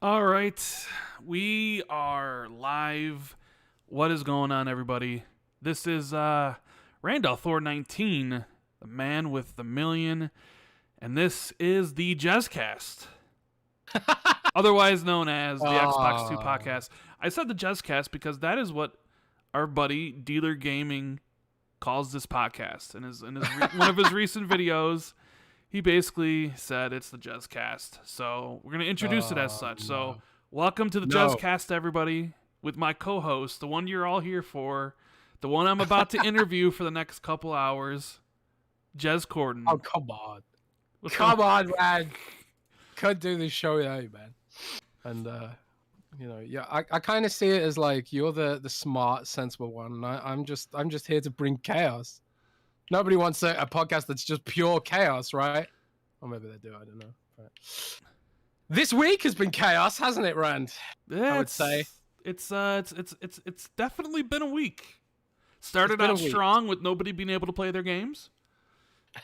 All right, we are live. What is going on, everybody? This is Randolph Thor 19, the man with the million, and this is the Jezcast, otherwise known as the Xbox 2 podcast. I said the Jezcast because that is what our buddy Dealer Gaming calls this podcast. In his one of his recent videos, he basically said it's the Jezcast. So we're going to introduce it as such. No. So welcome to the Jezcast, everybody, with my co-host, the one you're all here for, the one I'm about to interview for the next couple hours, Jez Corden. Oh, come on. Come on, man. Couldn't do this show without you, man. And, I kind of see it as like you're the smart, sensible one. And I'm just here to bring chaos. Nobody wants a podcast that's just pure chaos, right? Or maybe they do. I don't know. But this week has been chaos, hasn't it, Rand? Yeah, I would say it's definitely been a week. Started out strong with nobody being able to play their games,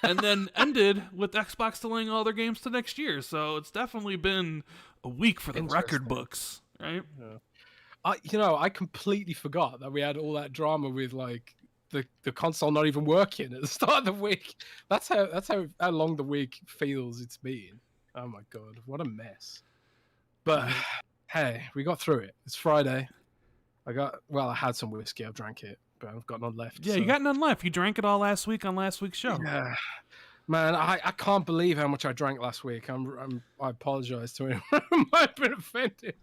and then ended with Xbox delaying all their games to next year. So it's definitely been a week for the record books, right? Yeah. I completely forgot that we had all that drama with like the console not even working at the start of the week. That's how long the week feels it's been. Oh my god, what a mess. But hey, we got through it. It's Friday. I had some whiskey, I've drank it, but I've got none left. Yeah, so. You got none left. You drank it all last week on last week's show. Yeah. Man, I can't believe how much I drank last week. I apologize to anyone who might have been offended.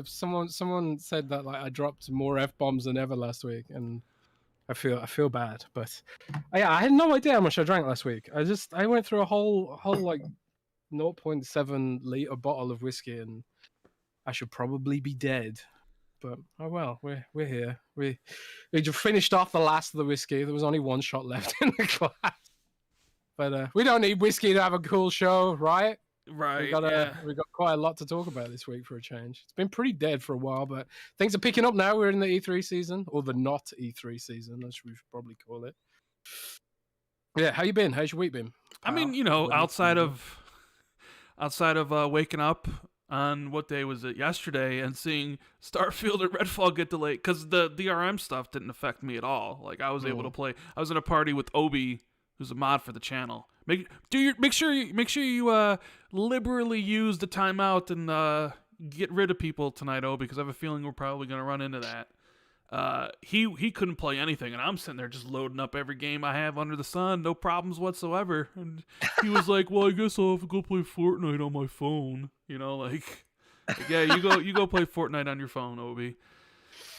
Someone said that like I dropped more F-bombs than ever last week, and I feel bad. But yeah, I had no idea how much I drank last week. I went through a whole like 0.7 liter bottle of whiskey, and I should probably be dead. But oh well, we're here. We just finished off the last of the whiskey. There was only one shot left in the glass. But we don't need whiskey to have a cool show, right? Right. We got quite a lot to talk about this week for a change. It's been pretty dead for a while, but things are picking up now. We're in the E3 season, or the not E3 season, as we should probably call it. Yeah, how you been? How's your week been? I mean, outside of waking up on what day was it? Yesterday, and seeing Starfield and Redfall get delayed because the DRM stuff didn't affect me at all. Like I was able to play. I was in a party with Obi, who's a mod for the channel. Make sure you liberally use the timeout and get rid of people tonight, Obi, because I have a feeling we're probably gonna run into that. He couldn't play anything, and I'm sitting there just loading up every game I have under the sun, no problems whatsoever. And he was like, "Well, I guess I'll have to go play Fortnite on my phone." Yeah, you go play Fortnite on your phone, Obi.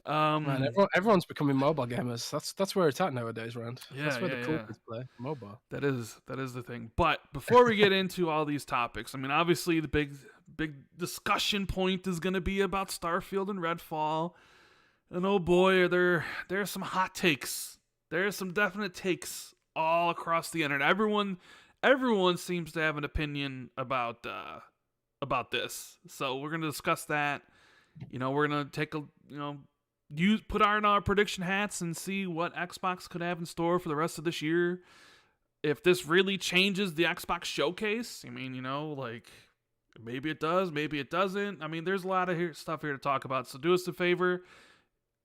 Man, everyone's becoming mobile gamers. That's where it's at nowadays, Rand. Yeah, that's where the cool kids play mobile. That is the thing. But before we get into all these topics, I mean, obviously the big discussion point is going to be about Starfield and Redfall. And oh boy, there are some hot takes. There are some definite takes all across the internet. Everyone seems to have an opinion about this. So we're going to discuss that. We're going to take put our prediction hats and see what Xbox could have in store for the rest of this year. If this really changes the Xbox showcase, I mean, maybe it does, maybe it doesn't. I mean, there's a lot of stuff here to talk about. So do us a favor,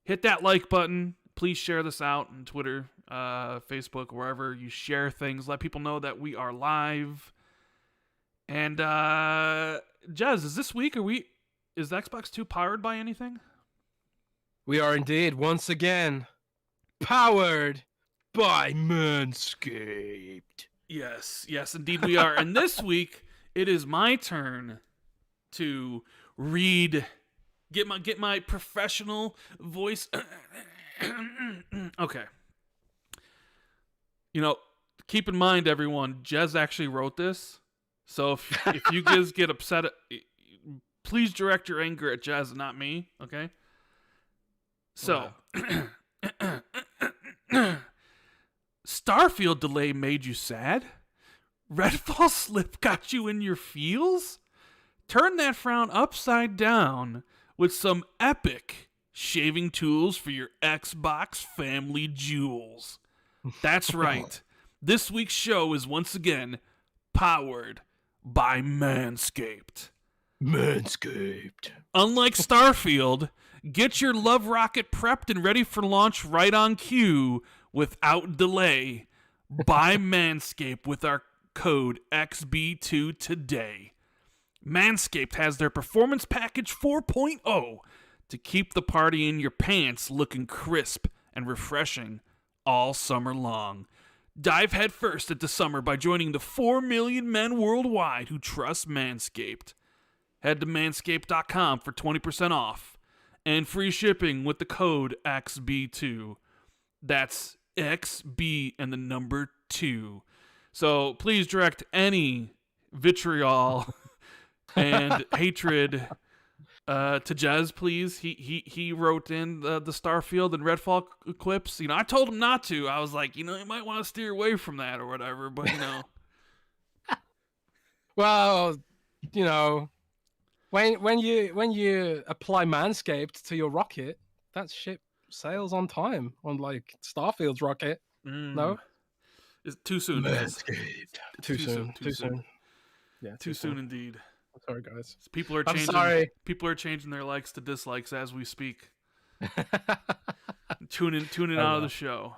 hit that like button. Please share this out on Twitter, Facebook, wherever you share things. Let people know that we are live. And Jez, is this week is the Xbox 2 powered by anything? We are indeed, once again, powered by Manscaped. Yes, indeed we are. And this week, it is my turn to get my professional voice. Okay. Keep in mind, everyone, Jez actually wrote this. So if you guys get upset, please direct your anger at Jez, not me, okay? So, Starfield delay made you sad? Redfall slip got you in your feels? Turn that frown upside down with some epic shaving tools for your Xbox family jewels. That's right. This week's show is once again powered by Manscaped. Manscaped. Unlike Starfield, get your love rocket prepped and ready for launch right on cue without delay. Buy Manscaped with our code XB2 today. Manscaped has their Performance Package 4.0 to keep the party in your pants looking crisp and refreshing all summer long. Dive headfirst into summer by joining the 4 million men worldwide who trust Manscaped. Head to manscaped.com for 20% off and free shipping with the code XB2. That's XB and the number 2. So please direct any vitriol and hatred to Jez, please. He wrote in the Starfield and Redfall clips. I told him not to. I was like, you might want to steer away from that or whatever. But Well, when you apply Manscaped to your rocket, that ship sails on time. Unlike Starfield's rocket, no, it's too soon. Manscaped. Too soon. Yeah, too soon indeed. Sorry, guys. People are changing. Sorry. People are changing their likes to dislikes as we speak. tuning out of the show.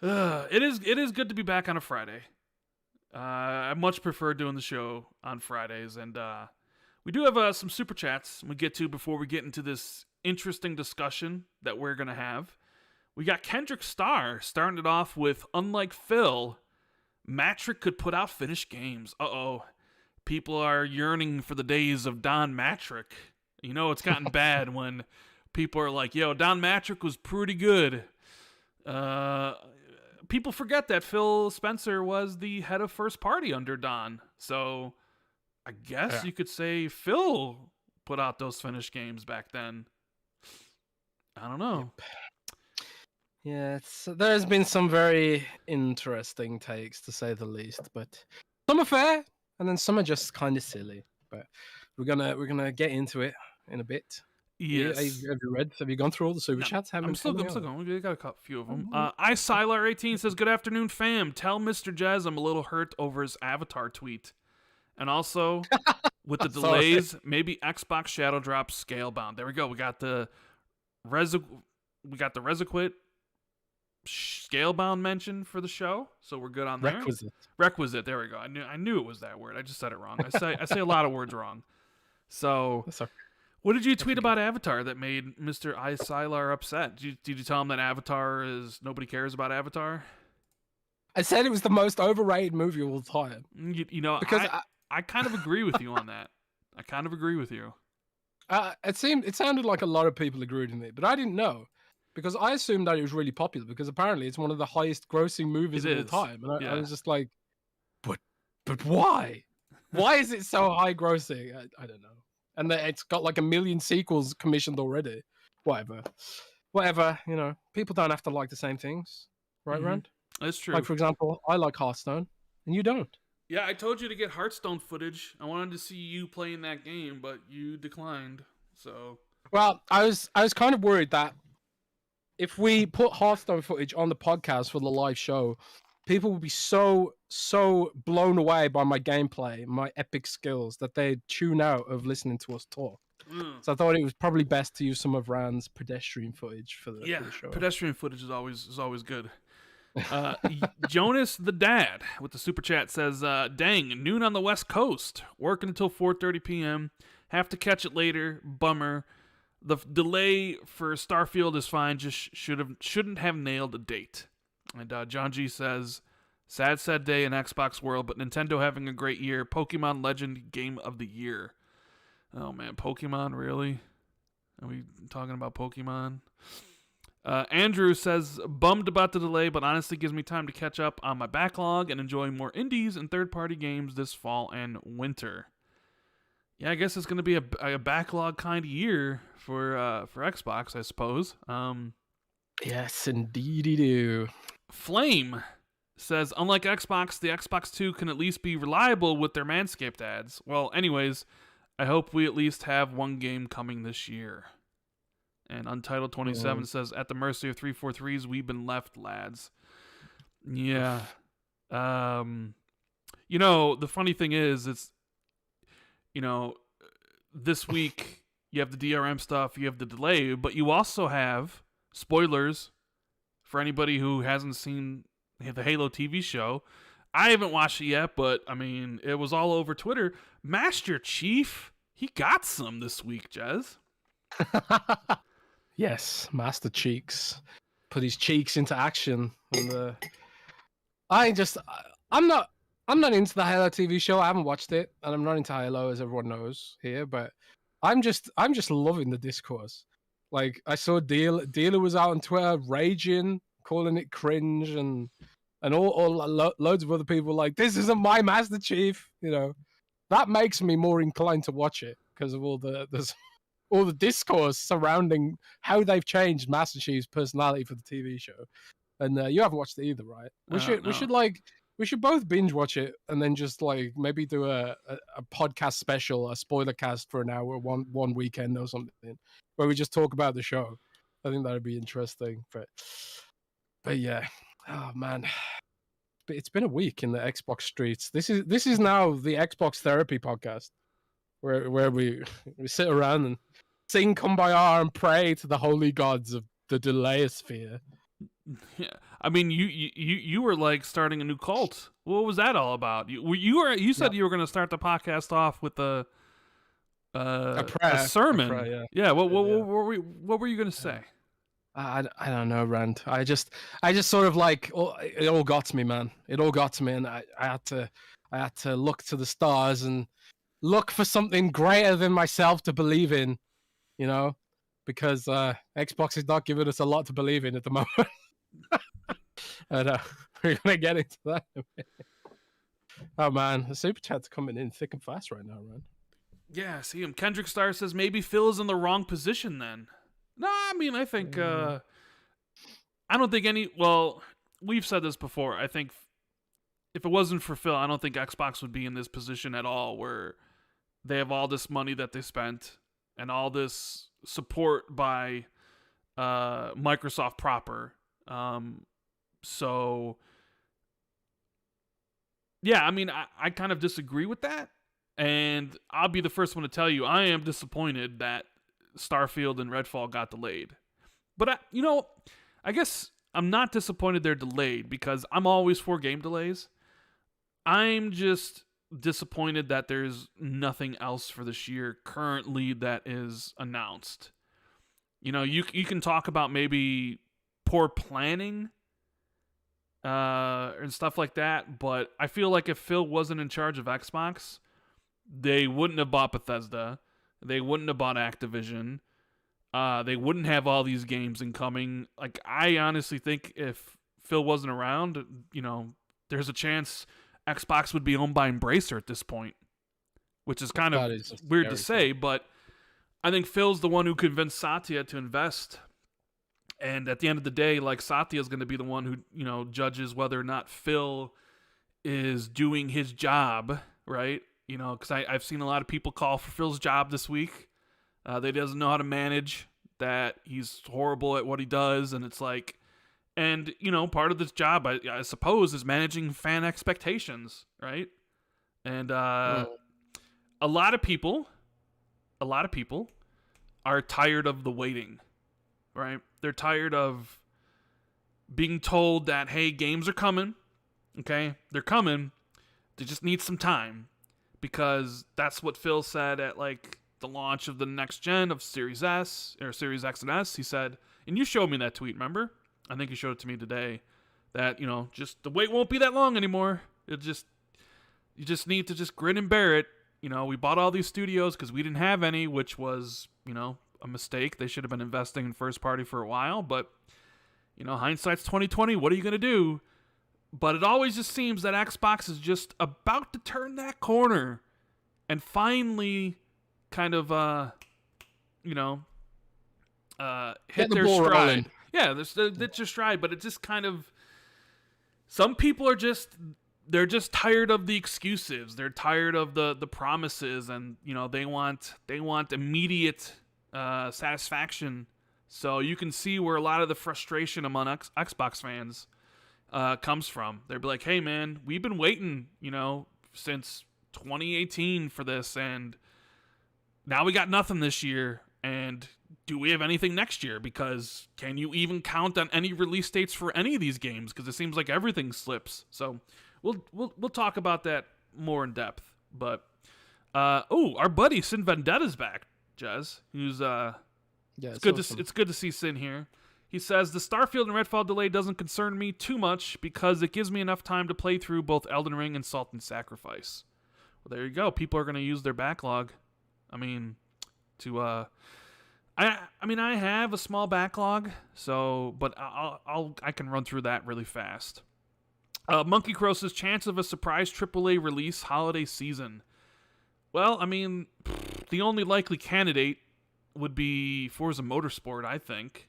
It is good to be back on a Friday. I much prefer doing the show on Fridays, and we do have some super chats we get to before we get into this interesting discussion that we're gonna have. We got Kendrick Starr starting it off with, unlike Phil, Matrick could put out finished games. People are yearning for the days of Don Matrick. It's gotten bad when people are like, yo, Don Matrick was pretty good. People forget that Phil Spencer was the head of first party under Don. So I guess you could say Phil put out those finished games back then. I don't know. Yeah, there's been some very interesting takes, to say the least, but some are fair, and then some are just kind of silly. But we're gonna get into it in a bit. Yes. Have you gone through all the super chats? I'm still going. We got a few of them. iSylar18 says, "Good afternoon, fam. Tell Mr. Jez I'm a little hurt over his Avatar tweet, and also with the delays, maybe Xbox Shadow Drop Scalebound." There we go. We got the Resequit Scalebound mention for the show, so we're good on there. Requisite. There we go. I knew it was that word. I just said it wrong. I say a lot of words wrong. So, what did you tweet about Avatar that made Mr. iSylar upset? Did you tell him that Avatar is nobody cares about Avatar? I said it was the most overrated movie of all time. Because I kind of agree with you on that. I kind of agree with you. It sounded like a lot of people agreed with me, but I didn't know. Because I assumed that it was really popular, because apparently it's one of the highest grossing movies of all time. And I was just like, but why? Why is it so high grossing? I don't know. And it's got like 1 million sequels commissioned already. Whatever. People don't have to like the same things. Right, Rand? That's true. Like, for example, I like Hearthstone, and you don't. Yeah, I told you to get Hearthstone footage. I wanted to see you playing that game, but you declined. So. Well, I was kind of worried that if we put Hearthstone footage on the podcast for the live show, people would be so blown away by my gameplay, my epic skills, that they'd tune out of listening to us talk. So I thought it was probably best to use some of Rand's pedestrian footage for the show. Pedestrian footage is always good. Jonas the Dad with the super chat says, "Dang, noon on the West Coast, working until 4:30 p.m. Have to catch it later. Bummer. The delay for Starfield is fine. Just shouldn't have nailed a date." And John G says, "Sad day in Xbox world, but Nintendo having a great year. Pokemon Legend Game of the Year." Oh man, Pokemon, really? Are we talking about Pokemon? Andrew says, "Bummed about the delay, but honestly gives me time to catch up on my backlog and enjoy more indies and third-party games this fall and winter." Yeah, I guess it's going to be a backlog kind of year for Xbox, I suppose. Yes, indeed you do. Flame says, "Unlike Xbox, the Xbox 2 can at least be reliable with their Manscaped ads." Well, anyways, I hope we at least have one game coming this year. And Untitled 27 says, "At the mercy of 343s, we've been left, lads." Yeah. The funny thing is, you know, this week you have the DRM stuff, you have the delay, but you also have spoilers for anybody who hasn't seen the Halo TV show. I haven't watched it yet, but I mean, it was all over Twitter. Master Chief, he got some this week, Jez. Yes, Master Cheeks put his cheeks into action, and I'm not into the Halo TV show. I haven't watched it, and I'm not into Halo, as everyone knows here. But I'm just loving the discourse. Like, I saw Dealer was out on Twitter raging, calling it cringe, and loads of other people like, this isn't my Master Chief. You know, that makes me more inclined to watch it because of all the discourse surrounding how they've changed Master Chief's personality for the TV show. And you haven't watched it either, right? We should both binge watch it and then just like maybe do a podcast special, a spoiler cast for an hour, one weekend or something, where we just talk about the show. I think that'd be interesting. But yeah, oh man, it's been a week in the Xbox streets. This is now the Xbox therapy podcast, where we sit around and sing Kumbaya and pray to the holy gods of the Delayosphere. Yeah, I mean, you were like starting a new cult. What was that all about? You said you were going to start the podcast off with a sermon. A prayer, yeah. What were you going to say? I don't know, Rand. I just sort of like it all got to me, man. It all got to me, and I had to look to the stars and look for something greater than myself to believe in, you know, because Xbox is not giving us a lot to believe in at the moment. And we're gonna get into that. Oh man, the super chat's coming in thick and fast right now, man. Yeah, see him. Kendrick Star says maybe Phil's in the wrong position then. No, I mean, I think I don't think well, we've said this before. I think if it wasn't for Phil, I don't think Xbox would be in this position at all, where they have all this money that they spent and all this support by Microsoft proper. So yeah, I mean, I kind of disagree with that, and I'll be the first one to tell you I am disappointed that Starfield and Redfall got delayed. But I guess I'm not disappointed they're delayed because I'm always for game delays. I'm just disappointed that there's nothing else for this year currently that is announced. You know, you can talk about maybe poor planning and stuff like that, but I feel like if Phil wasn't in charge of Xbox, they wouldn't have bought Bethesda, they wouldn't have bought Activision, they wouldn't have all these games incoming. Like, I honestly think if Phil wasn't around, you know, there's a chance Xbox would be owned by Embracer at this point, which is kind of weird to say, but I think Phil's the one who convinced Satya to invest. And at the end of the day, like, Satya is going to be the one who, you know, judges whether or not Phil is doing his job, right? You know, because I've seen a lot of people call for Phil's job this week. That he doesn't know how to manage, that he's horrible at what he does, and it's like, and, you know, part of this job, I suppose, is managing fan expectations, right? And a lot of people are tired of the waiting, right? They're tired of being told that, hey, games are coming, okay? They're coming. They just need some time, because that's what Phil said at, like, the launch of the next gen of Series S, or Series X and S. He said, and you showed me that tweet, remember? I think you showed it to me today, that, you know, just the wait won't be that long anymore. You just need to just grin and bear it. You know, we bought all these studios because we didn't have any, which was, you know, a mistake. They should have been investing in first party for a while, but, you know, hindsight's 2020. What are you going to do? But it always just seems that Xbox is just about to turn that corner and finally kind of, hit their stride. Rolling. Yeah, that's your stride, but it just kind of, some people are they're just tired of the excuses. They're tired of the promises, and, you know, they want immediate satisfaction. So you can see where a lot of the frustration among Xbox fans comes from. They'll be like, hey man, we've been waiting, you know, since 2018 for this, and now we got nothing this year. And do we have anything next year? Because can you even count on any release dates for any of these games? Because it seems like everything slips. So we'll talk about that more in depth. But our buddy Sin Vendetta's back, Jez. Who's it's good awesome. it's good to see Sin here. He says, the Starfield and Redfall delay doesn't concern me too much because it gives me enough time to play through both Elden Ring and Salt and Sacrifice. Well, there you go. People are going to use their backlog. I mean, I have a small backlog, but I can run through that really fast. Monkey Crow says, chance of a surprise AAA release holiday season. Well, I mean, the only likely candidate would be Forza Motorsport, I think.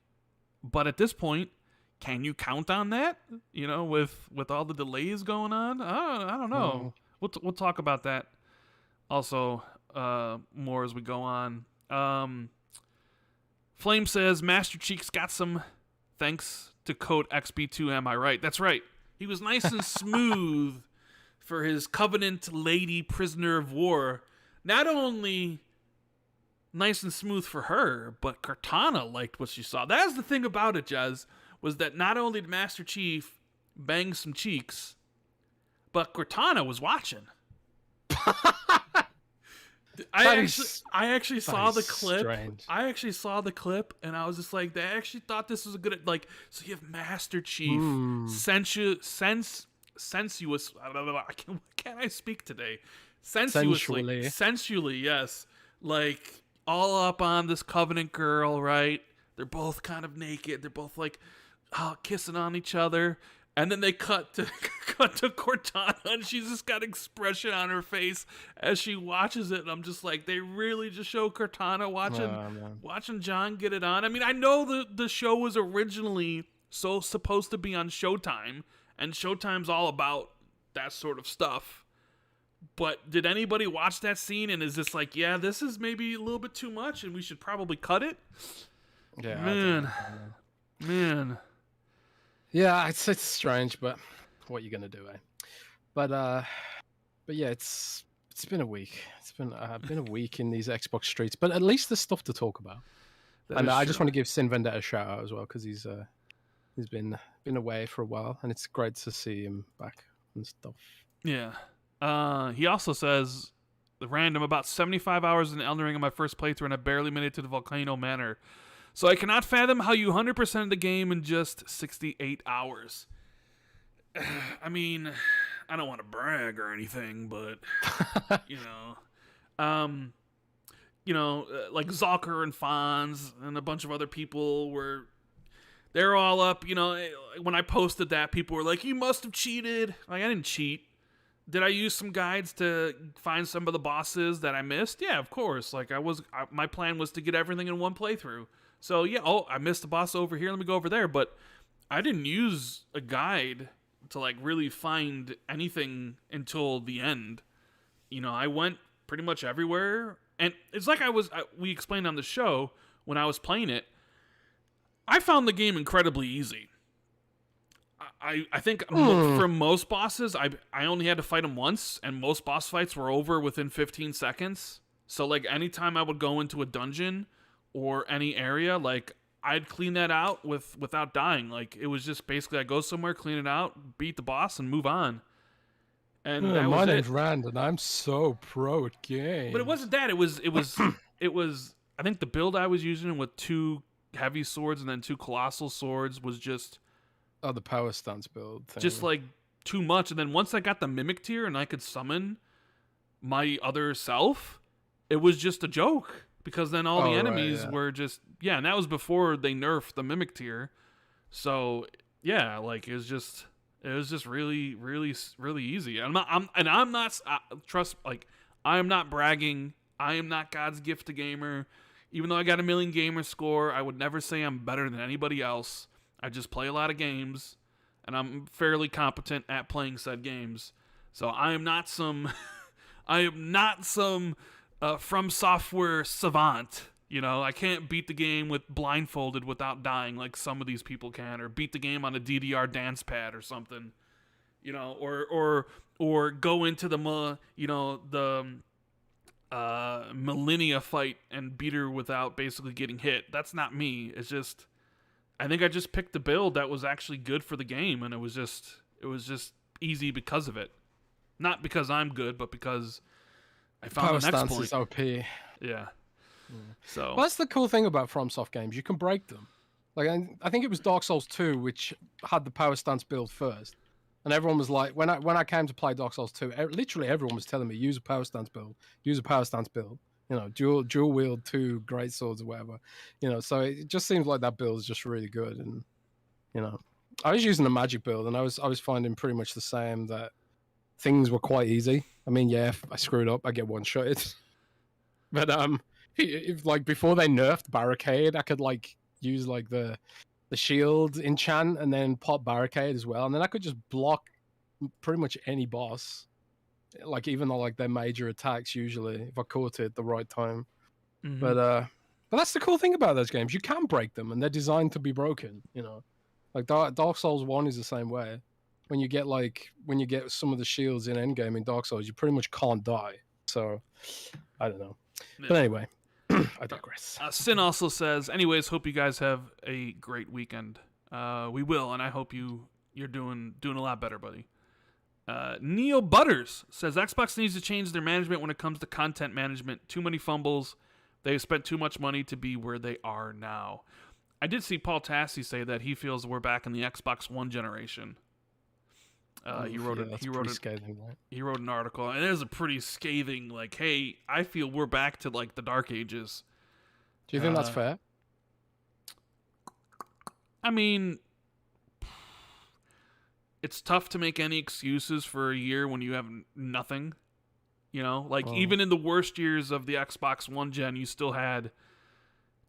But at this point, can you count on that? You know, with all the delays going on? I don't know. We'll talk about that also more as we go on. Flame says, Master Cheeks got some thanks to code XB2, am I right? That's right. He was nice and smooth for his Covenant Lady Prisoner of War. Not only nice and smooth for her, but Cortana liked what she saw. That's the thing about it, Jez, was that not only did Master Chief bang some cheeks, but Cortana was watching. I actually saw the clip. Strange. I actually saw the clip, and I was just like, they actually thought this was a good, like, so you have Master Chief, sensuous, can I speak today? Sensually, yes. Like, all up on this Covenant girl, right? They're both kind of naked. They're both like, kissing on each other. And then they cut to Cortana, and she's just got expression on her face as she watches it. And I'm just like, they really just show Cortana watching John get it on. I mean, I know the show was originally supposed to be on Showtime, and Showtime's all about that sort of stuff. But did anybody watch that scene and is this like, yeah, this is maybe a little bit too much, and we should probably cut it? Yeah, man. Yeah, it's strange, but what are you gonna do, eh? But yeah, it's been a week. It's been a week in these Xbox streets, but at least there's stuff to talk about. And I just want to give Sin Vendetta a shout out as well, because he's been away for a while, and it's great to see him back and stuff. Yeah. He also says, random, about 75 hours in Elden Ring in my first playthrough, and I barely made it to the Volcano Manor. So I cannot fathom how you 100% the game in just 68 hours. I mean, I don't want to brag or anything, but like Zalker and Fonz and a bunch of other people they're all up. You know, when I posted that, people were like, "You must have cheated." Like, I didn't cheat. Did I use some guides to find some of the bosses that I missed? Yeah, of course. Like, my plan was to get everything in one playthrough. So yeah, I missed a boss over here. Let me go over there. But I didn't use a guide to like really find anything until the end. You know, I went pretty much everywhere, and it's like we explained on the show when I was playing it. I found the game incredibly easy. I think for most bosses, I only had to fight them once, and most boss fights were over within 15 seconds. So like anytime I would go into a dungeon or any area, like I'd clean that out without dying. Like, it was just basically I go somewhere, clean it out, beat the boss, and move on. And that my was name's it. Rand, and I'm so pro at games. But it wasn't that. It was. I think the build I was using with 2 heavy swords and then 2 colossal swords was just. Oh, the power stance build thing. Just like too much. And then once I got the mimic tier and I could summon my other self, it was just a joke. Because then all the enemies were just, and that was before they nerfed the mimic tier. So yeah, like it was just really, really, really easy. I am not bragging. I am not God's gift to gamer. Even though I got a million gamer score, I would never say I'm better than anybody else. I just play a lot of games, and I'm fairly competent at playing said games. So I am not some From Software savant. You know, I can't beat the game with blindfolded without dying like some of these people can, or beat the game on a DDR dance pad or something. you know, or go into the Millennia fight and beat her without basically getting hit. That's not me. It's just, I think I just picked the build that was actually good for the game, and it was just easy because of it. Not because I'm good, but because I found Power the next stance point. is OP. Yeah. So well, that's the cool thing about FromSoft games. You can break them. Like I think it was Dark Souls 2 which had the power stance build first, and everyone was like, when I came to play Dark Souls 2, literally everyone was telling me use a power stance build, use a power stance build. You know, dual wield 2 great swords or whatever. You know, so it just seems like that build is just really good. And you know, I was using a magic build, and I was finding pretty much the same, that things were quite easy. I mean, yeah, if I screwed up, I get one-shotted. But if like before they nerfed Barricade, I could like use like the shield enchant and then pop Barricade as well, and then I could just block pretty much any boss. Like even though like their major attacks usually, if I caught it at the right time. mm-hmm. But that's the cool thing about those games. You can break them, and they're designed to be broken. You know, like Dark Souls 1 is the same way. When you get some of the shields in endgame in Dark Souls, you pretty much can't die. So I don't know. Yeah. But anyway, I digress. Sin also says, anyways, hope you guys have a great weekend. We will, and I hope you're doing a lot better, buddy. Neo Butters says Xbox needs to change their management when it comes to content management. Too many fumbles. They've spent too much money to be where they are now. I did see Paul Tassi say that he feels we're back in the Xbox One generation. He wrote an article, and it is a pretty scathing, like, hey, I feel we're back to like the Dark Ages. Do you think that's fair? I mean, it's tough to make any excuses for a year when you have nothing. You know, like even in the worst years of the Xbox One gen, you still had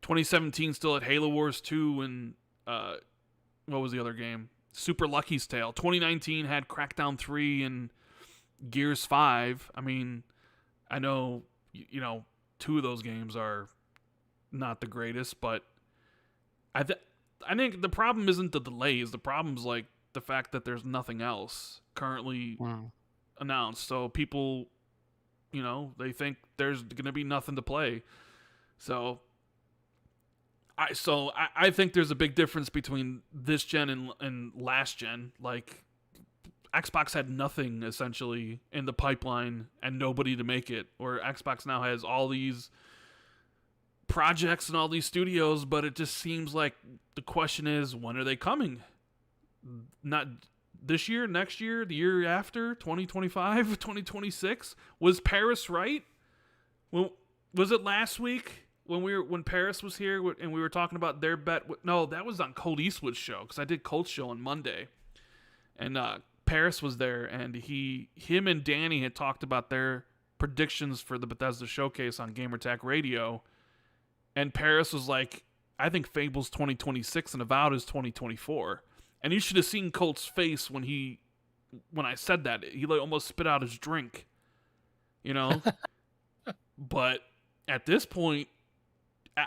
2017 still had Halo Wars 2 and what was the other game? Super Lucky's Tale. 2019 had Crackdown 3 and Gears 5. I mean, I know, you know, 2 of those games are not the greatest, but I think the problem isn't the delays. The problem's like the fact that there's nothing else currently announced. So people, you know, they think there's going to be nothing to play. So I think there's a big difference between this gen and last gen. Like, Xbox had nothing essentially in the pipeline and nobody to make it. Or Xbox now has all these projects and all these studios, but it just seems like the question is, when are they coming? Not this year, next year, the year after, 2025, 2026? Was Paris right? Well, was it last week? When Paris was here and we were talking about their bet, no, that was on Colt Eastwood's show, because I did Colt's show on Monday, and Paris was there, and him and Danny had talked about their predictions for the Bethesda showcase on GamerTag Radio, and Paris was like, I think Fable's 2026 and Avowed is 2024, and you should have seen Colt's face when I said that. He like almost spit out his drink, you know. But at this point,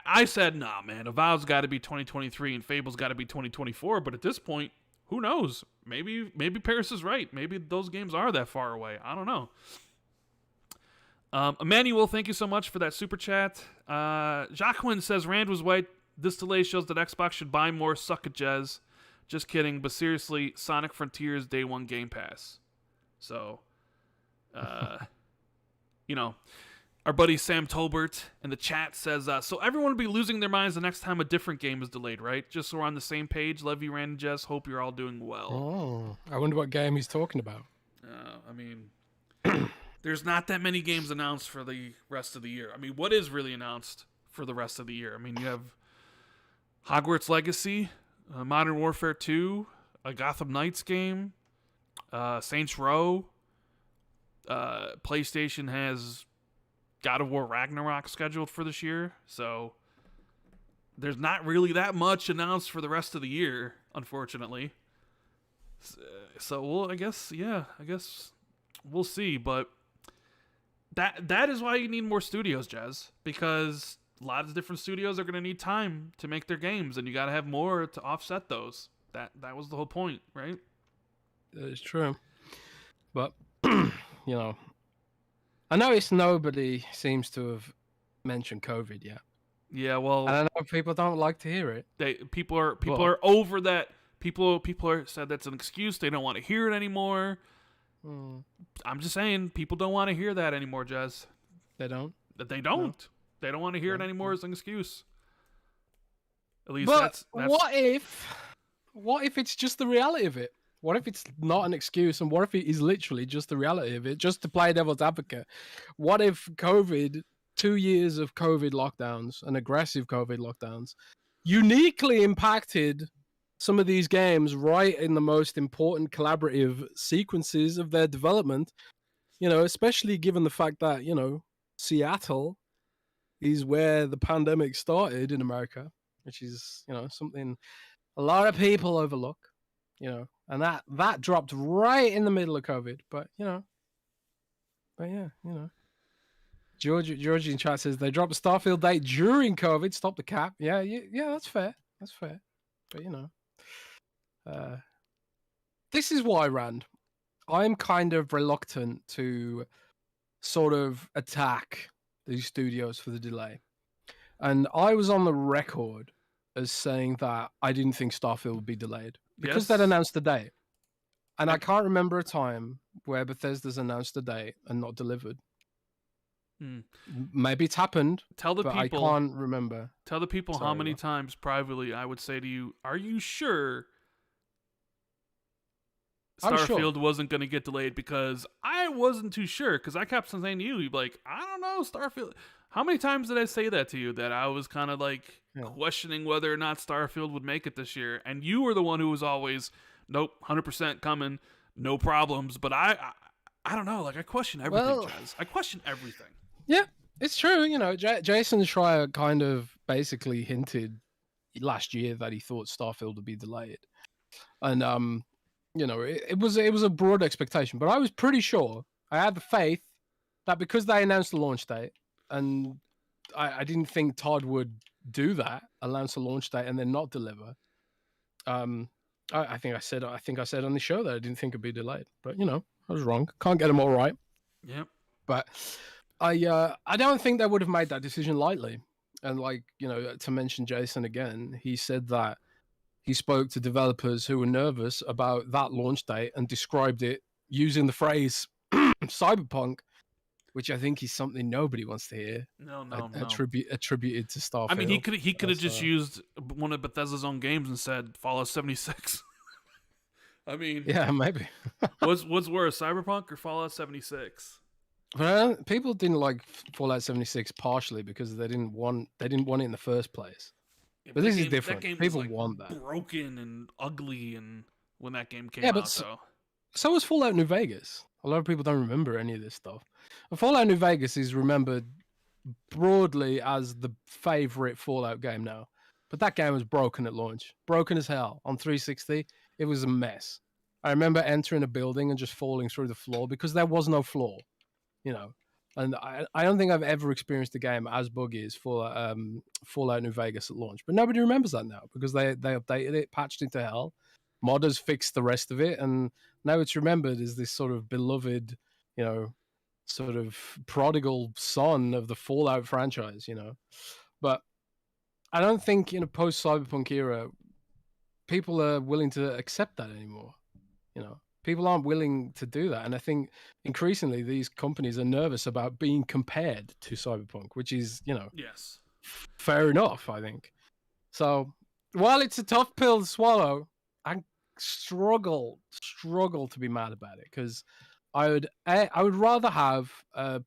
I said, nah, man, Avowed's got to be 2023 and Fable's got to be 2024. But at this point, who knows? Maybe Paris is right. Maybe those games are that far away. I don't know. Emmanuel, thank you so much for that super chat. Jacqueline says, Rand was right. This delay shows that Xbox should buy more. Suck it, Jez. Just kidding. But seriously, Sonic Frontiers Day 1 Game Pass. So, you know. Our buddy Sam Tolbert in the chat says, so everyone will be losing their minds the next time a different game is delayed, right? Just so we're on the same page. Love you, Rand and Jess. Hope you're all doing well. Oh, I wonder what game he's talking about. I mean, there's not that many games announced for the rest of the year. I mean, what is really announced for the rest of the year? I mean, you have Hogwarts Legacy, Modern Warfare 2, a Gotham Knights game, Saints Row. PlayStation has God of War Ragnarok scheduled for this year, so there's not really that much announced for the rest of the year, unfortunately. So I guess we'll see, but that is why you need more studios, Jez, because a lot of different studios are going to need time to make their games, and you got to have more to offset those. That was the whole point, right? That is true. But you know, I noticed nobody seems to have mentioned COVID yet. Yeah, well, And I know people don't like to hear it. people are But over that. People are said that's an excuse. They don't want to hear it anymore. I'm just saying, people don't want to hear that anymore, Jez. they don't. They don't. No. They don't want to hear it No. anymore as an excuse. At least But that's what if it's just the reality of it? What if it's not an excuse, and what if it is literally just the reality of it? Just to play devil's advocate, what if COVID, 2 years of COVID lockdowns and aggressive COVID lockdowns, uniquely impacted some of these games right in the most important collaborative sequences of their development? You know, especially given the fact that, you know, Seattle is where the pandemic started in America, which is, you know, something a lot of people overlook, you know, and that dropped right in the middle of COVID. But yeah, you know, Georgie in chat says they dropped the Starfield date during COVID, stop the cap. Yeah, that's fair. That's fair. But you know, this is why, Rand, I'm kind of reluctant to sort of attack these studios for the delay. And I was on the record as saying that I didn't think Starfield would be delayed because they'd announced the date. And I can't remember a time where Bethesda's announced a date and not delivered. Maybe it's happened. Tell the but people. I can't remember. Tell the people how many times privately I would say to you, "Are you sure Starfield wasn't going to get delayed?" Because I wasn't too sure. Because I kept saying to you, you'd be like, "I don't know, Starfield." How many times did I say that to you? That I was kind of like questioning whether or not Starfield would make it this year, and you were the one who was always, "Nope, 100% coming, no problems." But I don't know. Like I question everything, Jez. I question everything. Yeah, it's true. You know, Jason Schreier kind of basically hinted last year that he thought Starfield would be delayed, and you know, it was a broad expectation. But I was pretty sure, I had the faith that because they announced the launch date, and I didn't think Todd would do that, announce a launch date and then not deliver. I think I said on the show that I didn't think it'd be delayed, but you know, I was wrong. Can't get them all right. Yep. But I don't think they would have made that decision lightly. And like, you know, to mention Jason again, he said that he spoke to developers who were nervous about that launch date and described it using the phrase cyberpunk, which I think is something nobody wants to hear. No. Attributed to Starfield. I mean, he could have just used one of Bethesda's own games and said Fallout 76. I mean, yeah, maybe. what's worse, Cyberpunk or Fallout 76? But people didn't like Fallout 76 partially because they didn't want it in the first place. Yeah, but this is different. People was, like, want that. Broken and ugly, and when that game came out, so was Fallout New Vegas. A lot of people don't remember any of this stuff. And Fallout New Vegas is remembered broadly as the favorite Fallout game now. But that game was broken at launch. Broken as hell. On 360, it was a mess. I remember entering a building and just falling through the floor because there was no floor. You know, and I don't think I've ever experienced a game as buggy as Fallout New Vegas at launch. But nobody remembers that now because they updated it, patched it to hell. Modders fixed the rest of it, and now it's remembered as this sort of beloved, you know, sort of prodigal son of the Fallout franchise, you know. But I don't think in a post-Cyberpunk era, people are willing to accept that anymore, you know. People aren't willing to do that. And I think increasingly these companies are nervous about being compared to Cyberpunk, which is, you know, yes, fair enough, I think. So while it's a tough pill to swallow, I struggle to be mad about it because I would rather have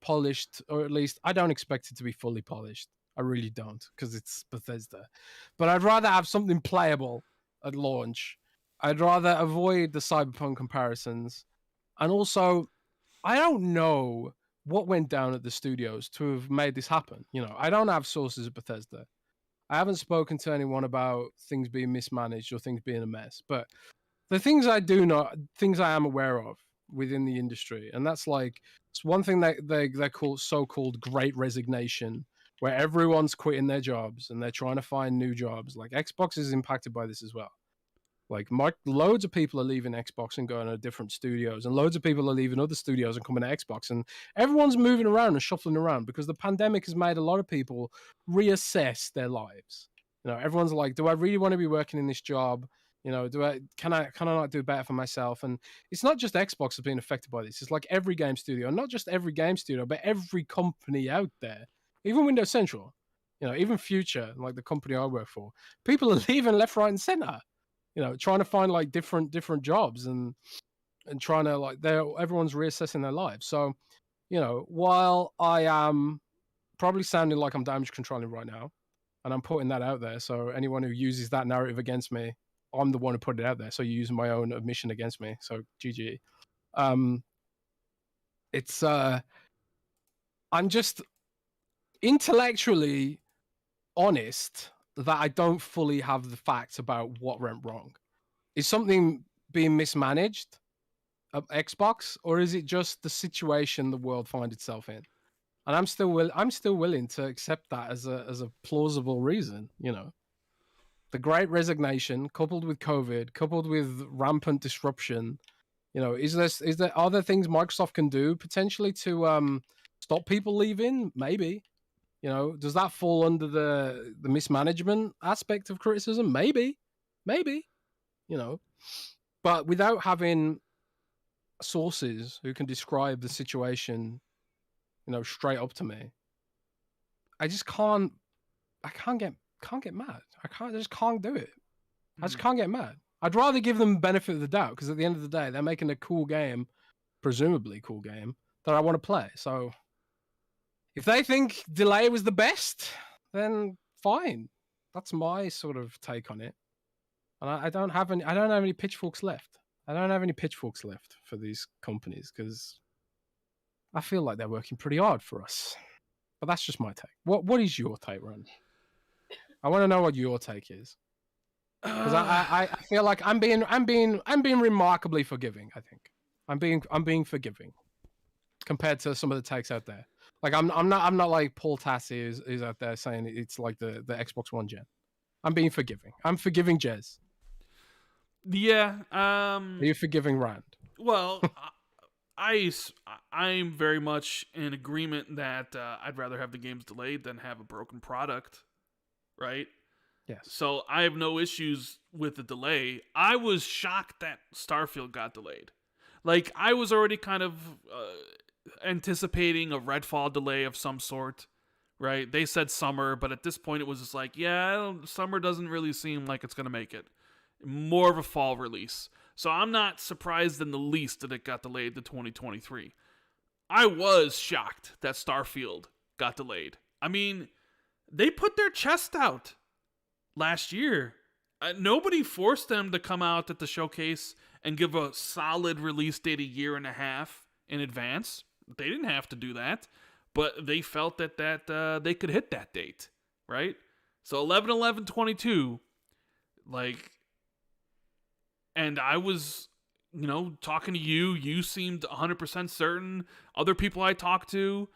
polished, or at least I don't expect it to be fully polished. I really don't because it's Bethesda. But I'd rather have something playable at launch. I'd rather avoid the Cyberpunk comparisons. And also, I don't know what went down at the studios to have made this happen. You know, I don't have sources at Bethesda. I haven't spoken to anyone about things being mismanaged or things being a mess. But the things I do know, things I am aware of within the industry, and that's like, it's one thing that they call so-called great resignation, where everyone's quitting their jobs and they're trying to find new jobs. Like Xbox is impacted by this as well. Like, loads of people are leaving Xbox and going to different studios, and loads of people are leaving other studios and coming to Xbox, and everyone's moving around and shuffling around because the pandemic has made a lot of people reassess their lives. You know, everyone's like, do I really want to be working in this job? You know, can I not do better for myself? And it's not just Xbox that's being affected by this. It's like every game studio, not just every game studio, but every company out there, even Windows Central, you know, even Future, like the company I work for. People are leaving left, right, and center. You know, trying to find like different jobs and trying to like everyone's reassessing their lives. So, you know, while I am probably sounding like I'm damage controlling right now, and I'm putting that out there, so anyone who uses that narrative against me, I'm the one who put it out there. So you're using my own admission against me. So GG. It's I'm just intellectually honest that I don't fully have the facts about what went wrong. Is something being mismanaged at Xbox, or is it just the situation the world finds itself in? And I'm still willing to accept that as a plausible reason. You know, the Great Resignation coupled with COVID, coupled with rampant disruption. You know, are there things Microsoft can do potentially to stop people leaving? Maybe. You know, does that fall under the mismanagement aspect of criticism? Maybe. You know, but without having sources who can describe the situation, you know, straight up to me, I just can't. I can't get mad. I just can't do it. I just can't get mad. I'd rather give them benefit of the doubt because at the end of the day, they're making a cool game, presumably cool game that I want to play. So if they think delay was the best, then fine. That's my sort of take on it. And I don't have any pitchforks left. I don't have any pitchforks left for these companies because I feel like they're working pretty hard for us. But that's just my take. What is your take, Rand? I want to know what your take is. Because I feel like I'm being remarkably forgiving. I think I'm being forgiving compared to some of the takes out there. Like I'm not like Paul Tassi is out there saying it's like the Xbox One gen. I'm being forgiving. I'm forgiving Jez. Yeah. Are you forgiving Rand? Well, I'm very much in agreement that I'd rather have the games delayed than have a broken product, right? Yes. So I have no issues with the delay. I was shocked that Starfield got delayed. Like, I was already kind of anticipating a Redfall delay of some sort, right? They said summer, but at this point it was just like, yeah, summer doesn't really seem like it's going to make it. More of a fall release. So I'm not surprised in the least that it got delayed to 2023. I was shocked that Starfield got delayed. I mean, they put their chest out last year. Nobody forced them to come out at the showcase and give a solid release date a year and a half in advance. They didn't have to do that, but they felt that they could hit that date, right? So 11/11/22, like, and I was, you know, talking to you. You seemed 100% certain. Other people I talked to,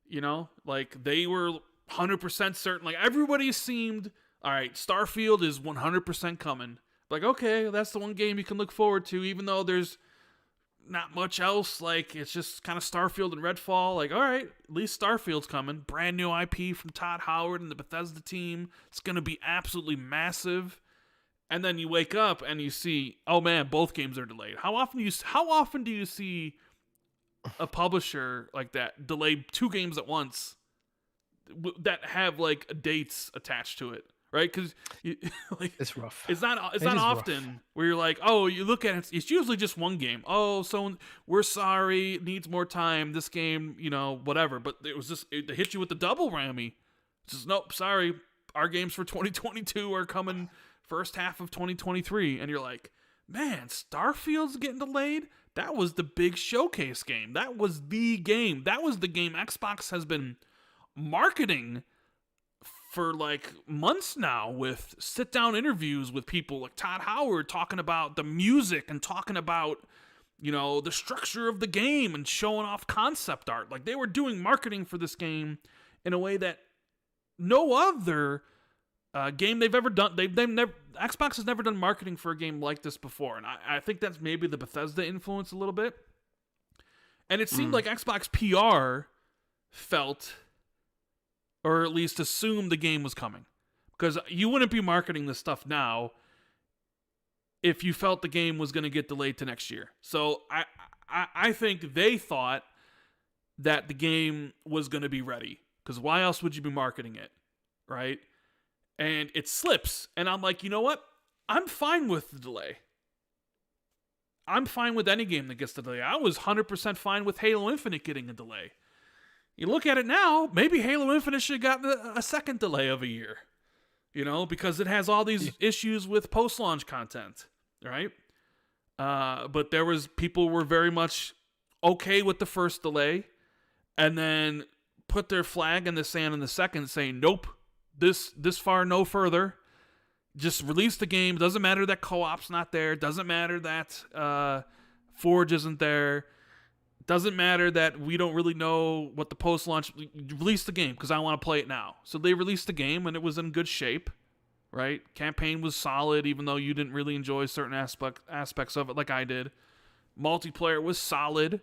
you know, like, they were 100% certain. Like, everybody seemed, all right, Starfield is 100% coming. Like, okay, that's the one game you can look forward to, even though there's not much else. Like, it's just kind of Starfield and Redfall. Like, all right, at least Starfield's coming. Brand new IP from Todd Howard and the Bethesda team. It's going to be absolutely massive. And then you wake up and you see, oh man, both games are delayed. How often do you see a publisher like that delay two games at once that have like dates attached to it, right? Because like, it's rough. It's not often rough. where you're like, oh, you look at it, it's usually just one game. Oh, so we're sorry, it needs more time. This game, you know, whatever. But it was just it hit you with the double whammy. It's just, nope, sorry, our games for 2022 are coming first half of 2023, and you're like, man, Starfield's getting delayed? That was the big showcase game. That was the game. That was the game Xbox has been marketing for like months now, with sit-down interviews with people like Todd Howard talking about the music and talking about, you know, the structure of the game and showing off concept art. Like, they were doing marketing for this game in a way that no other game they've ever done. They've never Xbox has never done marketing for a game like this before, and I think that's maybe the Bethesda influence a little bit. And it seemed like Xbox PR felt, or at least assumed, the game was coming, because you wouldn't be marketing this stuff now if you felt the game was going to get delayed to next year. So I think they thought that the game was going to be ready, because why else would you be marketing it, right? And it slips, and I'm like, you know what? I'm fine with the delay. I'm fine with any game that gets the delay. I was 100% fine with Halo Infinite getting a delay. You look at it now, maybe Halo Infinite should have gotten a second delay of a year, because it has all these issues with post-launch content, right? But people were very much okay with the first delay, and then put their flag in the sand in the second, saying, nope, this far, no further. Just release the game. Doesn't matter that co-op's not there. Doesn't matter that Forge isn't there. Doesn't matter that we don't really know what the post-launch. Release the game because I want to play it now. So they released the game and it was in good shape, right? Campaign was solid, even though you didn't really enjoy certain aspects of it like I did. Multiplayer was solid,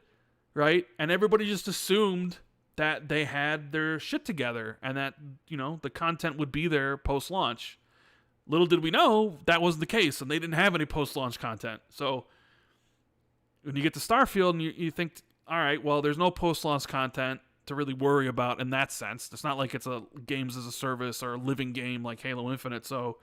right? And everybody just assumed that they had their shit together and that, the content would be there post-launch. Little did we know that wasn't the case, and they didn't have any post-launch content. So when you get to Starfield and you think, all right, well, there's no post-launch content to really worry about in that sense. It's not like it's a games as a service or a living game like Halo Infinite. So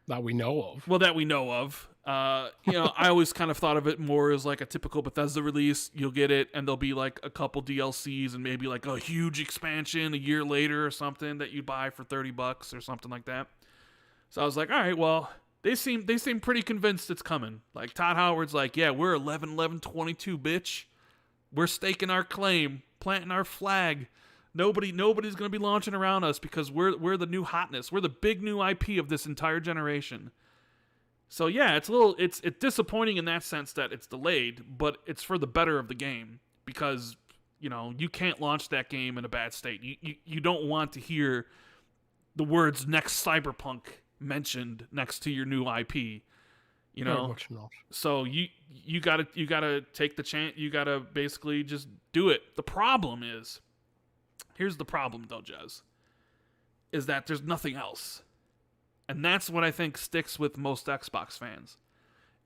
that we know of. Well, that we know of. I always kind of thought of it more as like a typical Bethesda release. You'll get it, and there'll be like a couple DLCs and maybe like a huge expansion a year later or something that you buy for $30 or something like that. So I was like, all right, well, they seem pretty convinced it's coming. Like Todd Howard's like, yeah, we're 11/11/22, bitch. We're staking our claim, planting our flag. Nobody's gonna be launching around us because we're the new hotness. We're the big new IP of this entire generation. So yeah, it's disappointing in that sense that it's delayed, but it's for the better of the game because you can't launch that game in a bad state. You don't want to hear the words next Cyberpunk mentioned next to your new IP, Very much not. So you gotta take the chance. You gotta basically just do it. The problem is, here's the problem though, Jez, is that there's nothing else, and that's what I think sticks with most Xbox fans.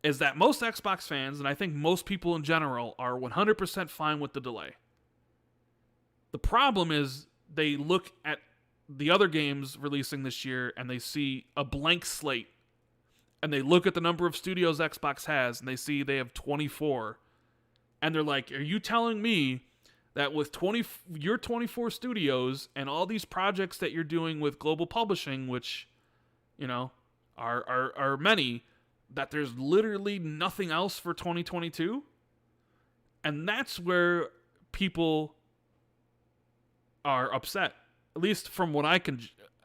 Is that most Xbox fans, and I think most people in general, are 100% fine with the delay. The problem is they look at the other games releasing this year and they see a blank slate, and they look at the number of studios Xbox has and they see they have 24, and they're like, are you telling me that with your 24 studios and all these projects that you're doing with global publishing, which are many, that there's literally nothing else for 2022? And that's where people are upset. At least from what I can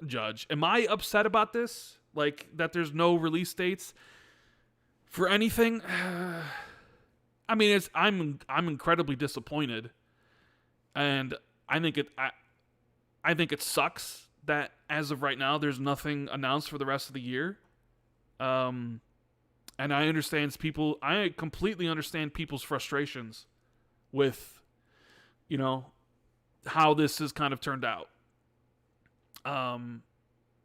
judge. Am I upset about this? Like, that there's no release dates for anything? I mean, I'm incredibly disappointed. And I think it sucks that as of right now there's nothing announced for the rest of the year. And I completely understand people's frustrations with, how this has kind of turned out.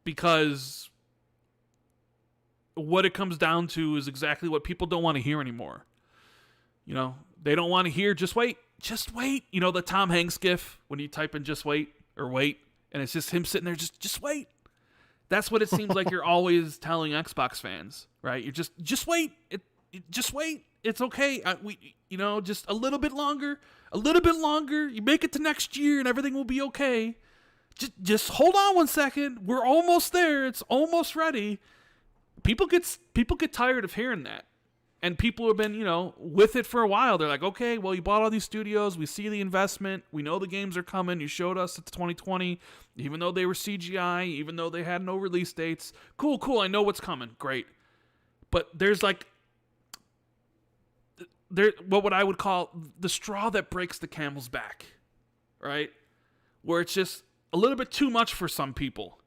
Because what it comes down to is exactly what people don't want to hear anymore. They don't want to hear, just wait. The Tom Hanks gif when you type in just wait or wait, and it's just him sitting there, just wait. That's what it seems like you're always telling Xbox fans, right? You're just wait. Just wait. It's okay. Just a little bit longer. You make it to next year and everything will be okay. Just hold on 1 second. We're almost there. It's almost ready. People get tired of hearing that. And people have been, with it for a while. They're like, okay, well, you bought all these studios. We see the investment. We know the games are coming. You showed us it's 2020, even though they were CGI, even though they had no release dates. Cool. I know what's coming. Great. But there's what I would call the straw that breaks the camel's back, right? Where it's just a little bit too much for some people.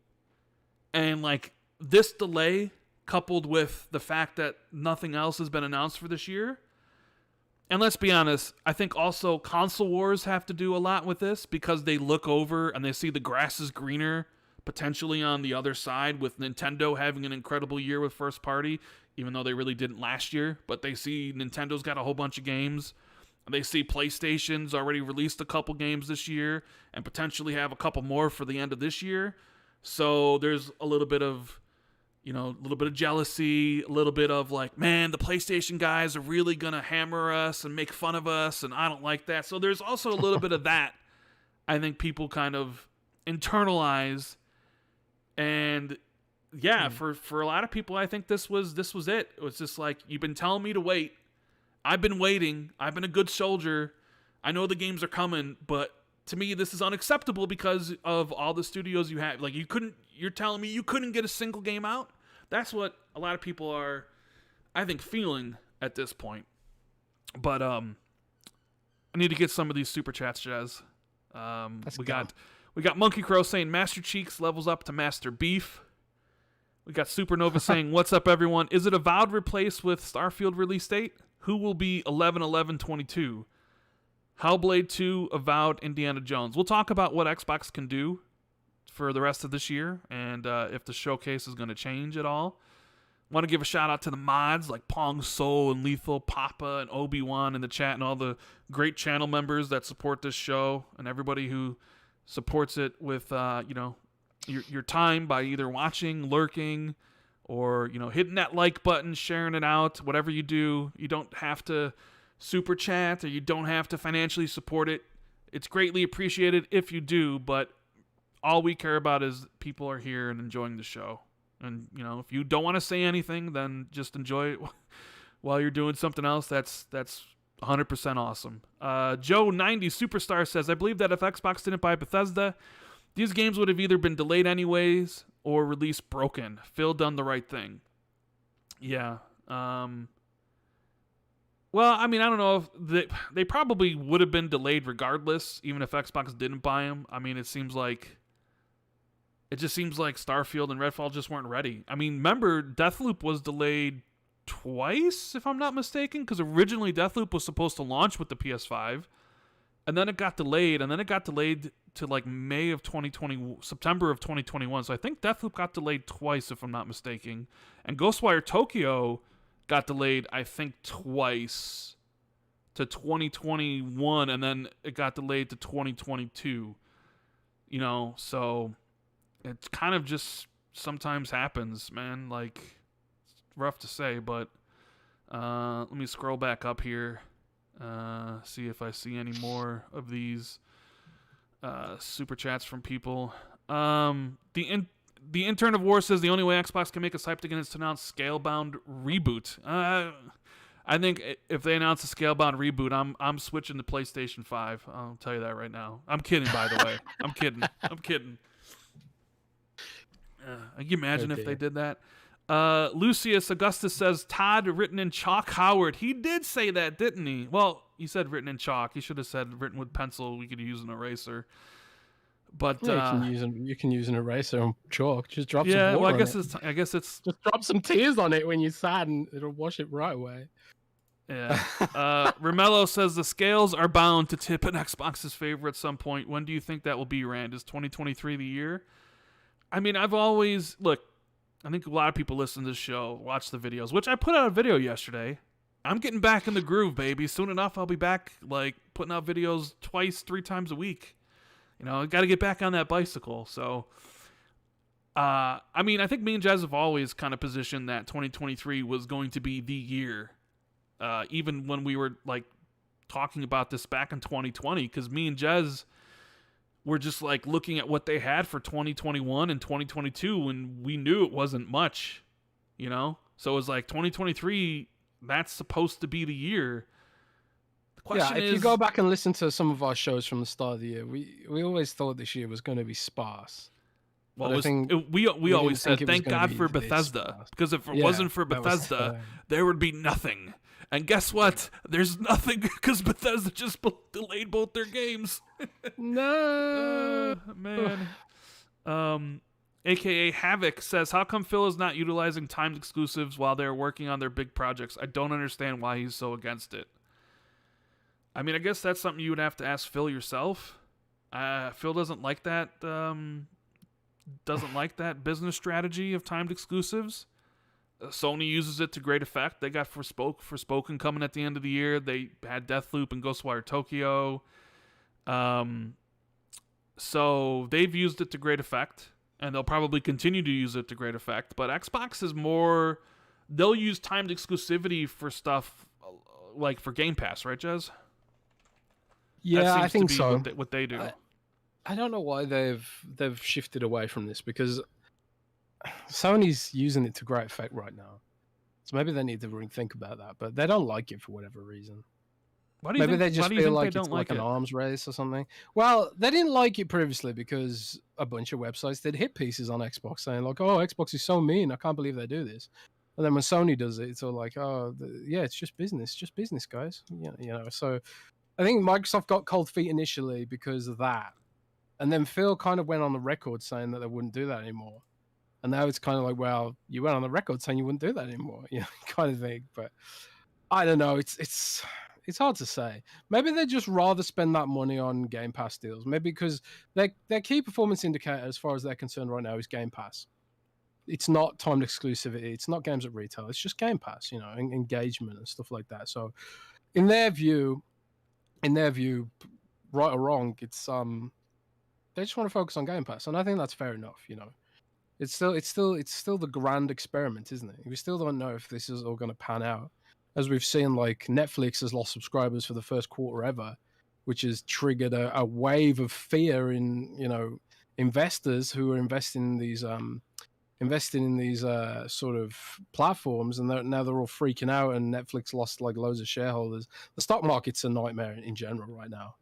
And like this delay coupled with the fact that nothing else has been announced for this year. And let's be honest, I think also console wars have to do a lot with this because they look over and they see the grass is greener potentially on the other side with Nintendo having an incredible year with first party, even though they really didn't last year. But they see Nintendo's got a whole bunch of games. They see PlayStation's already released a couple games this year and potentially have a couple more for the end of this year. So there's a little bit of, a little bit of jealousy, a little bit of like, man, the PlayStation guys are really going to hammer us and make fun of us, and I don't like that. So there's also a little bit of that I think people kind of internalize. And yeah, for a lot of people, I think this was it. It was just like, you've been telling me to wait. I've been waiting. I've been a good soldier. I know the games are coming, but to me, this is unacceptable because of all the studios you have. Like, you're telling me you couldn't get a single game out? That's what a lot of people are, I think, feeling at this point. But I need to get some of these super chats, Jez. We got Monkey Crow saying Master Cheeks levels up to Master Beef. We got Supernova saying, what's up, everyone? Is it Avowed replaced with Starfield release date? Who will be 11/11/22? Hellblade 2, Avowed, Indiana Jones. We'll talk about what Xbox can do for the rest of this year and if the showcase is going to change at all. Want to give a shout out to the mods like Pong Soul and Lethal Papa and Obi-Wan in the chat and all the great channel members that support this show and everybody who supports it with your time by either watching, lurking, or hitting that like button, sharing it out. Whatever you do, you don't have to super chat or you don't have to financially support it. It's greatly appreciated if you do, but all we care about is people are here and enjoying the show. And if you don't want to say anything, then just enjoy it while you're doing something else. That's 100% awesome. Joe90 Superstar says, I believe that if Xbox didn't buy Bethesda, these games would have either been delayed anyways or released broken. Phil done the right thing. Yeah. Well, I mean, I don't know if they probably would have been delayed regardless, even if Xbox didn't buy them. I mean, it just seems like Starfield and Redfall just weren't ready. I mean, remember, Deathloop was delayed twice, if I'm not mistaken, because originally Deathloop was supposed to launch with the PS5, and then it got delayed, to like September of 2021. So I think Deathloop got delayed twice, if I'm not mistaken, and Ghostwire Tokyo got delayed, I think, twice to 2021, and then it got delayed to 2022. So it kind of just sometimes happens, man. Like, it's rough to say, but let me scroll back up here, see if I see any more of these super chats from people. The Intern of War says the only way Xbox can make us hyped again is to announce Scalebound reboot. I think if they announce a Scalebound reboot, I'm switching to PlayStation 5. I'll tell you that right now. I'm kidding, by the way. I'm kidding. Can you imagine if they did that? Lucius Augustus says Todd written in chalk Howard. He did say that, didn't he? Well, he said written in chalk. He should have said written with pencil. We could use an eraser. But you can use an eraser and chalk. Just drop some water. Well, I guess it's just drop some tears on it when you're sad, and it'll wash it right away. Yeah. Romello says the scales are bound to tip in Xbox's favor at some point. When do you think that will be, Rand? Is 2023 the year? I mean, I think a lot of people listen to this show, watch the videos, which I put out a video yesterday. I'm getting back in the groove, baby. Soon enough, I'll be back, like, putting out videos 2-3 times a week. I got to get back on that bicycle. So, I mean, I think me and Jez have always kind of positioned that 2023 was going to be the year. Even when we were, like, talking about this back in 2020, because me and Jez were just, like, looking at what they had for 2021 and 2022, and we knew it wasn't much, So it was like 2023, that's supposed to be the year. If you go back and listen to some of our shows from the start of the year, we always thought this year was going to be sparse. Well, we always said, thank God for Bethesda, because if it wasn't for Bethesda, there would be nothing. And guess what? There's nothing because Bethesda just delayed both their games. No, man. aka Havoc, says, "How come Phil is not utilizing timed exclusives while they're working on their big projects? I don't understand why he's so against it." I mean, I guess that's something you would have to ask Phil yourself. Phil doesn't like that. Doesn't like that business strategy of timed exclusives. Sony uses it to great effect. They got Forspoken coming at the end of the year. They had Deathloop and Ghostwire Tokyo. So they've used it to great effect, and they'll probably continue to use it to great effect. But Xbox is more, they'll use timed exclusivity for stuff like for Game Pass, right, Jez? Yeah, I think so. What they do. I don't know why they've shifted away from this, because Sony's using it to great effect right now. So maybe they need to rethink about that. But they don't like it for whatever reason. Maybe they just feel like it's like an arms race or something. Well, they didn't like it previously because a bunch of websites did hit pieces on Xbox saying like, "Oh, Xbox is so mean. I can't believe they do this." And then when Sony does it, it's all like, "Oh, yeah, it's just business, guys." Yeah, you know. So I think Microsoft got cold feet initially because of that. And then Phil kind of went on the record saying that they wouldn't do that anymore. And now it's kind of like, well, you went on the record saying you wouldn't do that anymore, you know, kind of thing. But I don't know. It's hard to say. Maybe they'd just rather spend that money on Game Pass deals. Maybe because their key performance indicator, as far as they're concerned right now, is Game Pass. It's not timed exclusivity. It's not games at retail. It's just Game Pass, you know, engagement and stuff like that. So in their view, right or wrong, it's they just want to focus on Game Pass, and I think that's fair enough. You know, it's still the grand experiment, isn't it? We still don't know if this is all going to pan out, as we've seen. Like Netflix has lost subscribers for the first quarter ever, which has triggered a wave of fear in investors who are investing in these sort of platforms, and now they're all freaking out. And Netflix lost like loads of shareholders. The stock market's a nightmare in general right now.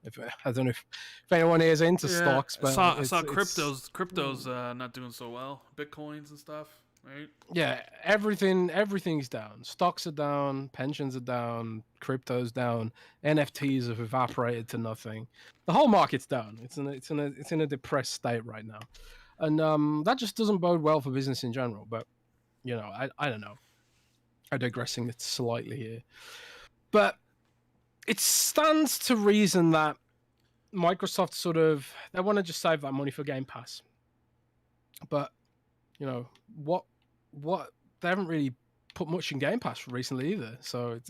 I don't know if anyone here is into stocks, but I saw crypto's not doing so well. Bitcoins and stuff, right? Yeah, everything's down. Stocks are down, pensions are down, crypto's down, NFTs have evaporated to nothing. The whole market's down. It's in a depressed state right now. And that just doesn't bode well for business in general. But, you know, I don't know. I'm digressing it slightly here. But it stands to reason that Microsoft they want to just save that money for Game Pass. But, you know, what they haven't really put much in Game Pass recently either. So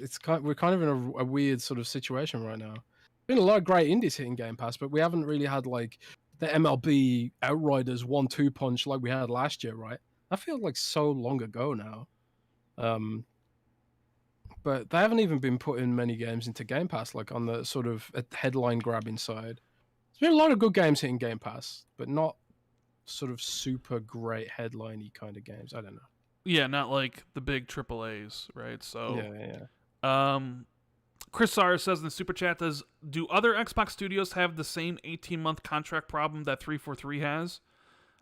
we're kind of in a weird sort of situation right now. Been a lot of great indies hitting Game Pass, but we haven't really had like the MLB Outriders 1-2 punch like we had last year, right? I feel like so long ago now. But they haven't even been putting many games into Game Pass, like on the sort of headline grabbing side. There's been a lot of good games hitting Game Pass, but not sort of super great headline-y kind of games. I don't know. Yeah, not like the big AAAs, right? So yeah. Chris R says in the super chat, do other Xbox studios have the same 18-month contract problem that 343 has?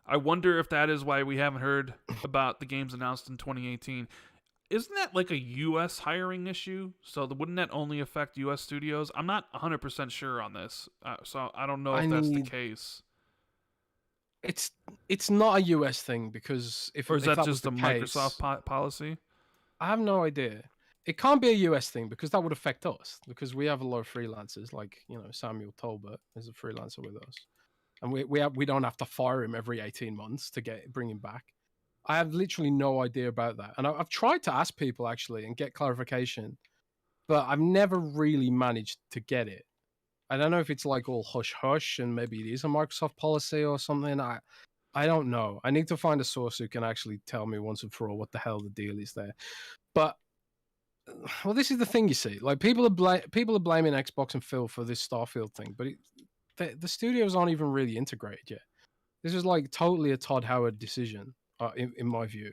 I wonder if that is why we haven't heard about the games announced in 2018. Isn't that like a U.S. hiring issue? So wouldn't that only affect U.S. studios? I'm not 100% sure on this, so I don't know if that's the case. It's not a U.S. thing, because or is that just a Microsoft policy? I have no idea. It can't be a US thing, because that would affect us, because we have a lot of freelancers. Like, you know, Samuel Tolbert is a freelancer with us, and we don't have to fire him every 18 months to bring him back. I have literally no idea about that, and I've tried to ask people actually and get clarification, but I've never really managed to get it. I don't know if it's like all hush hush and maybe it is a Microsoft policy or something. I don't know. I need to find a source who can actually tell me once and for all what the hell the deal is there. But well, this is the thing, you see. Like, people are blaming Xbox and Phil for this Starfield thing, but the studios aren't even really integrated yet. This is like totally a Todd Howard decision, in my view.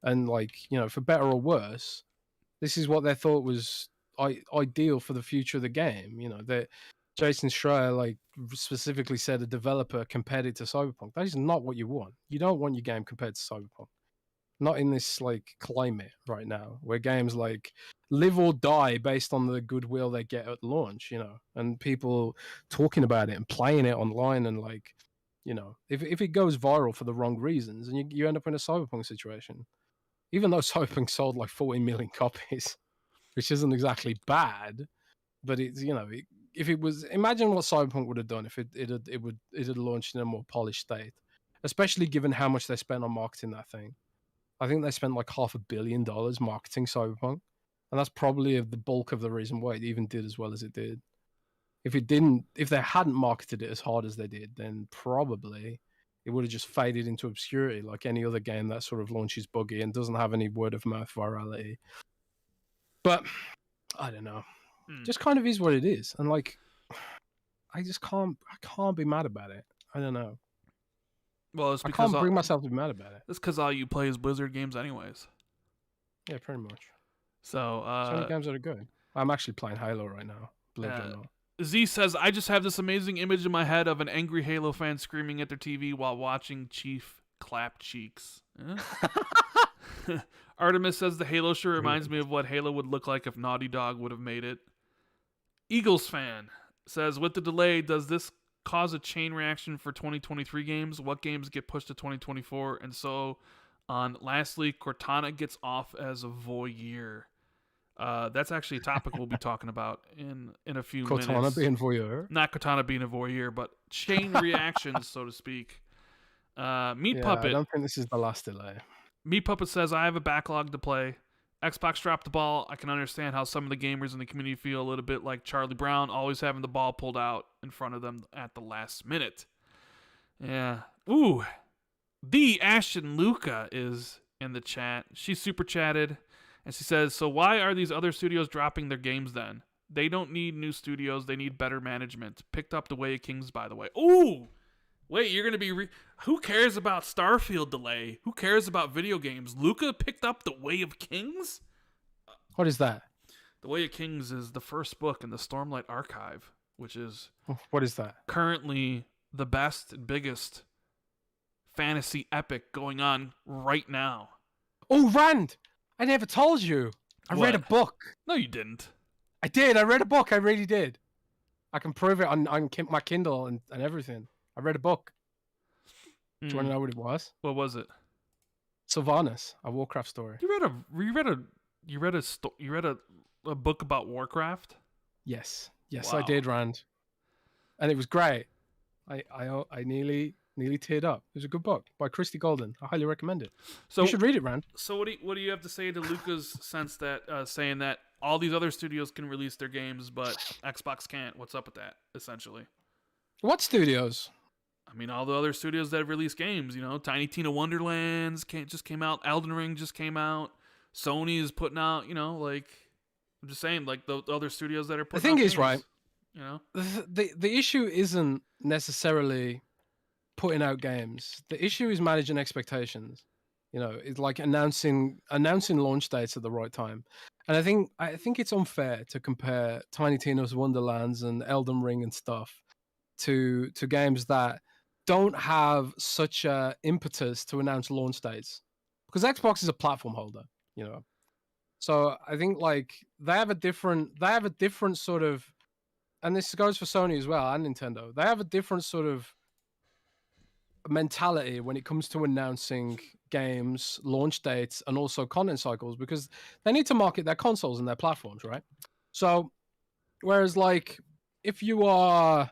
And like, you know, for better or worse, this is what they thought was ideal for the future of the game. You know, that Jason Schreier like specifically said a developer compared it to Cyberpunk. That is not what you want. You don't want your game compared to Cyberpunk. Not in this like climate right now, where games like live or die based on the goodwill they get at launch, you know, and people talking about it and playing it online, and like You know, if it goes viral for the wrong reasons, and you end up in a Cyberpunk situation, even though Cyberpunk sold like 14 million copies, which isn't exactly bad, but it's, you know, if it was, imagine what Cyberpunk would have done if it had launched in a more polished state, especially given how much they spent on marketing that thing. I think they spent like $500 million marketing Cyberpunk, and that's probably the bulk of the reason why it even did as well as it did. If they hadn't marketed it as hard as they did, then probably it would have just faded into obscurity like any other game that sort of launches buggy and doesn't have any word of mouth virality. But I don't know. Just kind of is what it is. And like, I can't be mad about it. I don't know. Well, it's I because can't bring myself to be mad about it. It's because all you play is Blizzard games anyways. Yeah, pretty much. So, many games that are good. I'm actually playing Halo right now, believe it or not. Z says, I just have this amazing image in my head of an angry Halo fan screaming at their TV while watching Chief clap cheeks. Artemis says, the Halo shirt reminds me of what Halo would look like if Naughty Dog would have made it. Eagles fan says, with the delay, does this cause a chain reaction for 2023 games? What games get pushed to 2024? And so on. Lastly, Cortana gets off as a voyeur. That's actually a topic we'll be talking about in a few minutes. Cortana being voyeur? Not Cortana being a voyeur, but chain reactions, so to speak. Meat Puppet. I don't think this is the last delay. Meat Puppet says, I have a backlog to play. Xbox dropped the ball. I can understand how some of the gamers in the community feel a little bit like Charlie Brown, always having the ball pulled out in front of them at the last minute. Yeah. Ooh. The Ashton Luca is in the chat. She super chatted, and she says, so why are these other studios dropping their games then? They don't need new studios. They need better management. Picked up The Way of Kings, by the way. Ooh! Wait, you're going to be... Who cares about Starfield delay? Who cares about video games? Luca picked up The Way of Kings? What is that? The Way of Kings is the first book in the Stormlight Archive, which is... What is that? Currently the best and biggest fantasy epic going on right now. Oh, Rand! I never told you. I read a book. No, you didn't. I did. I read a book. I really did. I can prove it on my Kindle and everything. I read a book. Do you want to know what it was? What was it? Sylvanas, a Warcraft story. You read a book about Warcraft? Yes, wow. I did, Rand, and it was great. I nearly teared up. It was a good book by Christy Golden. I highly recommend it. So you should read it, Rand. So what do you have to say to Luca's sense that saying that all these other studios can release their games, but Xbox can't? What's up with that? Essentially, what studios? I mean, all the other studios that have released games. You know, Tiny Tina Wonderlands just came out. Elden Ring just came out. Sony is putting out. You know, like I'm just saying, like the other studios that are putting. The thing out is, games, right? You know, the issue isn't necessarily putting out games. The issue is managing expectations. You know, it's like announcing launch dates at the right time. And I think it's unfair to compare Tiny Tina's Wonderlands and Elden Ring and stuff to games that don't have such a impetus to announce launch dates, because Xbox is a platform holder, you know. So I think like they have a different sort of, and this goes for Sony as well and Nintendo. They have a different sort of mentality when it comes to announcing games, launch dates, and also content cycles, because they need to market their consoles and their platforms, right? So whereas like if you are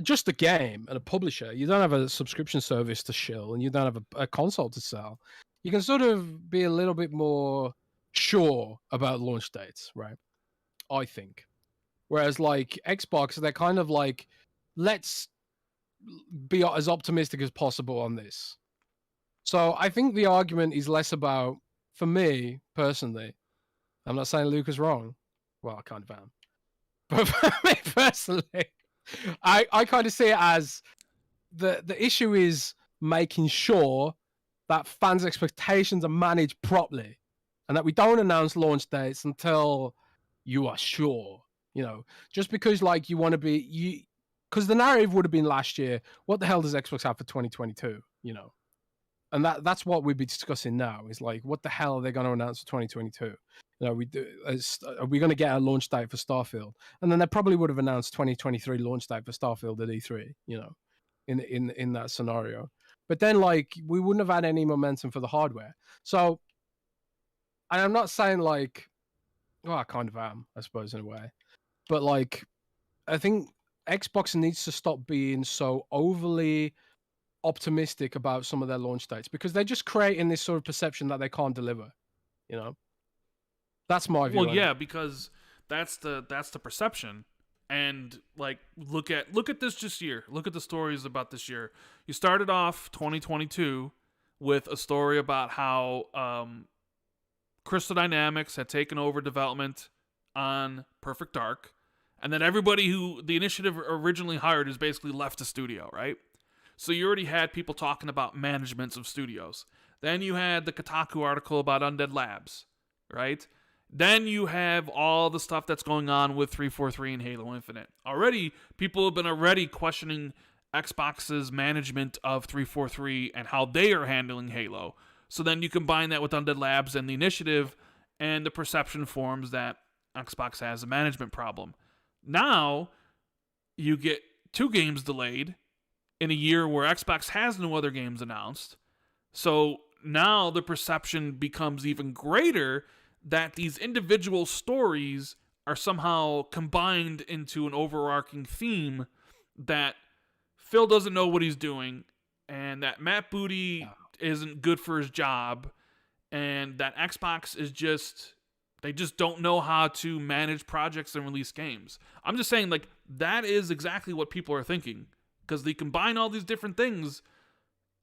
just a game and a publisher, you don't have a subscription service to shill and you don't have a console to sell, you can sort of be a little bit more sure about launch dates, right? I think. Whereas like Xbox, they're kind of like, let's be as optimistic as possible on this. So I think the argument is less about, for me personally, I'm not saying Luke is wrong. Well, I kind of am. But for me personally, I kind of see it as the issue is making sure that fans' expectations are managed properly and that we don't announce launch dates until you are sure. You know, just because like you want to be, because the narrative would have been last year, what the hell does Xbox have for 2022? You know, and that's what we'd be discussing now is like, what the hell are they going to announce for 2022? You know, are we going to get a launch date for Starfield? And then they probably would have announced 2023 launch date for Starfield at E3. You know, in that scenario. But then like we wouldn't have had any momentum for the hardware. So, and I'm not saying like, well, I kind of am, I suppose, in a way. But like, I think Xbox needs to stop being so overly optimistic about some of their launch dates, because they're just creating this sort of perception that they can't deliver. You know, that's my view. Well, yeah, because that's the perception. And like, look at this just year. Look at the stories about this year. You started off 2022 with a story about how Crystal Dynamics had taken over development on Perfect Dark, and then everybody who the initiative originally hired is basically left the studio, right? So you already had people talking about managements of studios. Then you had the Kotaku article about Undead Labs, right? Then you have all the stuff that's going on with 343 and Halo Infinite. Already, people have been questioning Xbox's management of 343 and how they are handling Halo. So then you combine that with Undead Labs and the initiative, and the perception forms that Xbox has a management problem. Now, you get 2 games delayed in a year where Xbox has no other games announced. So now the perception becomes even greater that these individual stories are somehow combined into an overarching theme that Phil doesn't know what he's doing, and that Matt Booty isn't good for his job, and that Xbox is they just don't know how to manage projects and release games. I'm just saying, like, that is exactly what people are thinking, because they combine all these different things,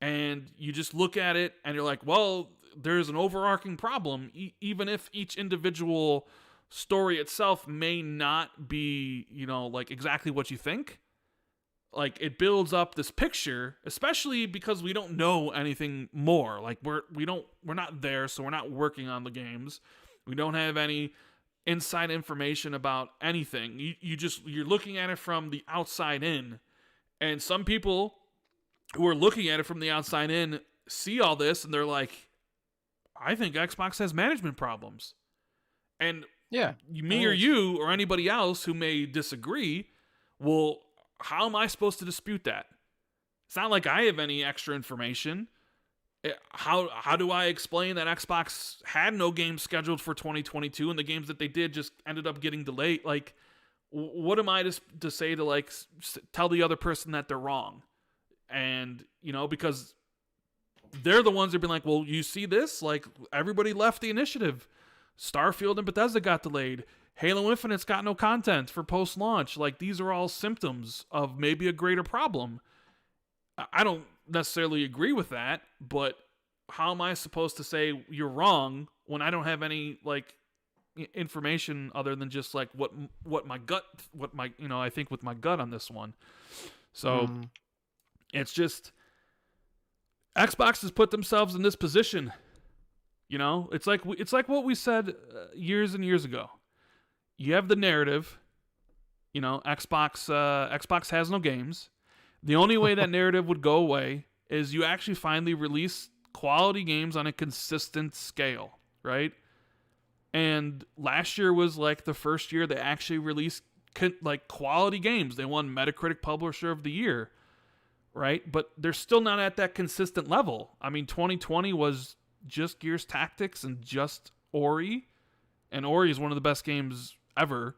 and you just look at it and you're like, well, there's an overarching problem, even if each individual story itself may not be, like exactly what you think. Like, it builds up this picture, especially because we don't know anything more. Like, we're not there, so we're not working on the games. We don't have any inside information about anything. You're looking at it from the outside in, and some people who are looking at it from the outside in see all this and they're like, I think Xbox has management problems. And yeah, me or you or anybody else who may disagree, well, how am I supposed to dispute that? It's not like I have any extra information. How do I explain that Xbox had no games scheduled for 2022 and the games that they did just ended up getting delayed? Like, what am I to say to, like, tell the other person that they're wrong? And, because they're the ones that have been like, well, you see this? Like, everybody left the initiative. Starfield and Bethesda got delayed. Halo Infinite's got no content for post-launch. Like, these are all symptoms of maybe a greater problem. I don't necessarily agree with that, but how am I supposed to say you're wrong when I don't have any, like, information other than just, like, what my gut, I think with my gut on this one. So it's just, Xbox has put themselves in this position. It's like what we said years and years ago. You have the narrative. Xbox has no games. The only way that narrative would go away is you actually finally release quality games on a consistent scale, right? And last year was like the first year they actually released like quality games. They won Metacritic Publisher of the Year, right? But they're still not at that consistent level. I mean, 2020 was just Gears Tactics and just Ori, and Ori is one of the best games ever.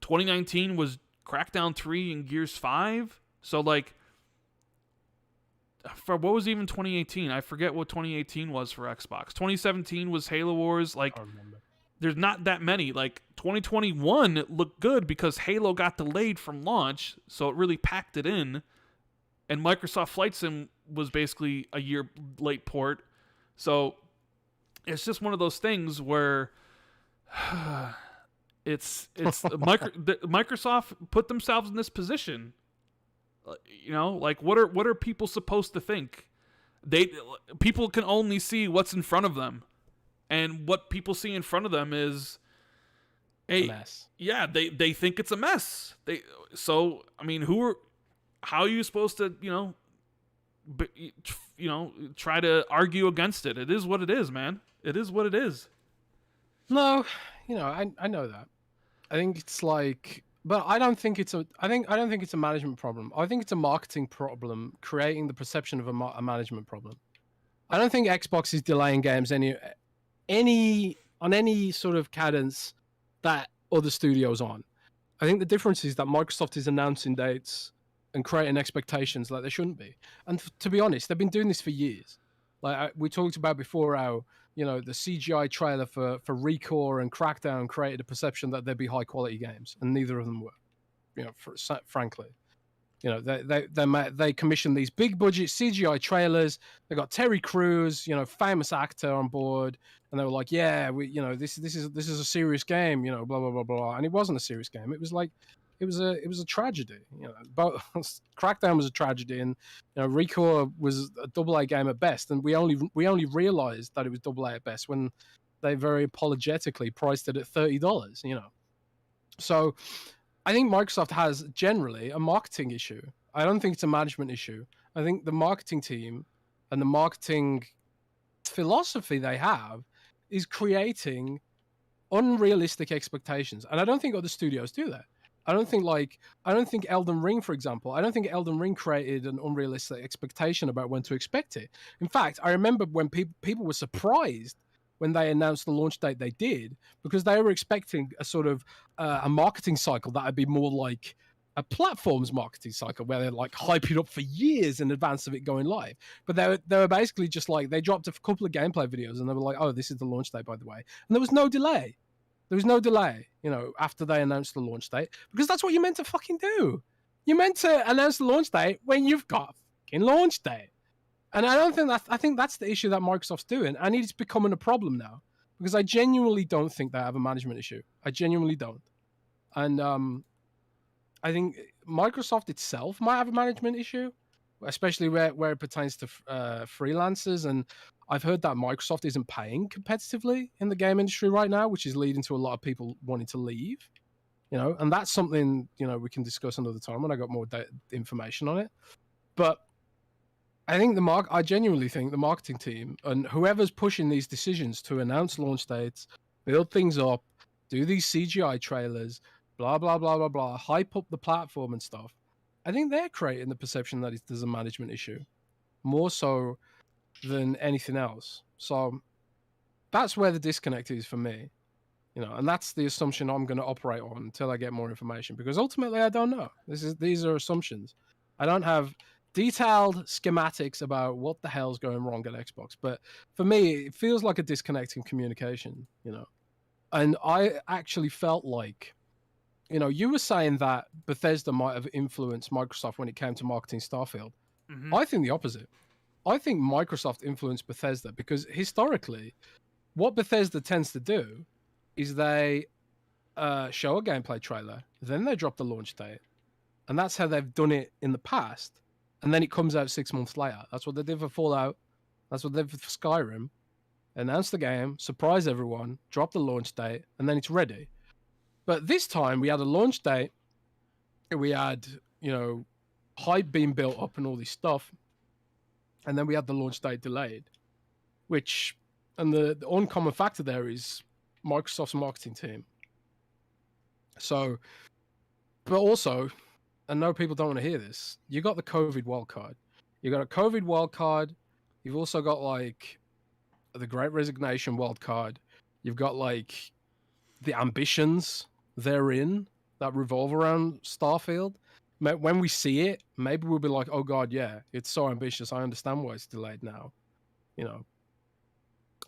2019 was Crackdown 3 and Gears 5. So, like, for what was even 2018? I forget what 2018 was for Xbox. 2017 was Halo Wars. Like, there's not that many. Like, 2021 looked good because Halo got delayed from launch, so it really packed it in. And Microsoft Flight Sim was basically a year late port. So it's just one of those things where Microsoft put themselves in this position. Like, what are people supposed to think? People can only see what's in front of them, and what people see in front of them is a mess. Yeah, they think it's a mess. How are you supposed to try to argue against it? It is what it is, man. It is what it is. No, I know that. I think it's like But I don't think it's a. I don't think it's a management problem. I think it's a marketing problem, creating the perception of a management problem. I don't think Xbox is delaying games on any sort of cadence that other studios on. I think the difference is that Microsoft is announcing dates and creating expectations like they shouldn't be. And to be honest, they've been doing this for years. Like we talked about before, how the CGI trailer for Recore and Crackdown created a perception that they'd be high quality games, and neither of them were. Frankly, they commissioned these big budget CGI trailers. They got Terry Crews, famous actor, on board, and they were like, "Yeah, this is a serious game," blah blah blah blah. And it wasn't a serious game. It was like, it was a tragedy. Both Crackdown was a tragedy, and Recore was a AA game at best. And we only realized that it was AA at best when they very apologetically priced it at $30. So I think Microsoft has generally a marketing issue. I don't think it's a management issue. I think the marketing team and the marketing philosophy they have is creating unrealistic expectations. And I don't think other studios do that. I don't think Elden Ring, for example, I don't think Elden Ring created an unrealistic expectation about when to expect it. In fact, I remember when people were surprised when they announced the launch date they did, because they were expecting a sort of a marketing cycle that would be more like a platform's marketing cycle, where they're like hype it up for years in advance of it going live. But they were basically just like, they dropped a couple of gameplay videos and they were like, "Oh, this is the launch date, by the way." And there was no delay. After they announced the launch date, because that's what you meant to fucking do. You meant to announce the launch date when you've got a fucking launch date. And I think that's the issue that Microsoft's doing, and it's becoming a problem now, because I genuinely don't think they have a management issue. I genuinely don't. And I think Microsoft itself might have a management issue, especially where it pertains to freelancers. And I've heard that Microsoft isn't paying competitively in the game industry right now, which is leading to a lot of people wanting to leave. And that's something we can discuss another time when I got more information on it. But I genuinely think the marketing team and whoever's pushing these decisions to announce launch dates, build things up, do these CGI trailers, blah, blah, blah, blah, blah, hype up the platform and stuff, I think they're creating the perception that there's a management issue, more so than anything else. So that's where the disconnect is for me, and that's the assumption I'm going to operate on until I get more information, because ultimately I don't know. These are assumptions. I don't have detailed schematics about what the hell's going wrong at Xbox, but for me it feels like a disconnect in communication. And I actually felt like, you were saying that Bethesda might have influenced Microsoft when it came to marketing Starfield. Mm-hmm. I think the opposite. I think Microsoft influenced Bethesda, because historically what Bethesda tends to do is they show a gameplay trailer, then they drop the launch date, and that's how they've done it in the past. And then it comes out 6 months later. That's what they did for Fallout. That's what they did for Skyrim. Announce the game, surprise everyone, drop the launch date, and then it's ready. But this time we had a launch date. We had, hype being built up and all this stuff. And then we had the launch date delayed. And the uncommon factor there is Microsoft's marketing team. So, but also, I know people don't want to hear this, you got the COVID wildcard. You got a COVID wildcard. You've also got like the Great Resignation wildcard. You've got like the ambitions therein that revolve around Starfield. When we see it, maybe we'll be like, "Oh God, yeah, it's so ambitious. I understand why it's delayed now."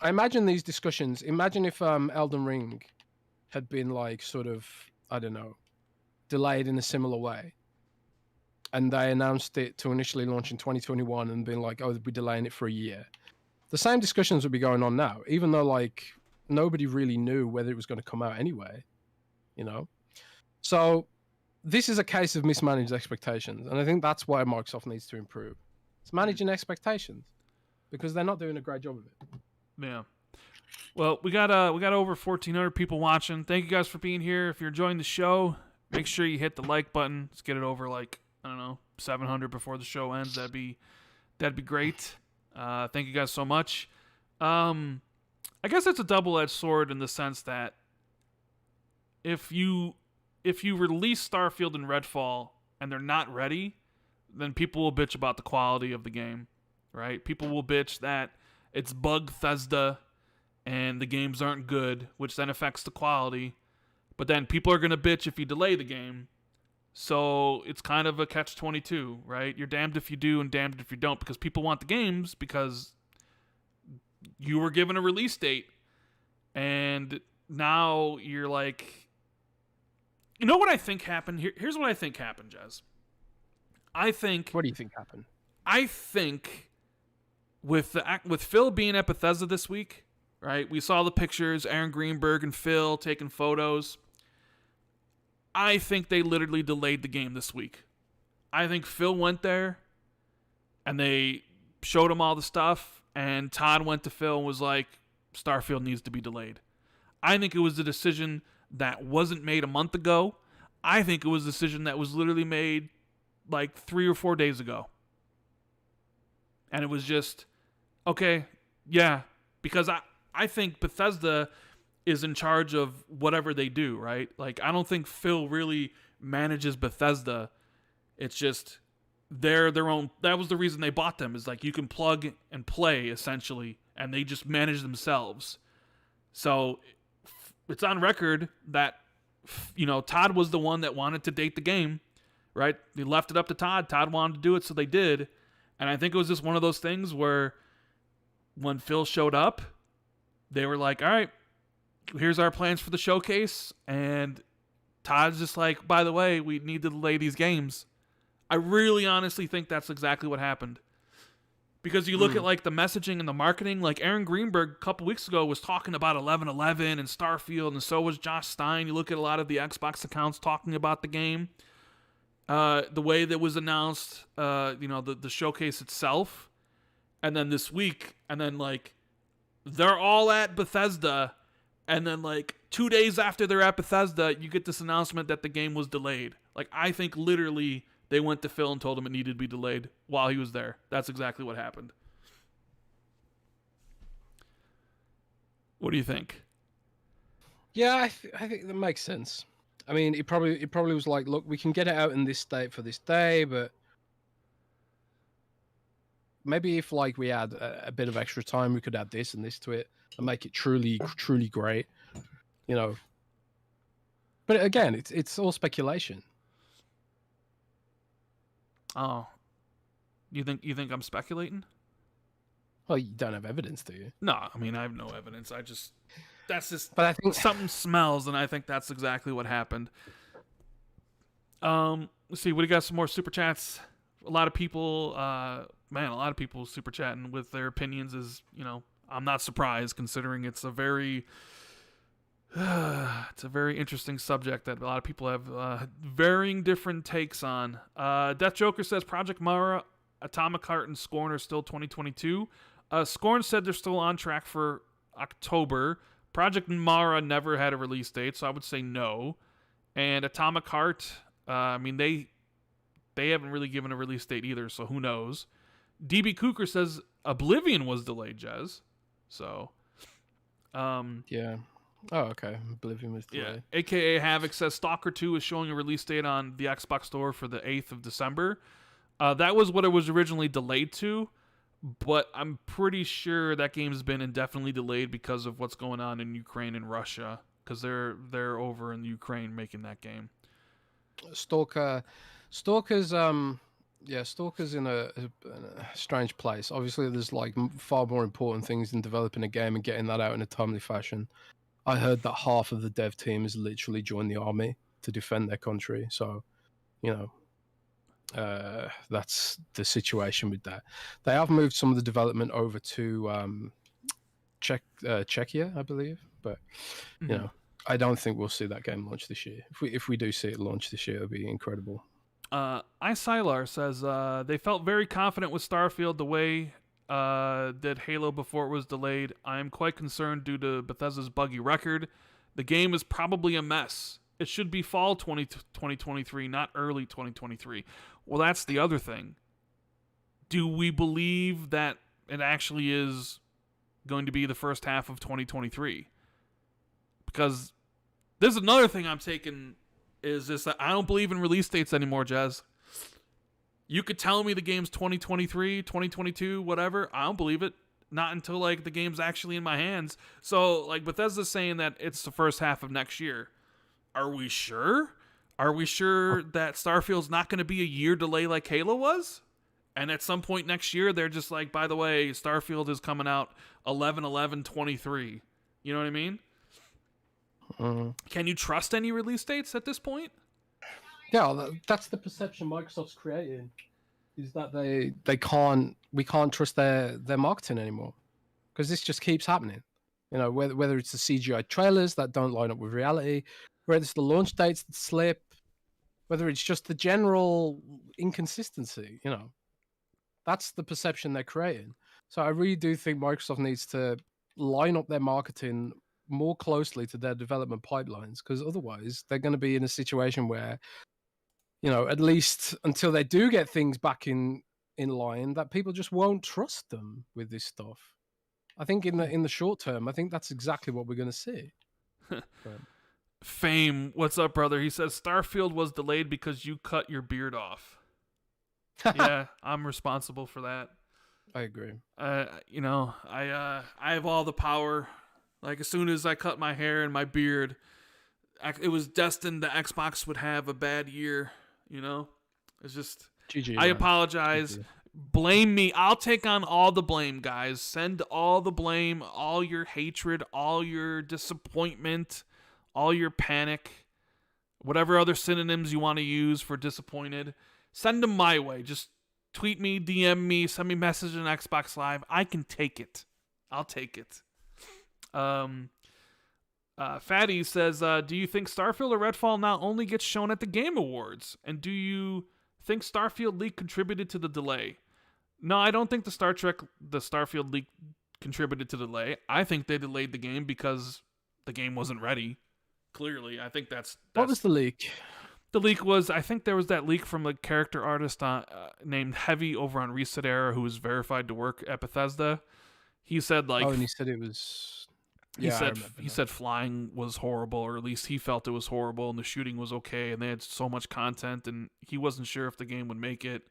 I imagine these discussions. Imagine if Elden Ring had been like sort of, I don't know, delayed in a similar way, and they announced it to initially launch in 2021 and been like, "Oh, we're delaying it for a year." The same discussions would be going on now, even though like nobody really knew whether it was going to come out anyway. So this is a case of mismanaged expectations, and I think that's why Microsoft needs to improve. It's managing expectations, because they're not doing a great job of it. Yeah. Well, we got over 1,400 people watching. Thank you guys for being here. If you're enjoying the show, make sure you hit the like button. Let's get it over like, I don't know, 700 before the show ends. That'd be great. Thank you guys so much. I guess it's a double-edged sword in the sense that if you if you release Starfield and Redfall and they're not ready, then people will bitch about the quality of the game, right? People will bitch that it's Bethesda and the games aren't good, which then affects the quality. But then people are going to bitch if you delay the game. So it's kind of a catch-22, right? You're damned if you do and damned if you don't, because people want the games because you were given a release date. And now you're like... You know what I think happened? Here's what I think happened, Jez. What do you think happened? I think with Phil being at Bethesda this week, right? We saw the pictures, Aaron Greenberg and Phil taking photos. I think they literally delayed the game this week. I think Phil went there and they showed him all the stuff, and Todd went to Phil and was like, Starfield needs to be delayed. I think it was a decision that wasn't made a month ago. I think it was a decision that was literally made like 3 or 4 days ago. And it was just, okay, yeah. Because I think Bethesda is in charge of whatever they do, right? Like, I don't think Phil really manages Bethesda. It's just, they're their own. That was the reason they bought them, is like you can plug and play, essentially. And they just manage themselves. So it's on record that, you know, Todd was the one that wanted to date the game, right? They left it up to Todd. Todd wanted to do it, so they did. And I think it was just one of those things where when Phil showed up, they were like, all right, here's our plans for the showcase. And Todd's just like, by the way, we need to delay these games. I really honestly think that's exactly what happened. Because you look at like the messaging and the marketing, like Aaron Greenberg a couple weeks ago was talking about 11/11 and Starfield, and so was Josh Stein. You look at a lot of the Xbox accounts talking about the game. The way that was announced, the showcase itself, and then this week, and then like they're all at Bethesda, and then like 2 days after they're at Bethesda, you get this announcement that the game was delayed. Like, I think literally they went to Phil and told him it needed to be delayed while he was there. That's exactly what happened. What do you think? Yeah, I think that makes sense. I mean, it probably was like, look, we can get it out in this state for this day, but maybe if like we had a bit of extra time, we could add this and this to it and make it truly great, you know. But again, it's all speculation. Oh, you think I'm speculating? Well, you don't have evidence, do you? No, I mean, I have no evidence. That's just, but I think something smells, and I think that's exactly what happened. Let's see, we got some more super chats. A lot of people super chatting with their opinions. Is, you know, I'm not surprised, considering it's a very interesting subject that a lot of people have varying different takes on. Death Joker says Project Mara, Atomic Heart, and Scorn are still 2022. Scorn said they're still on track for October. Project Mara never had a release date, so I would say no. And Atomic Heart, I mean, they haven't really given a release date either, so who knows. DB Cooker says Oblivion was delayed, Jez. So, yeah. Oh, okay. Oblivion was delayed. Yeah. AKA Havoc says Stalker 2 is showing a release date on the Xbox Store for the 8th of December. That was what it was originally delayed to, but I'm pretty sure that game's been indefinitely delayed because of what's going on in Ukraine and Russia, because they're over in Ukraine making that game. Stalker's in a strange place. Obviously, there's like far more important things than developing a game and getting that out in a timely fashion. I heard that half of the dev team has literally joined the army to defend their country. So, you know, that's the situation with that. They have moved some of the development over to Czechia, I believe. But, you know, I don't think we'll see that game launch this year. If we do see it launch this year, it'll be incredible. Isylar says they felt very confident with Starfield the way did Halo before it was delayed. I am quite concerned due to Bethesda's buggy record. The game is probably a mess. It should be fall 2023, not early 2023. Well, that's the other thing. Do we believe that it actually is going to be the first half of 2023? Because there's another thing I'm taking is just that I don't believe in release dates anymore, Jez. You could tell me the game's 2023, 2022, whatever. I don't believe it. Not until like the game's actually in my hands. So like Bethesda's saying that it's the first half of next year. Are we sure? Are we sure that Starfield's not going to be a year delay like Halo was? And at some point next year, they're just like, by the way, Starfield is coming out 11/11/23. You know what I mean? Can you trust any release dates at this point? Yeah, that's the perception Microsoft's creating. Is that we can't trust their marketing anymore, because this just keeps happening. You know, whether it's the CGI trailers that don't line up with reality, whether it's the launch dates that slip, whether it's just the general inconsistency. You know, that's the perception they're creating. So I really do think Microsoft needs to line up their marketing more closely to their development pipelines, because otherwise they're going to be in a situation where, you know, at least until they do get things back in line, that people just won't trust them with this stuff. I think in the short term, I think that's exactly what we're going to see. Fame, what's up, brother? He says Starfield was delayed because you cut your beard off. Yeah, I'm responsible for that. I agree. You know, I have all the power. Like, as soon as I cut my hair and my beard, it was destined that Xbox would have a bad year. You know, it's just. GG, I apologize. GG. Blame me. I'll take on all the blame, guys. Send all the blame, all your hatred, all your disappointment, all your panic, whatever other synonyms you want to use for disappointed. Send them my way. Just tweet me, DM me, send me a message on Xbox Live. I can take it. I'll take it. Fatty says, do you think Starfield or Redfall not only gets shown at the Game Awards? And do you think Starfield leak contributed to the delay? No, I don't think the Starfield leak contributed to the delay. I think they delayed the game because the game wasn't ready. Clearly, I think that's what was the leak? The leak was, I think there was that leak from a character artist named Heavy over on Reset Era, who was verified to work at Bethesda. He said like, and he said it was. He said flying was horrible, or at least he felt it was horrible, and the shooting was okay, and they had so much content, and he wasn't sure if the game would make it,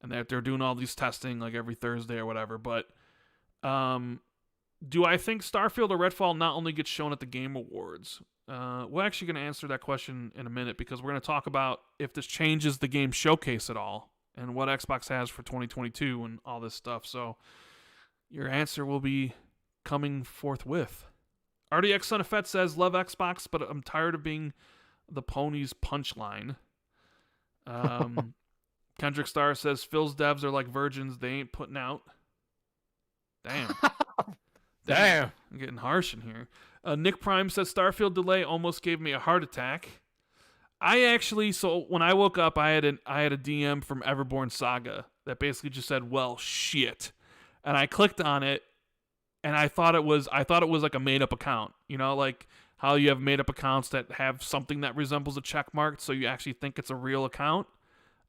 and that they're doing all these testing like every Thursday or whatever. But do I think Starfield or Redfall not only gets shown at the Game Awards? We're actually going to answer that question in a minute, because we're going to talk about if this changes the game showcase at all and what Xbox has for 2022 and all this stuff. So your answer will be coming forthwith. RDX Son of Fett says, love Xbox, but I'm tired of being the pony's punchline. Kendrick Star says, Phil's devs are like virgins. They ain't putting out. Damn. Damn. I'm getting harsh in here. Nick Prime says, Starfield delay almost gave me a heart attack. So when I woke up, I had a DM from Everborn Saga that basically just said, well, shit. And I clicked on it, and I thought it was like a made up account, you know, like how you have made up accounts that have something that resembles a check mark, so you actually think it's a real account.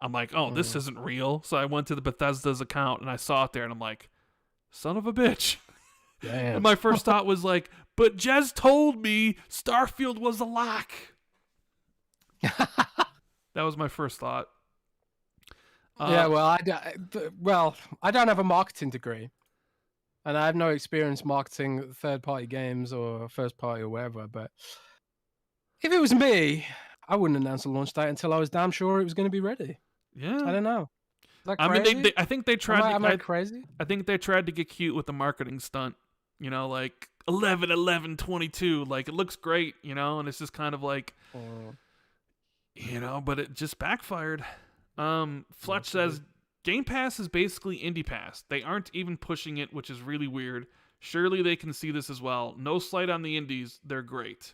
I'm like, oh, this isn't real. So I went to the Bethesda's account and I saw it there, and I'm like, son of a bitch. Damn. And my first thought was like, but Jez told me Starfield was a lock. That was my first thought. Yeah, well, I don't have a marketing degree, and I have no experience marketing third-party games or first-party or whatever. But if it was me, I wouldn't announce a launch date until I was damn sure it was going to be ready. Yeah, I don't know. I mean, I think they tried. Am I crazy? I think they tried to get cute with the marketing stunt. You know, like 11/11/22. Like, it looks great, you know, and it's just kind of like, you know, but it just backfired. Fletch says Game Pass is basically Indie Pass. They aren't even pushing it, which is really weird. Surely they can see this as well. No slight on the indies. They're great.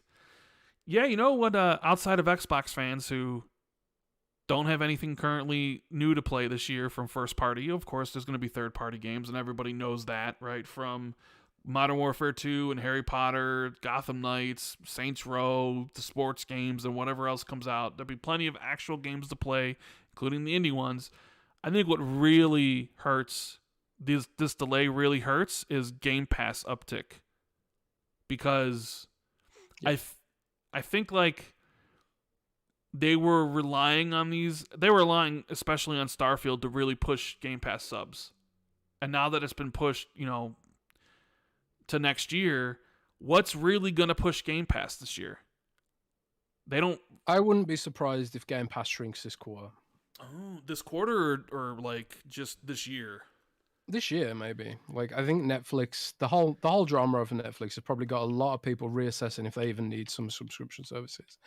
Yeah, you know what? Outside of Xbox fans who don't have anything currently new to play this year from first party, of course, there's going to be third party games, and everybody knows that, right? From Modern Warfare 2 and Harry Potter, Gotham Knights, Saints Row, the sports games, and whatever else comes out. There'll be plenty of actual games to play, including the indie ones. I think what really hurts, this delay really hurts, is Game Pass uptick. Because I think, like, they were relying on these. They were relying especially on Starfield to really push Game Pass subs. And now that it's been pushed, to next year, what's really going to push Game Pass this year? They don't. I wouldn't be surprised if Game Pass shrinks this quarter. Oh, this quarter or like just this year? This year, maybe. Like, I think Netflix, the whole drama of Netflix has probably got a lot of people reassessing if they even need some subscription services.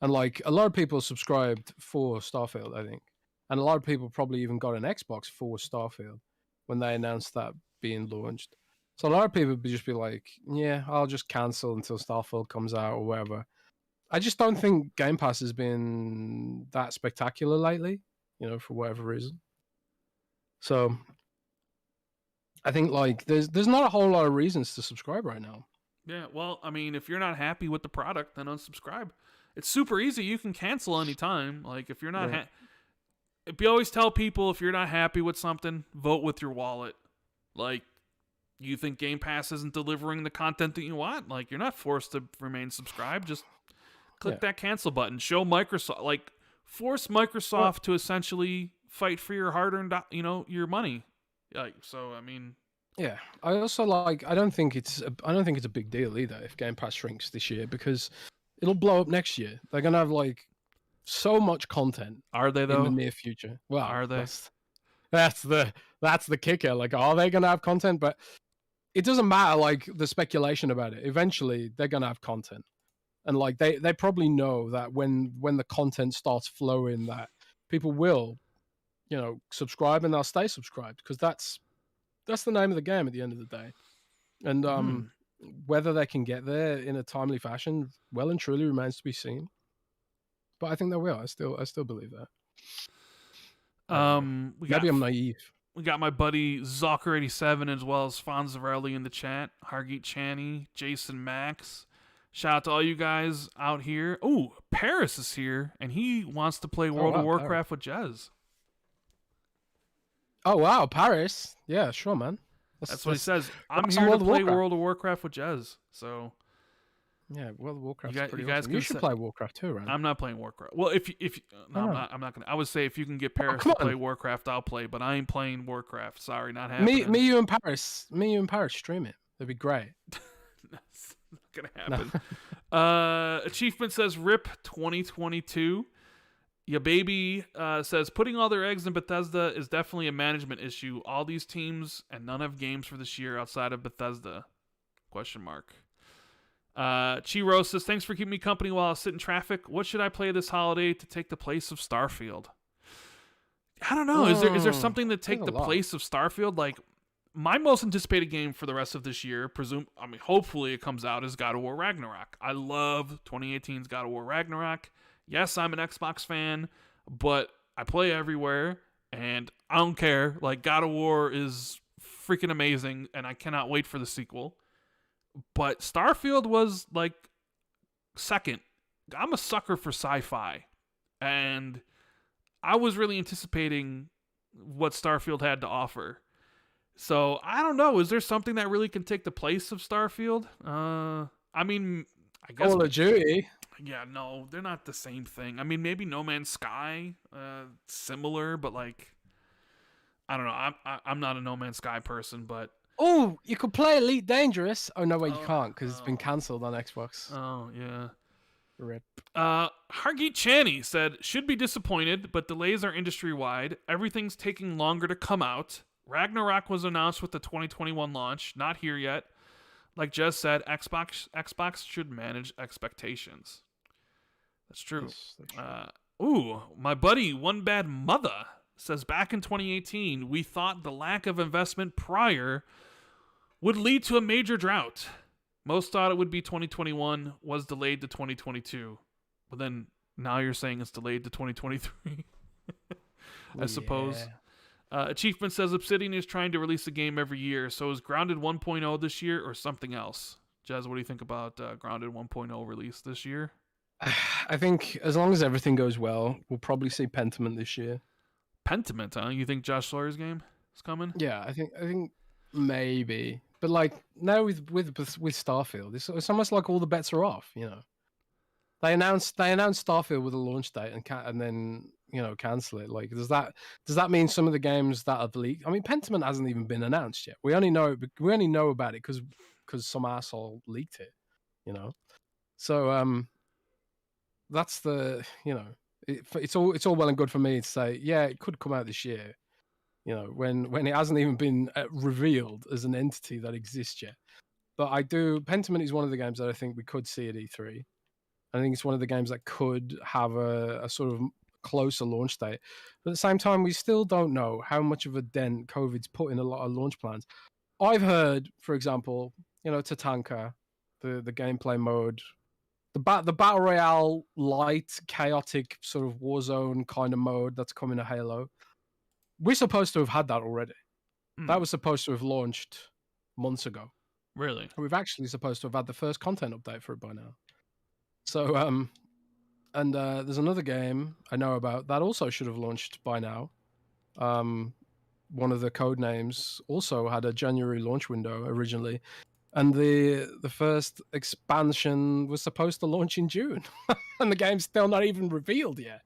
And like, a lot of people subscribed for Starfield, I think, and a lot of people probably even got an Xbox for Starfield when they announced that being launched. So a lot of people would just be like, yeah, I'll just cancel until Starfield comes out or whatever. I just don't think Game Pass has been that spectacular lately, for whatever reason. So I think like there's not a whole lot of reasons to subscribe right now. Yeah, well, I mean, if you're not happy with the product, then unsubscribe. It's super easy. You can cancel anytime. Like, if you're not if you always tell people, if you're not happy with something, vote with your wallet. Like, you think Game Pass isn't delivering the content that you want? Like, you're not forced to remain subscribed. Just click that cancel button. Show Microsoft, like, force Microsoft to essentially fight for your hard-earned, your money. Like, so, I mean, yeah. I also like. I don't think it's a big deal either if Game Pass shrinks this year, because it'll blow up next year. They're gonna have like so much content. Are they though? In the near future? Well, are they? That's the kicker. Like, are they gonna have content? But it doesn't matter. Like the speculation about it. Eventually, they're gonna have content, and like they probably know that when the content starts flowing, that people will, subscribe, and they'll stay subscribed, because that's the name of the game at the end of the day. And whether they can get there in a timely fashion, well and truly remains to be seen. But I think they will. I still believe that. Maybe I'm naive. We got my buddy Zocker87 as well as Fonzarelli in the chat. Hargeet Channy, Jason Max. Shout out to all you guys out here. Oh, Paris is here, and he wants to play World of Warcraft with Jez. Oh, wow, Paris. Yeah, sure, man. That's what he says. I'm here to play World of Warcraft with Jez. So, yeah, World of Warcraft. You guys awesome. You should play Warcraft too, right? I'm not playing Warcraft. Well, if I'm not gonna. I would say if you can get Paris to play Warcraft, I'll play. But I ain't playing Warcraft. Sorry, not happening. Me, you and Paris. Stream it. That'd be great. That's not gonna happen. No. Achievement says RIP 2022. Yeah, baby says putting all their eggs in Bethesda is definitely a management issue. All these teams and none have games for this year outside of Bethesda? ? Chiro says, thanks for keeping me company while I sit in traffic. What should I play this holiday to take the place of Starfield? I don't know. Is there something to take the place of Starfield? Like, my most anticipated game for the rest of this year, hopefully it comes out, is God of War Ragnarok. I love 2018's God of War Ragnarok. Yes, I'm an Xbox fan, but I play everywhere, and I don't care. Like, God of War is freaking amazing, and I cannot wait for the sequel. But Starfield was, like, second. I'm a sucker for sci-fi, and I was really anticipating what Starfield had to offer. So, I don't know. Is there something that really can take the place of Starfield? I mean, I guess... Call of Duty. Yeah, no, they're not the same thing. I mean, maybe No Man's Sky, similar, but like, I don't know. I'm not a No Man's Sky person, but oh, you could play Elite Dangerous. Oh no, wait, you can't because it's been cancelled on Xbox. Oh yeah. RIP. Hargeet Channy said, should be disappointed, but delays are industry wide. Everything's taking longer to come out. Ragnarok was announced with the 2021 launch, not here yet. Like Jez said, Xbox should manage expectations. That's true. My buddy One Bad Mother says, back in 2018, we thought the lack of investment prior would lead to a major drought. Most thought it would be 2021, was delayed to 2022. But then now you're saying it's delayed to 2023. I suppose. Achievement says Obsidian is trying to release a game every year, so is Grounded 1.0 this year or something else? Jez, what do you think about Grounded 1.0 release this year? I think as long as everything goes well, we'll probably see Pentiment this year. Pentiment, huh? You think Josh Sawyer's game is coming? Yeah, I think maybe. But like now with Starfield, it's almost like all the bets are off, They announced Starfield with a launch date and then cancel it. Like, does that mean some of the games that have leaked? I mean, Pentiment hasn't even been announced yet. We only know about it because some asshole leaked it. So that's the it's all well and good for me to say, yeah, it could come out this year. When it hasn't even been revealed as an entity that exists yet. But Pentiment is one of the games that I think we could see at E3. I think it's one of the games that could have a sort of closer launch date. But at the same time, we still don't know how much of a dent COVID's put in a lot of launch plans. I've heard, for example, Tatanka, the gameplay mode, the battle royale light, chaotic sort of Warzone kind of mode that's coming to Halo. We're supposed to have had that already. That was supposed to have launched months ago. Really? We've actually supposed to have had the first content update for it by now. So, and there's another game I know about that also should have launched by now. One of the code names also had a January launch window originally, and the first expansion was supposed to launch in June, and the game's still not even revealed yet.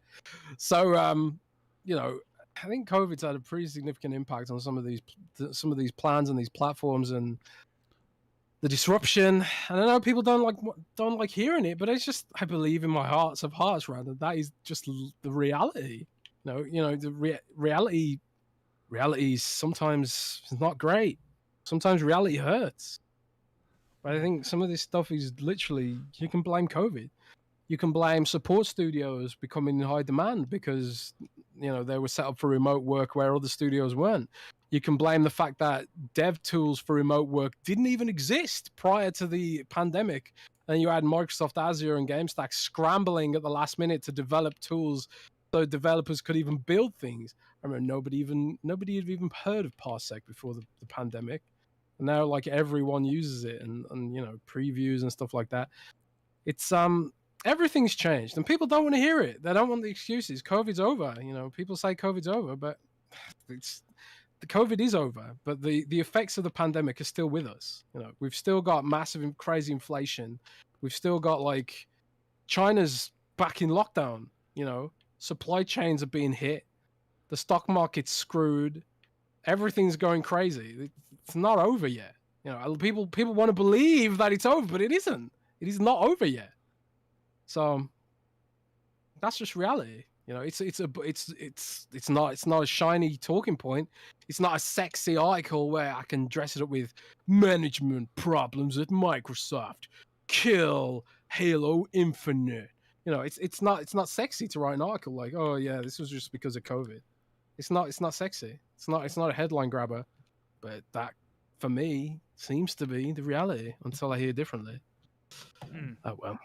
So, I think COVID's had a pretty significant impact on some of these plans and these platforms and the disruption. And I know people don't like hearing it, but I believe in my hearts of hearts, Rand, that is just the reality. The reality is sometimes not great. Sometimes reality hurts. But I think some of this stuff is literally, you can blame COVID. You can blame support studios becoming in high demand because they were set up for remote work where other studios weren't. You can blame the fact that dev tools for remote work didn't even exist prior to the pandemic. And you had Microsoft Azure and GameStack scrambling at the last minute to develop tools so developers could even build things. I remember nobody had even heard of Parsec before the pandemic. And now like everyone uses it and previews and stuff like that. It's everything's changed and people don't want to hear it. They don't want the excuses. COVID's over. People say COVID's over, but the COVID is over, but the effects of the pandemic are still with us. We've still got massive, crazy inflation. We've still got like China's back in lockdown. Supply chains are being hit. The stock market's screwed. Everything's going crazy. It's not over yet. People want to believe that it's over, but it isn't. It is not over yet. So that's just reality. It's not a shiny talking point. It's not a sexy article where I can dress it up with management problems at Microsoft, kill Halo Infinite. It's not sexy to write an article like, oh yeah, this was just because of COVID. It's not sexy. It's not a headline grabber, but that for me seems to be the reality until I hear differently. Oh well.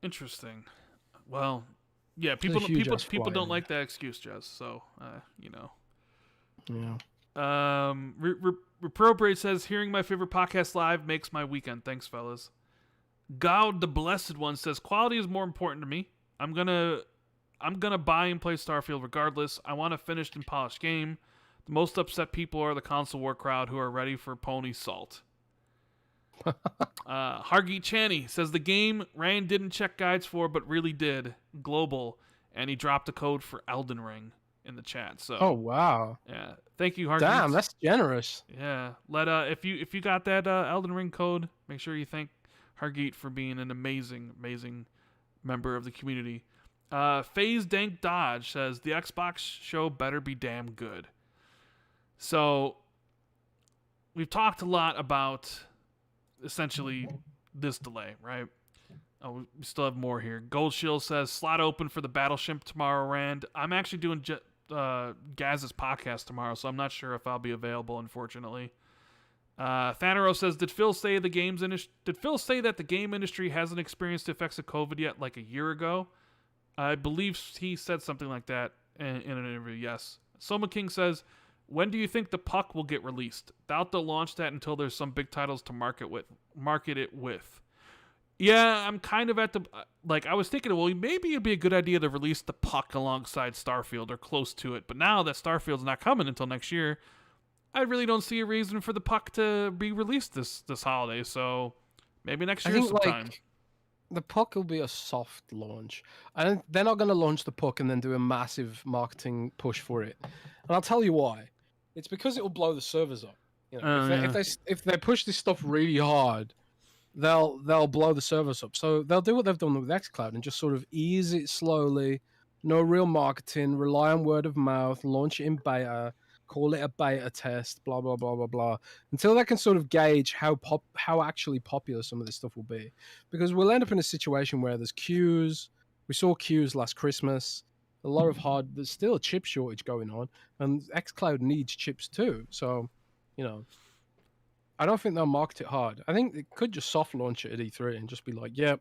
Interesting. Well, yeah, people don't like that excuse, Jez. So, Yeah. Reprobate says, hearing my favorite podcast live makes my weekend. Thanks, fellas. God, the Blessed One says, quality is more important to me. I'm gonna buy and play Starfield regardless. I want a finished and polished game. The most upset people are the console war crowd who are ready for pony salt. Hargeet Channy says the game Rand didn't check guides for but really did, Global, and he dropped a code for Elden Ring in the chat. So oh wow, yeah, thank you, Hargeet. Damn, that's generous. Yeah, if you got that Elden Ring code, make sure you thank Hargeet for being an amazing member of the community. FaZe Dank Dodge says the Xbox show better be damn good. So we've talked a lot about essentially this delay, right? Oh, we still have more here. Gold Shield says slot open for the Battleship tomorrow, Rand. I'm actually doing Gaz's podcast tomorrow, so I'm not sure if I'll be available, unfortunately. Thanero says, did Phil say that the game industry hasn't experienced the effects of COVID yet, like a year ago? I believe he said something like that in an interview. Yes. Soma King says, when do you think the Puck will get released? Doubt they'll launch that until there's some big titles to market it with. Yeah, I'm kind of at the I was thinking, well, maybe it'd be a good idea to release the Puck alongside Starfield or close to it. But now that Starfield's not coming until next year, I really don't see a reason for the Puck to be released this holiday. So maybe next year sometime. the puck will be a soft launch. They're not going to launch the puck and then do a massive marketing push for it. And I'll tell you why. It's because it will blow the servers up. You know, if they push this stuff really hard, they'll blow the servers up. So they'll do what they've done with xCloud and just sort of ease it slowly. No real marketing. Rely on word of mouth. Launch it in beta. Call it a beta test. Blah blah blah blah blah. Until they can sort of gauge how actually popular some of this stuff will be, because we'll end up in a situation where there's queues. We saw queues last Christmas. There's still a chip shortage going on, and xCloud needs chips too. So, you know, I don't think they'll market it hard. I think they could just soft launch it at E3 and just be like, yeah,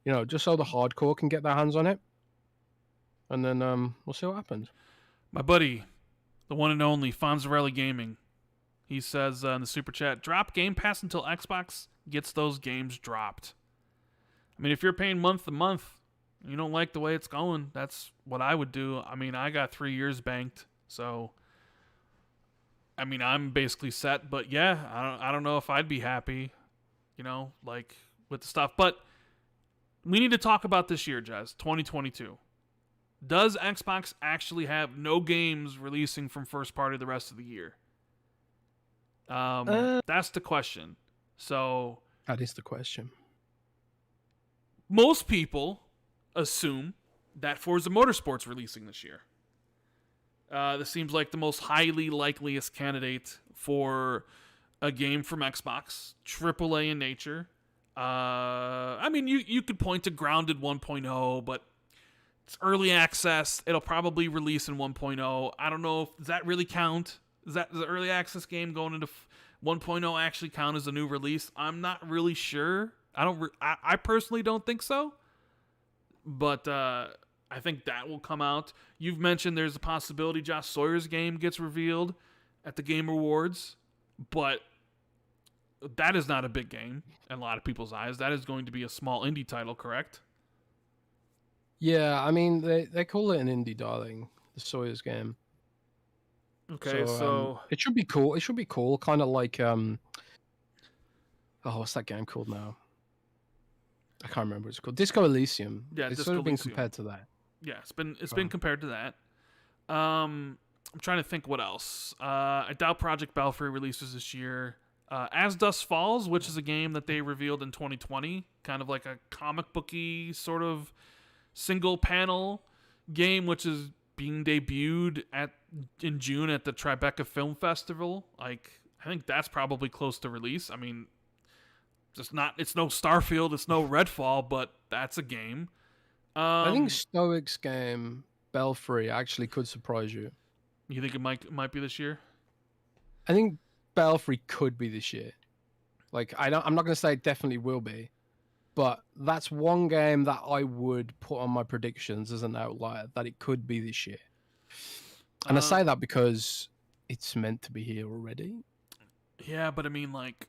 you know, just so the hardcore can get their hands on it. And then we'll see what happens. My buddy, the one and only Fonzarelli Gaming, he says in the super chat, drop Game Pass until Xbox gets those games dropped. I mean, if you're paying month to month, you don't like the way it's going, that's what I would do. I mean, I got 3 years banked, so I mean, I'm basically set. But yeah, I don't know if I'd be happy, you know, like with the stuff. But we need to talk about this year, Jez, 2022. Does Xbox actually have no games releasing from first party the rest of the year? That's the question. So that is the question. Most people assume that Forza Motorsport's releasing this year. This seems like the most highly likeliest candidate for a game from Xbox, AAA in nature. I mean, you could point to Grounded 1.0, but it's early access. It'll probably release in 1.0. I don't know does that really count? Does the early access game going into 1.0 actually count as a new release? I'm not really sure. I personally don't think so. But I think that will come out. You've mentioned there's a possibility Josh Sawyer's game gets revealed at the Game Awards, but that is not a big game in a lot of people's eyes. That is going to be a small indie title, correct? Yeah, I mean they call it an indie darling, the Sawyer's game. Okay, so it should be cool. It should be cool, kind of like what's that game called now? I can't remember what it's called. Disco Elysium. Yeah, it's Disco sort of been Elysium. compared to that. Yeah, it's been compared to that. I'm trying to think what else. I doubt Project Belfry releases this year. As Dusk Falls, which is a game that they revealed in 2020, kind of like a comic booky sort of single panel game, which is being debuted in June at the Tribeca Film Festival. Like, I think that's probably close to release. I mean, it's no Starfield, it's no Redfall, but that's a game. I think Stoic's game Belfry actually could surprise you. You think it might be this year? I think Belfry could be this year. Like, I'm not going to say it definitely will be, but that's one game that I would put on my predictions as an outlier that it could be this year. And I say that because it's meant to be here already. Yeah, but I mean, like,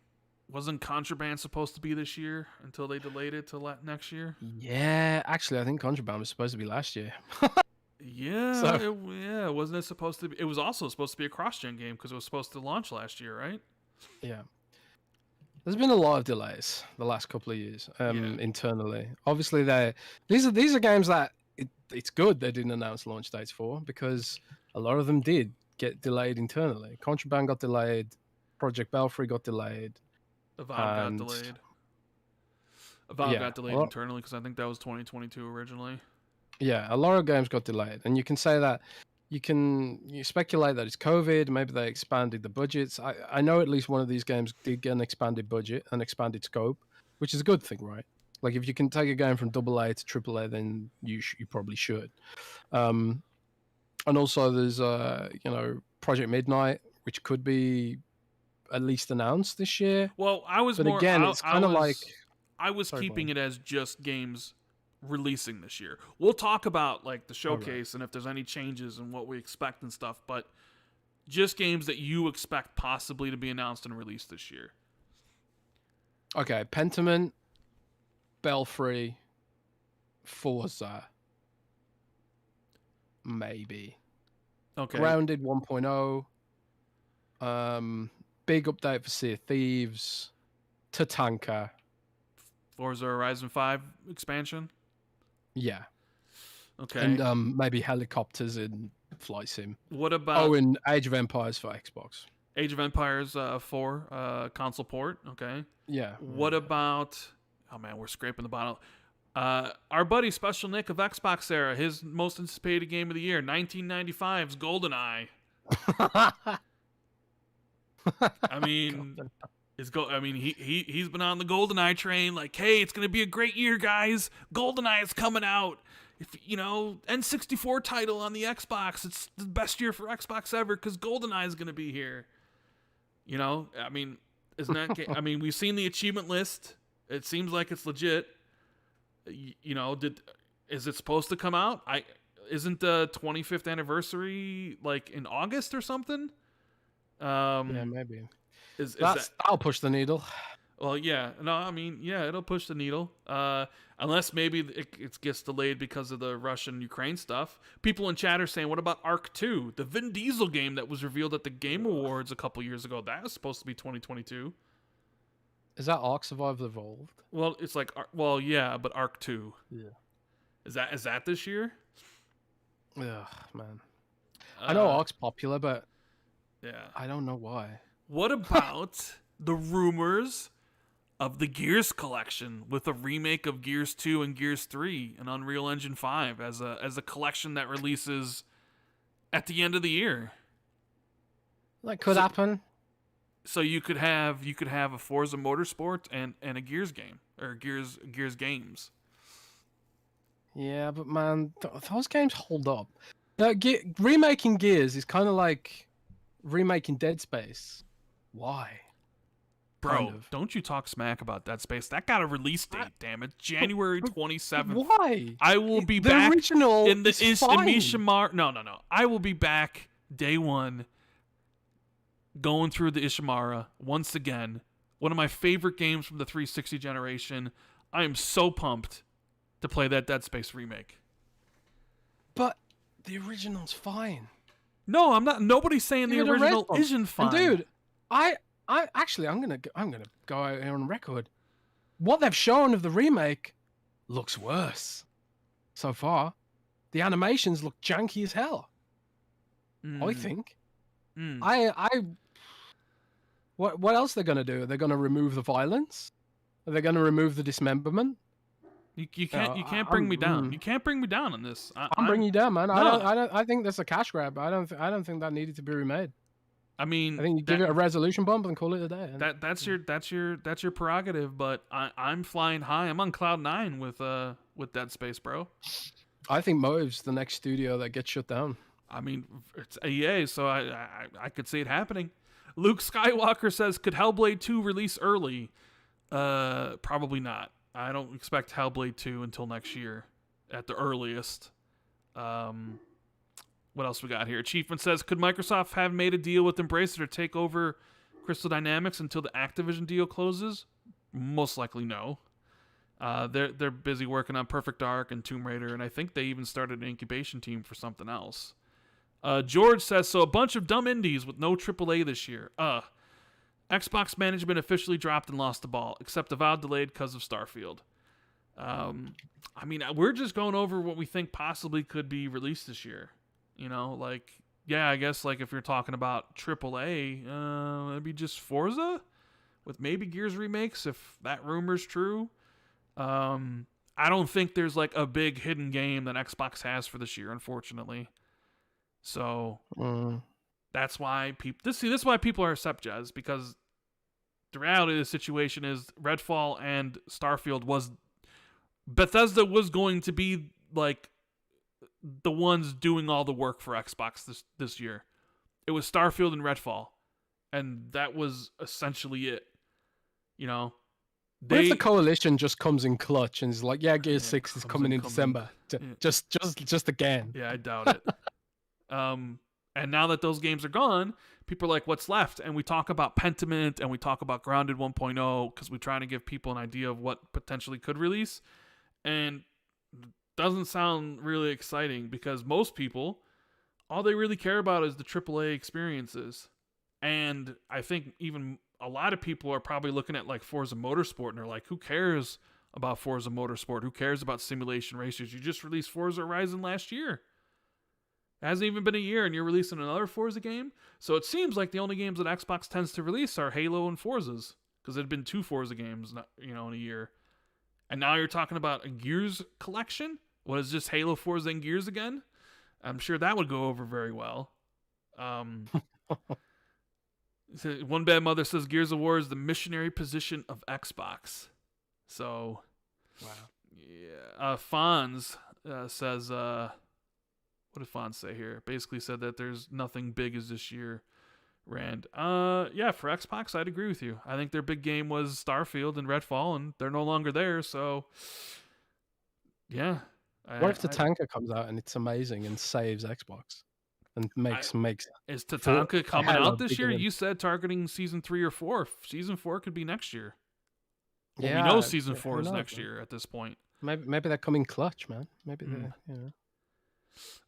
wasn't Contraband supposed to be this year until they delayed it to next year? Yeah, actually, I think Contraband was supposed to be last year. Yeah, wasn't it supposed to be? It was also supposed to be a cross-gen game because it was supposed to launch last year, right? Yeah. There's been a lot of delays the last couple of years internally. Obviously, these are games that it's good they didn't announce launch dates for, because a lot of them did get delayed internally. Contraband got delayed. Project Belfry got delayed. Avowed got delayed. Avowed got delayed internally because I think that was 2022 originally. Yeah, a lot of games got delayed, and you can say that you speculate that it's COVID. Maybe they expanded the budgets. I know at least one of these games did get an expanded budget, an expanded scope, which is a good thing, right? Like, if you can take a game from AA to AAA, then you probably should. And also there's Project Midnight, which could be at least announced this year. Well, I was keeping it as just games releasing this year. We'll talk about like the showcase and if there's any changes and what we expect and stuff, but just games that you expect possibly to be announced and released this year. Okay, Pentiment, Belfry, Forza, maybe. Okay. Grounded 1.0, big update for Sea of Thieves, Tatanka. Forza Horizon 5 expansion. Yeah. Okay. And maybe helicopters in Flight Sim. What about and Age of Empires for Xbox. Age of Empires 4 console port? Okay. Yeah. What about? Oh man, we're scraping the bottom. Our buddy Special Nick of Xbox Era, his most anticipated game of the year, 1995's GoldenEye. I mean, he's been on the GoldenEye train. Like, hey, it's gonna be a great year, guys. GoldenEye is coming out. If N64 title on the Xbox, it's the best year for Xbox ever because GoldenEye is gonna be here. I mean, isn't that? I mean, we've seen the achievement list. It seems like it's legit. Is it supposed to come out? Isn't the 25th anniversary like in August or something? Yeah, maybe. I'll push the needle. Well, yeah. No, I mean, yeah, it'll push the needle. Unless maybe it gets delayed because of the Russian-Ukraine stuff. People in chat are saying, what about Ark 2? The Vin Diesel game that was revealed at the Game Awards a couple years ago. That was supposed to be 2022. Is that Ark Survival Evolved? Well, it's like, well, yeah, but Ark 2. Yeah. Is that this year? Ugh, man. I know Ark's popular, but yeah, I don't know why. What about the rumors of the Gears collection with a remake of Gears 2 and Gears 3 and Unreal Engine 5 as a collection that releases at the end of the year? That could happen. So you could have a Forza Motorsport and a Gears game or Gears games. Yeah, but man, those games hold up. Remaking Gears is kind of like remaking Dead Space. Why? Bro, don't you talk smack about Dead Space. That got a release date, damn it. January 27th. Why? I will be the back original in the is fine. Ishimara. No. I will be back day one going through the Ishimara once again. One of my favorite games from the 360 generation. I am so pumped to play that Dead Space remake. But the original's fine. No, I'm not. Nobody's saying the original isn't fine. And dude, I'm gonna go out here on record. What they've shown of the remake looks worse so far. The animations look janky as hell. I think. What else they're gonna do? Are they gonna remove the violence? Are they gonna remove the dismemberment? You can't bring me down. You can't bring me down on this. I'm bringing you down, man. No. I think that's a cash grab. I don't think that needed to be remade. I mean, I think you give it a resolution bump and call it a day. That's your prerogative, but I'm flying high. I'm on cloud 9 with Dead Space, bro. I think Motive's the next studio that gets shut down. I mean, it's EA, so I could see it happening. Luke Skywalker says, could Hellblade 2 release early? Probably not. I don't expect Hellblade 2 until next year at the earliest. What else we got here? Achievement says, could Microsoft have made a deal with Embracer to take over Crystal Dynamics until the Activision deal closes? Most likely no. They're busy working on Perfect Dark and Tomb Raider, and I think they even started an incubation team for something else. George says, so a bunch of dumb indies with no AAA this year. Xbox management officially dropped and lost the ball, except Avowed delayed because of Starfield. I mean, we're just going over what we think possibly could be released this year. I guess if you're talking about AAA, it'd be just Forza with maybe Gears remakes if that rumor's true. I don't think there's a big hidden game that Xbox has for this year, unfortunately. So that's why people. This is why people are upset, Jez, because the reality of the situation is Redfall and Starfield Bethesda was going to be the ones doing all the work for Xbox this year. It was Starfield and Redfall, and that was essentially it. What if the coalition just comes in clutch and is like, yeah, Gears 6 is coming in December. Just again. Yeah, I doubt it. And now that those games are gone, people are like, what's left? And we talk about Pentiment and we talk about Grounded 1.0 because we're trying to give people an idea of what potentially could release. And doesn't sound really exciting because most people, all they really care about is the AAA experiences. And I think even a lot of people are probably looking at Forza Motorsport and they're like, who cares about Forza Motorsport? Who cares about simulation racers? You just released Forza Horizon last year. It hasn't even been a year, and you're releasing another Forza game? So it seems like the only games that Xbox tends to release are Halo and Forzas, because there had been 2 Forza games, in a year. And now you're talking about a Gears collection? What is just Halo, Forza, and Gears again? I'm sure that would go over very well. One Bad Mother says Gears of War is the missionary position of Xbox. So, Wow. yeah. Fonz says, what did Fonz say here? Basically said that there's nothing big as this year, Rand. Yeah, for Xbox, I'd agree with you. I think their big game was Starfield and Redfall, and they're no longer there, so, yeah. What if the tanker comes out and it's amazing and saves Xbox and makes is Tatanka coming out this year? Beginning. You said targeting season 3 or 4. Season 4 could be next year. Well, Yeah, we know season who 4 is knows, next man. year at this point. Maybe they're coming clutch, man. Maybe they, you know.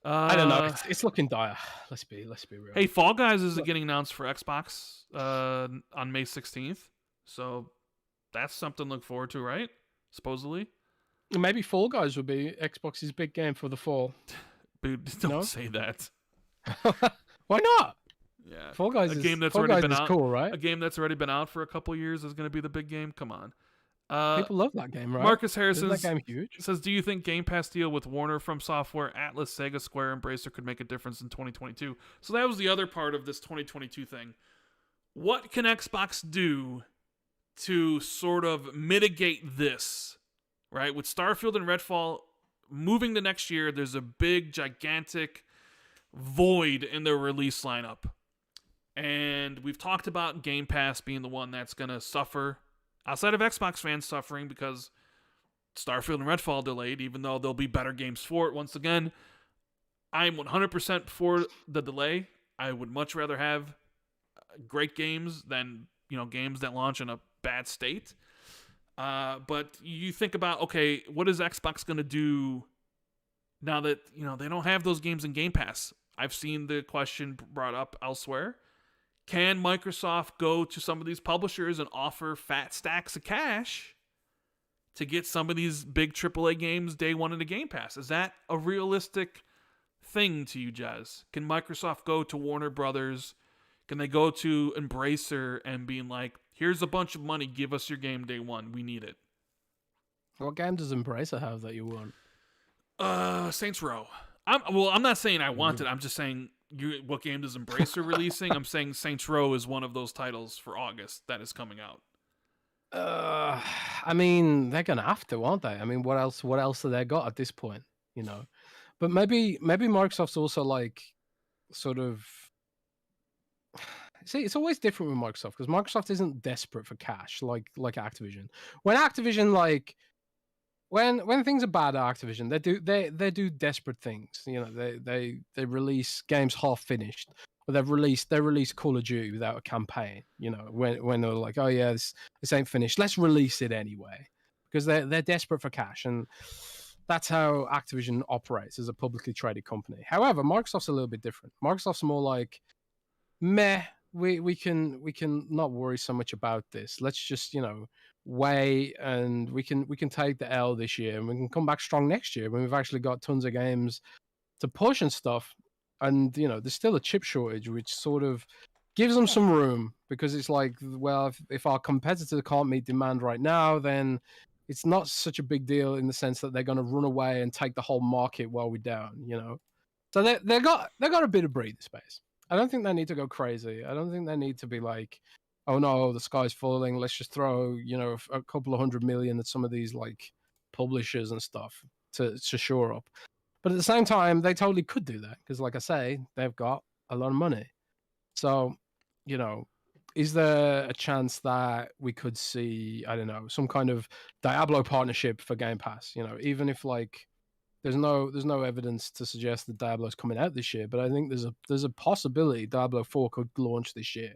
I I don't know. It's looking dire. Let's be real. Hey, Fall Guys is getting announced for Xbox on May 16th. So that's something to look forward to, right? Supposedly. Maybe Fall Guys would be Xbox's big game for the fall. Dude, don't No? say that. Why not? Yeah. Fall Guys A game that's Fall already Guys been is out. cool, right? A game that's already been out for a couple years is going to be the big game. Come on. People love that game, right? Marcus Harris Isn't that game huge? says, do you think Game Pass deal with Warner from Software, Atlas, Sega, Square, and Embracer could make a difference in 2022? So that was the other part of this 2022 thing. What can Xbox do to sort of mitigate this, right? With Starfield and Redfall moving to next year, there's a big, gigantic void in their release lineup. And we've talked about Game Pass being the one that's going to suffer, outside of Xbox fans suffering because Starfield and Redfall delayed, even though there'll be better games for it. Once again, I'm 100% for the delay. I would much rather have great games than, games that launch in a bad state. But you think about, okay, what is Xbox going to do now that, they don't have those games in Game Pass? I've seen the question brought up elsewhere. Can Microsoft go to some of these publishers and offer fat stacks of cash to get some of these big AAA games day one in the Game Pass? Is that a realistic thing to you, Jez? Can Microsoft go to Warner Brothers? Can they go to Embracer and being like, here's a bunch of money, give us your game day one, we need it? What game does Embracer have that you want? Saints Row. I'm not saying I want it. I'm just saying, what game does Embracer releasing? I'm saying Saints Row is one of those titles for August that is coming out. I mean, they're gonna have to, aren't they? I mean, what else have they got at this point? But maybe Microsoft's also like, sort of. See, it's always different with Microsoft because Microsoft isn't desperate for cash like Activision. When Activision when things are bad at Activision, they do desperate things. They release games half finished, or they release Call of Duty without a campaign. When they're like, oh yeah, this ain't finished, let's release it anyway, because they're desperate for cash, and that's how Activision operates as a publicly traded company. However, Microsoft's a little bit different. Microsoft's more like, meh, we can not worry so much about this. Let's just wait, and we can take the L this year, and we can come back strong next year when we've actually got tons of games to push and stuff. And there's still a chip shortage, which sort of gives them some room, because it's like, well, if our competitor can't meet demand right now, then it's not such a big deal in the sense that they're going to run away and take the whole market while we're down. So they got a bit of breathing space. I don't think they need to go crazy. I don't think they need to be like, oh no, the sky's falling, let's just throw, a couple of $100 million at some of these like publishers and stuff to shore up. But at the same time, they totally could do that because, like I say, they've got a lot of money. So, is there a chance that we could see, I don't know, some kind of Diablo partnership for Game Pass? Even if like there's no evidence to suggest that Diablo's coming out this year, but I think there's a possibility Diablo 4 could launch this year,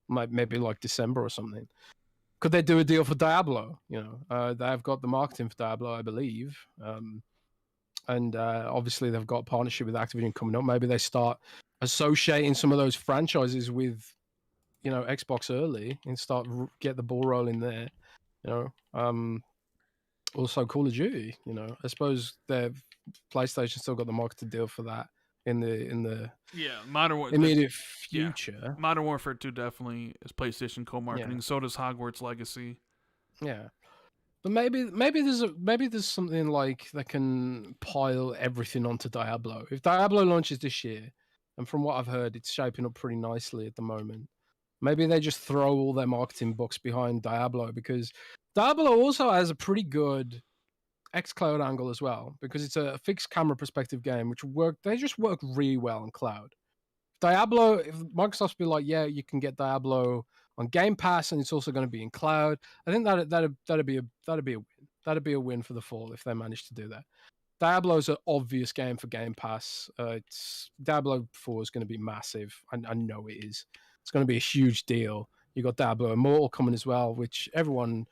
maybe like December or something. Could they do a deal for Diablo? They've got the marketing for Diablo, I believe, and obviously they've got a partnership with Activision coming up. Maybe they start associating some of those franchises with, Xbox early and get the ball rolling there. Also, Call of Duty. I suppose the PlayStation still got the marketed deal for that in the Yeah, Modern Warfare. immediate Yeah, future. Modern Warfare 2 definitely is PlayStation co-marketing. Yeah. So does Hogwarts Legacy. Yeah. But maybe there's something like that can pile everything onto Diablo. If Diablo launches this year, and from what I've heard, it's shaping up pretty nicely at the moment. Maybe they just throw all their marketing bucks behind Diablo, because Diablo also has a pretty good xCloud angle as well, because it's a fixed camera perspective game, they just work really well on cloud. Diablo, if Microsoft's be like, yeah, you can get Diablo on Game Pass, and it's also going to be in cloud. I think that'd be a win. That'd be a win for the fall if they manage to do that. Diablo's an obvious game for Game Pass. It's Diablo 4 is going to be massive. I know it is. It's going to be a huge deal. You got Diablo Immortal coming as well, which everyone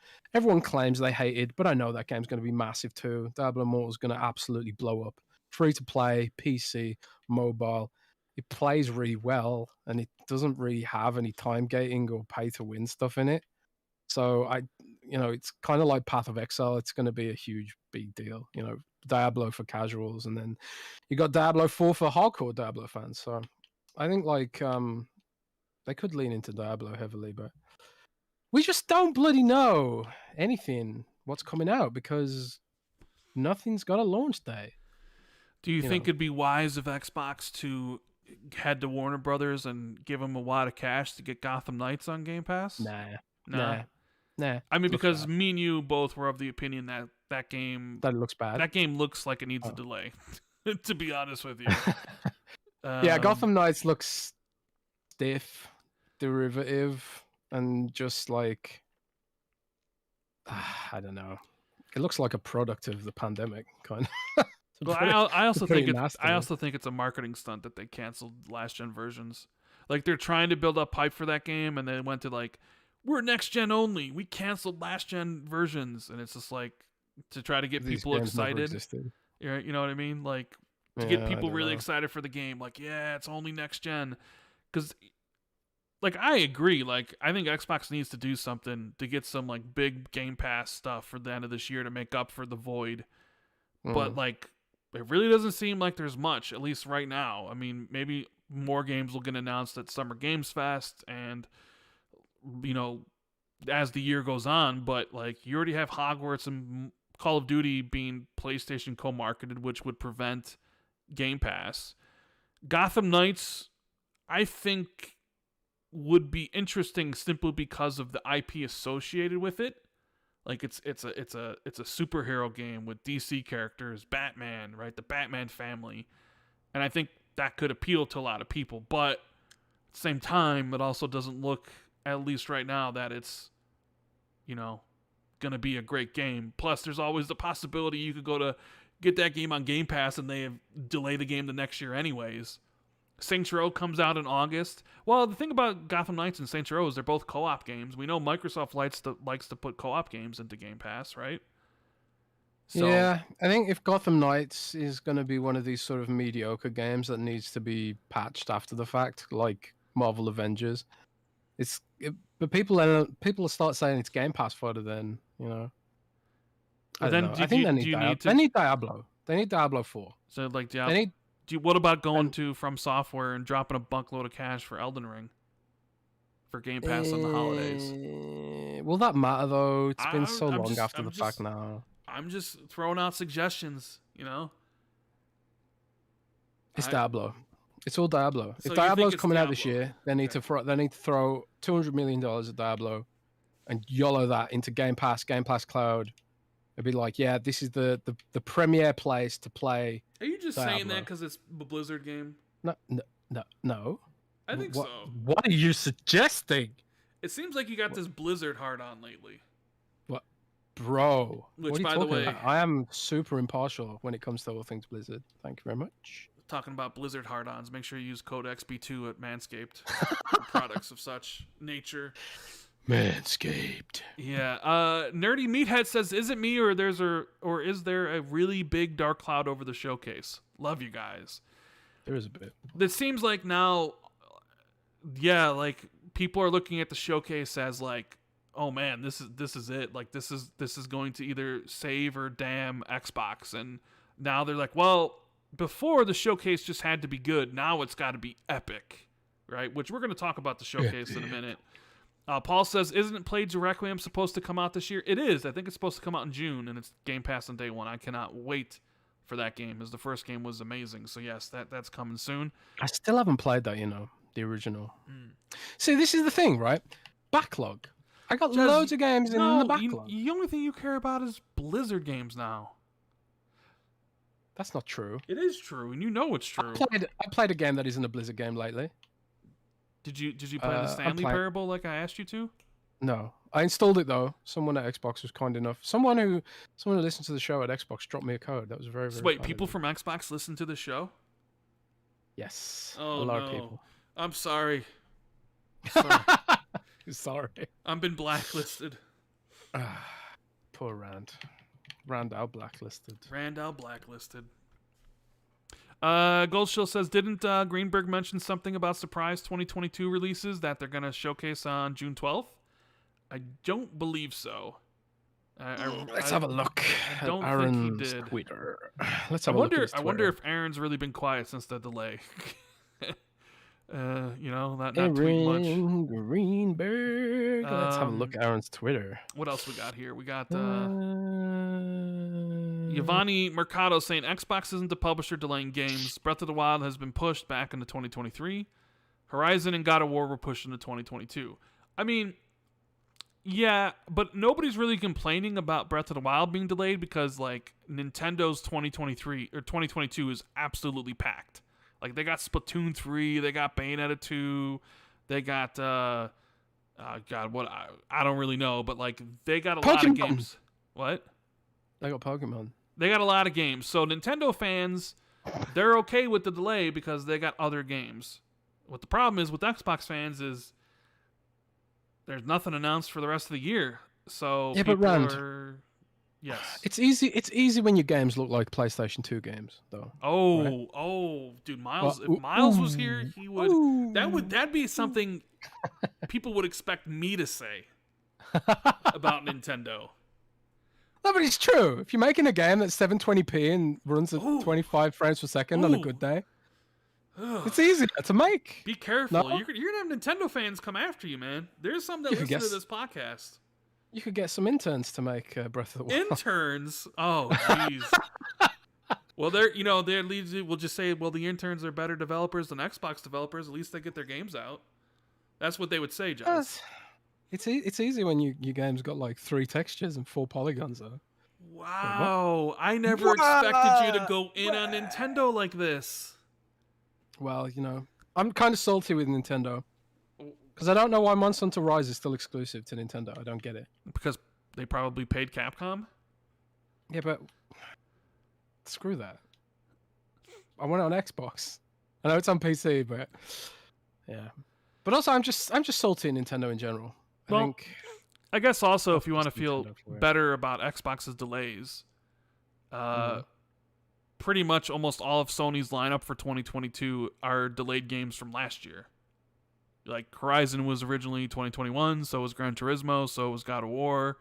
claims they hated, but I know that game's going to be massive too. Diablo Immortal is going to absolutely blow up. Free to play, PC, mobile. It plays really well, and it doesn't really have any time gating or pay to win stuff in it. So it's kind of like Path of Exile. It's going to be a huge, big deal. Diablo for casuals, and then you got Diablo 4 for hardcore Diablo fans. So I think they could lean into Diablo heavily, but we just don't bloody know anything what's coming out because nothing's got a launch day. Do you think it'd be wise of Xbox to head to Warner Brothers and give them a wad of cash to get Gotham Knights on Game Pass? Nah. I mean, because me and you both were of the opinion that game it looks bad. That game looks like it needs a delay. To be honest with you. Yeah, Gotham Knights looks stiff, derivative, and just like I don't know. It looks like a product of the pandemic, kind of. Well, I also think it's a marketing stunt that they canceled last gen versions. Like they're trying to build up hype for that game, and they went to like, we're next gen only. We canceled last gen versions, and it's just like to try to get people excited. You know what I mean? Like to get people really excited for the game. Like, yeah, it's only next gen. Because, like, I agree. Like, I think Xbox needs to do something to get some like big Game Pass stuff for the end of this year to make up for the void. But like, it really doesn't seem like there's much, at least right now. I mean, maybe more games will get announced at Summer Games Fest and, as the year goes on. But, like, you already have Hogwarts and Call of Duty being PlayStation co-marketed, which would prevent Game Pass. Gotham Knights, I think, would be interesting simply because of the IP associated with it. Like it's a superhero game with DC characters, Batman, right? The Batman family. And I think that could appeal to a lot of people. But at the same time, it also doesn't look, at least right now, that it's, going to be a great game. Plus, there's always the possibility you could go to get that game on Game Pass and they delay the game the next year anyways. Saints Row comes out in August. Well, the thing about Gotham Knights and Saints Row is they're both co-op games. We know Microsoft likes to put co-op games into Game Pass, right? So, yeah, I think if Gotham Knights is going to be one of these sort of mediocre games that needs to be patched after the fact, like Marvel Avengers, but people start saying it's Game Pass fodder. Then I think they need Diablo. They need Diablo 4. So like Diablo. What about going to From Software and dropping a buckload of cash for Elden Ring for Game Pass on the holidays? Will that matter though? It's been so long after the fact now. I'm just throwing out suggestions, It's Diablo. It's all Diablo. So if Diablo's coming out this year, they need to throw $200 million at Diablo and YOLO that into Game Pass Cloud. It'd be like, yeah, this is the premier place to play. Are you just saying that because it's a Blizzard game? No. I think so. What are you suggesting? It seems like you got this Blizzard hard on lately. What, bro? Which, what are you by talking the way, about? I am super impartial when it comes to all things Blizzard. Thank you very much. Talking about Blizzard hard-ons, make sure you use code XB2 at Manscaped for products of such nature. Manscaped. Yeah. Nerdy Meathead says, "Is it me or is there a really big dark cloud over the showcase? Love you guys." There is a bit. It seems like now, yeah, like people are looking at the showcase as like, oh man, this is it. Like this is going to either save or damn Xbox. And now they're like, well, before the showcase just had to be good. Now it's got to be epic, right? Which we're going to talk about the showcase in a minute. Paul says, isn't Plague Requiem supposed to come out this year? It is. I think it's supposed to come out in June, and it's Game Pass on day one. I cannot wait for that game, as the first game was amazing. So yes, that's coming soon. I still haven't played that, the original. See, this is the thing, right? Backlog. I got loads of games in the backlog. The only thing you care about is Blizzard games now. That's not true. It is true, and you know it's true. I played a game that isn't a Blizzard game lately. Did you play the Stanley Parable like I asked you to? No, I installed it though. Someone at Xbox was kind enough. Someone who listens to the show at Xbox dropped me a code. That was very, very. Wait, people from Xbox listen to the show? Yes. Oh, a lot of people. I'm sorry. Sorry. I've been blacklisted. Poor Rand. Rand out blacklisted. Goldshill says, didn't Greenberg mention something about surprise 2022 releases that they're going to showcase on June 12th? I don't believe so. Let's have a look. I don't think he did. Twitter. Let's have a look at his Twitter. I wonder if Aaron's really been quiet since the delay. Not tweet much. Greenberg. Let's have a look at Aaron's Twitter. What else we got here? We got Giovanni Mercado saying Xbox isn't the publisher delaying games. Breath of the Wild has been pushed back into 2023. Horizon and God of War were pushed into 2022. I mean, yeah, but nobody's really complaining about Breath of the Wild being delayed because like Nintendo's 2023 or 2022 is absolutely packed. Like they got Splatoon 3, they got Bayonetta 2, they got God, what I don't really know, but like they got a lot of games. What? They got Pokemon. They got a lot of games. So Nintendo fans, they're okay with the delay because they got other games. What the problem is with Xbox fans is there's nothing announced for the rest of the year. So yeah, but Rand, yes. It's easy when your games look like PlayStation 2 games, though. Dude, Miles. If Miles was here, he would. That'd be something people would expect me to say about Nintendo. No, but it's true. If you're making a game that's 720p and runs at 25 frames per second on a good day, it's easy to make. Be careful. No? You're gonna have Nintendo fans come after you, man. There's some that listen to this podcast. You could get some interns to make Breath of the Wild. Interns? Oh, jeez. Well, we'll just say, well, the interns are better developers than Xbox developers. At least they get their games out. That's what they would say, Jez. It's easy when your game's got like 3 textures and 4 polygons, though. Wow. I never expected you to go in on Nintendo like this. Well, I'm kind of salty with Nintendo. Because I don't know why Monster Hunter Rise is still exclusive to Nintendo. I don't get it. Because they probably paid Capcom? Yeah, but screw that. I want it on Xbox. I know it's on PC, but yeah. But also, I'm just salty at Nintendo in general. I guess also if you want to feel better about Xbox's delays, pretty much almost all of Sony's lineup for 2022 are delayed games from last year. Like Horizon was originally 2021, so was Gran Turismo, so was God of War.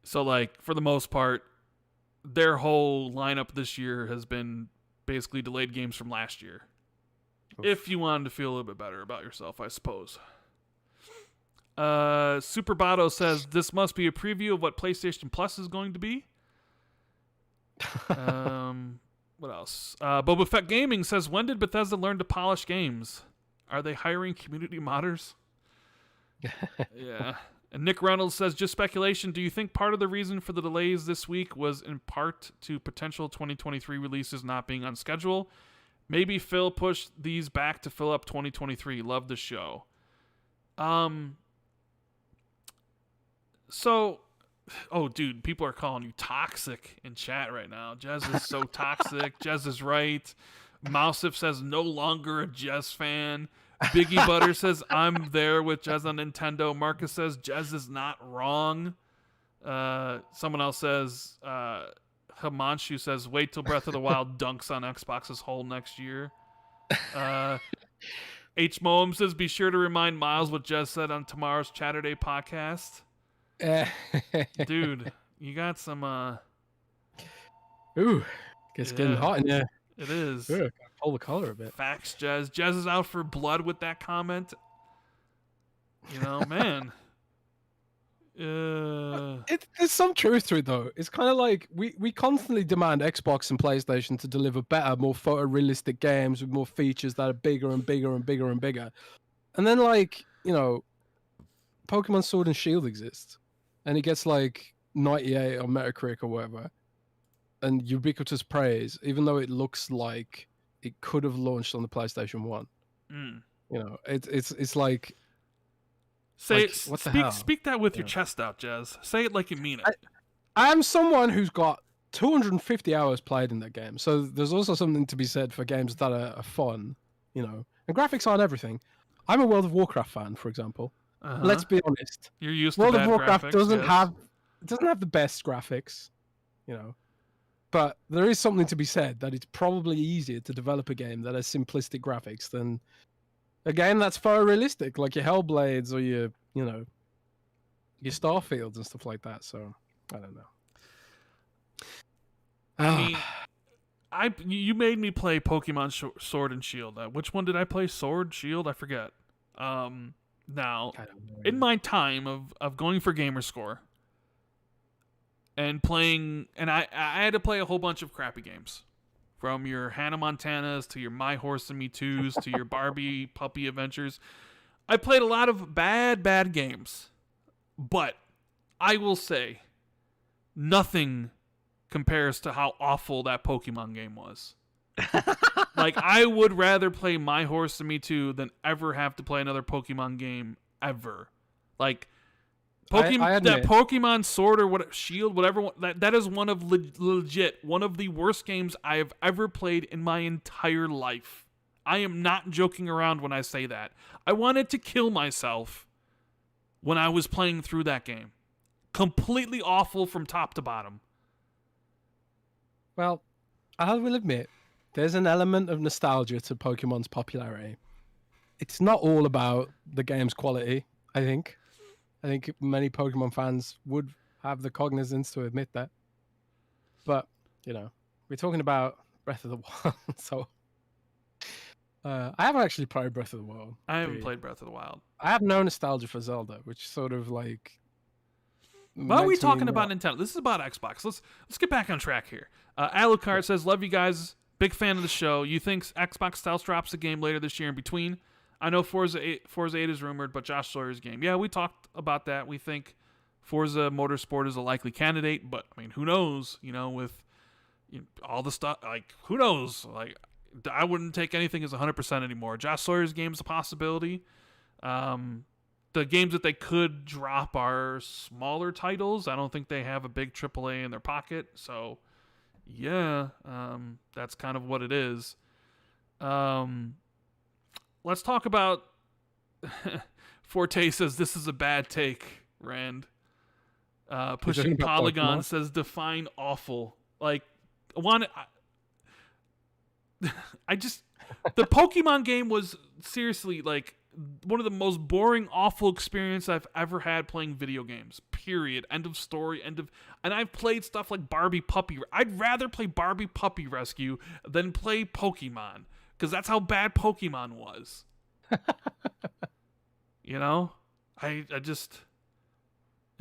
So like for the most part, their whole lineup this year has been basically delayed games from last year. Oof. If you wanted to feel a little bit better about yourself, I suppose. Super Bato says this must be a preview of what PlayStation Plus is going to be. What else? Boba Fett Gaming says, when did Bethesda learn to polish games? Are they hiring community modders? Yeah. And Nick Reynolds says, just speculation. Do you think part of the reason for the delays this week was in part to potential 2023 releases not being on schedule? Maybe Phil pushed these back to fill up 2023. Love the show. So, dude, people are calling you toxic in chat right now. Jez is so toxic. Jez is right. Mousif says, no longer a Jez fan. Biggie Butter says, I'm there with Jez on Nintendo. Marcus says, Jez is not wrong. Someone else says, Himanshu says, wait till Breath of the Wild dunks on Xbox's hole next year. H. Moem says, be sure to remind Miles what Jez said on tomorrow's Chatterday podcast. Dude, you got some, Ooh, gets getting hot in here. It is. Ooh, pull the collar a bit. Facts, Jez. Jez is out for blood with that comment. You know, man. There's some truth to it, though. It's kind of like we constantly demand Xbox and PlayStation to deliver better, more photorealistic games with more features that are bigger and bigger and bigger and bigger. And then, like, you know, Pokemon Sword and Shield exists, and it gets like 98 on Metacritic or whatever, and ubiquitous praise, even though it looks like it could have launched on the PlayStation 1. Mm. You know, it's like... Say like, it. what the hell? Speak that with your chest out, Jez. Say it like you mean it. I am someone who's got 250 hours played in that game, so there's also something to be said for games that are fun, you know. And graphics aren't everything. I'm a World of Warcraft fan, for example. Let's be honest. You're used World to of bad Warcraft graphics, doesn't yes. have the best graphics, you know. But there is something to be said that it's probably easier to develop a game that has simplistic graphics than a game that's photorealistic, like your Hellblades or your Starfields and stuff like that. So I don't know. I mean, you made me play Pokemon Sword and Shield. Which one did I play? Sword, Shield? I forget. Now, in my time of going for Gamerscore and playing, and I had to play a whole bunch of crappy games. From your Hannah Montanas to your My Horse and Me 2s to your Barbie Puppy Adventures. I played a lot of bad games. But I will say, nothing compares to how awful that Pokemon game was. Like, I would rather play My Horse and Me 2 than ever have to play another Pokemon game ever. Like, that Pokemon Sword or Shield, whatever, that is one of legit one of the worst games I have ever played in my entire life. I am not joking around when I say that. I wanted to kill myself when I was playing through that game. Completely awful from top to bottom. Well, I will admit, there's an element of nostalgia to Pokemon's popularity. It's not all about the game's quality, I think. I think many Pokemon fans would have the cognizance to admit that. But, you know, we're talking about Breath of the Wild, so... I haven't actually played Breath of the Wild. I haven't played Breath of the Wild. I have no nostalgia for Zelda, which sort of like... Why are we talking about Nintendo? This is about Xbox. Let's get back on track here. Alucard says, love you guys. Big fan of the show. You think Xbox Stealth drops a game later this year in between? I know Forza 8 is rumored, but Josh Sawyer's game. Yeah, we talked about that. We think Forza Motorsport is a likely candidate, but I mean, who knows? You know, with all the stuff, like, who knows? Like, I wouldn't take anything as 100% anymore. Josh Sawyer's game is a possibility. The games that they could drop are smaller titles. I don't think they have a big AAA in their pocket. So, yeah, that's kind of what it is. Let's talk about... Forte says, this is a bad take, Rand. Pushing Polygon says, define awful. Like, I just... The Pokemon game was seriously, like, one of the most boring, awful experience I've ever had playing video games. Period. End of story. And I've played stuff like Barbie Puppy. I'd rather play Barbie Puppy Rescue than play Pokemon, because that's how bad Pokemon was. You know, it's just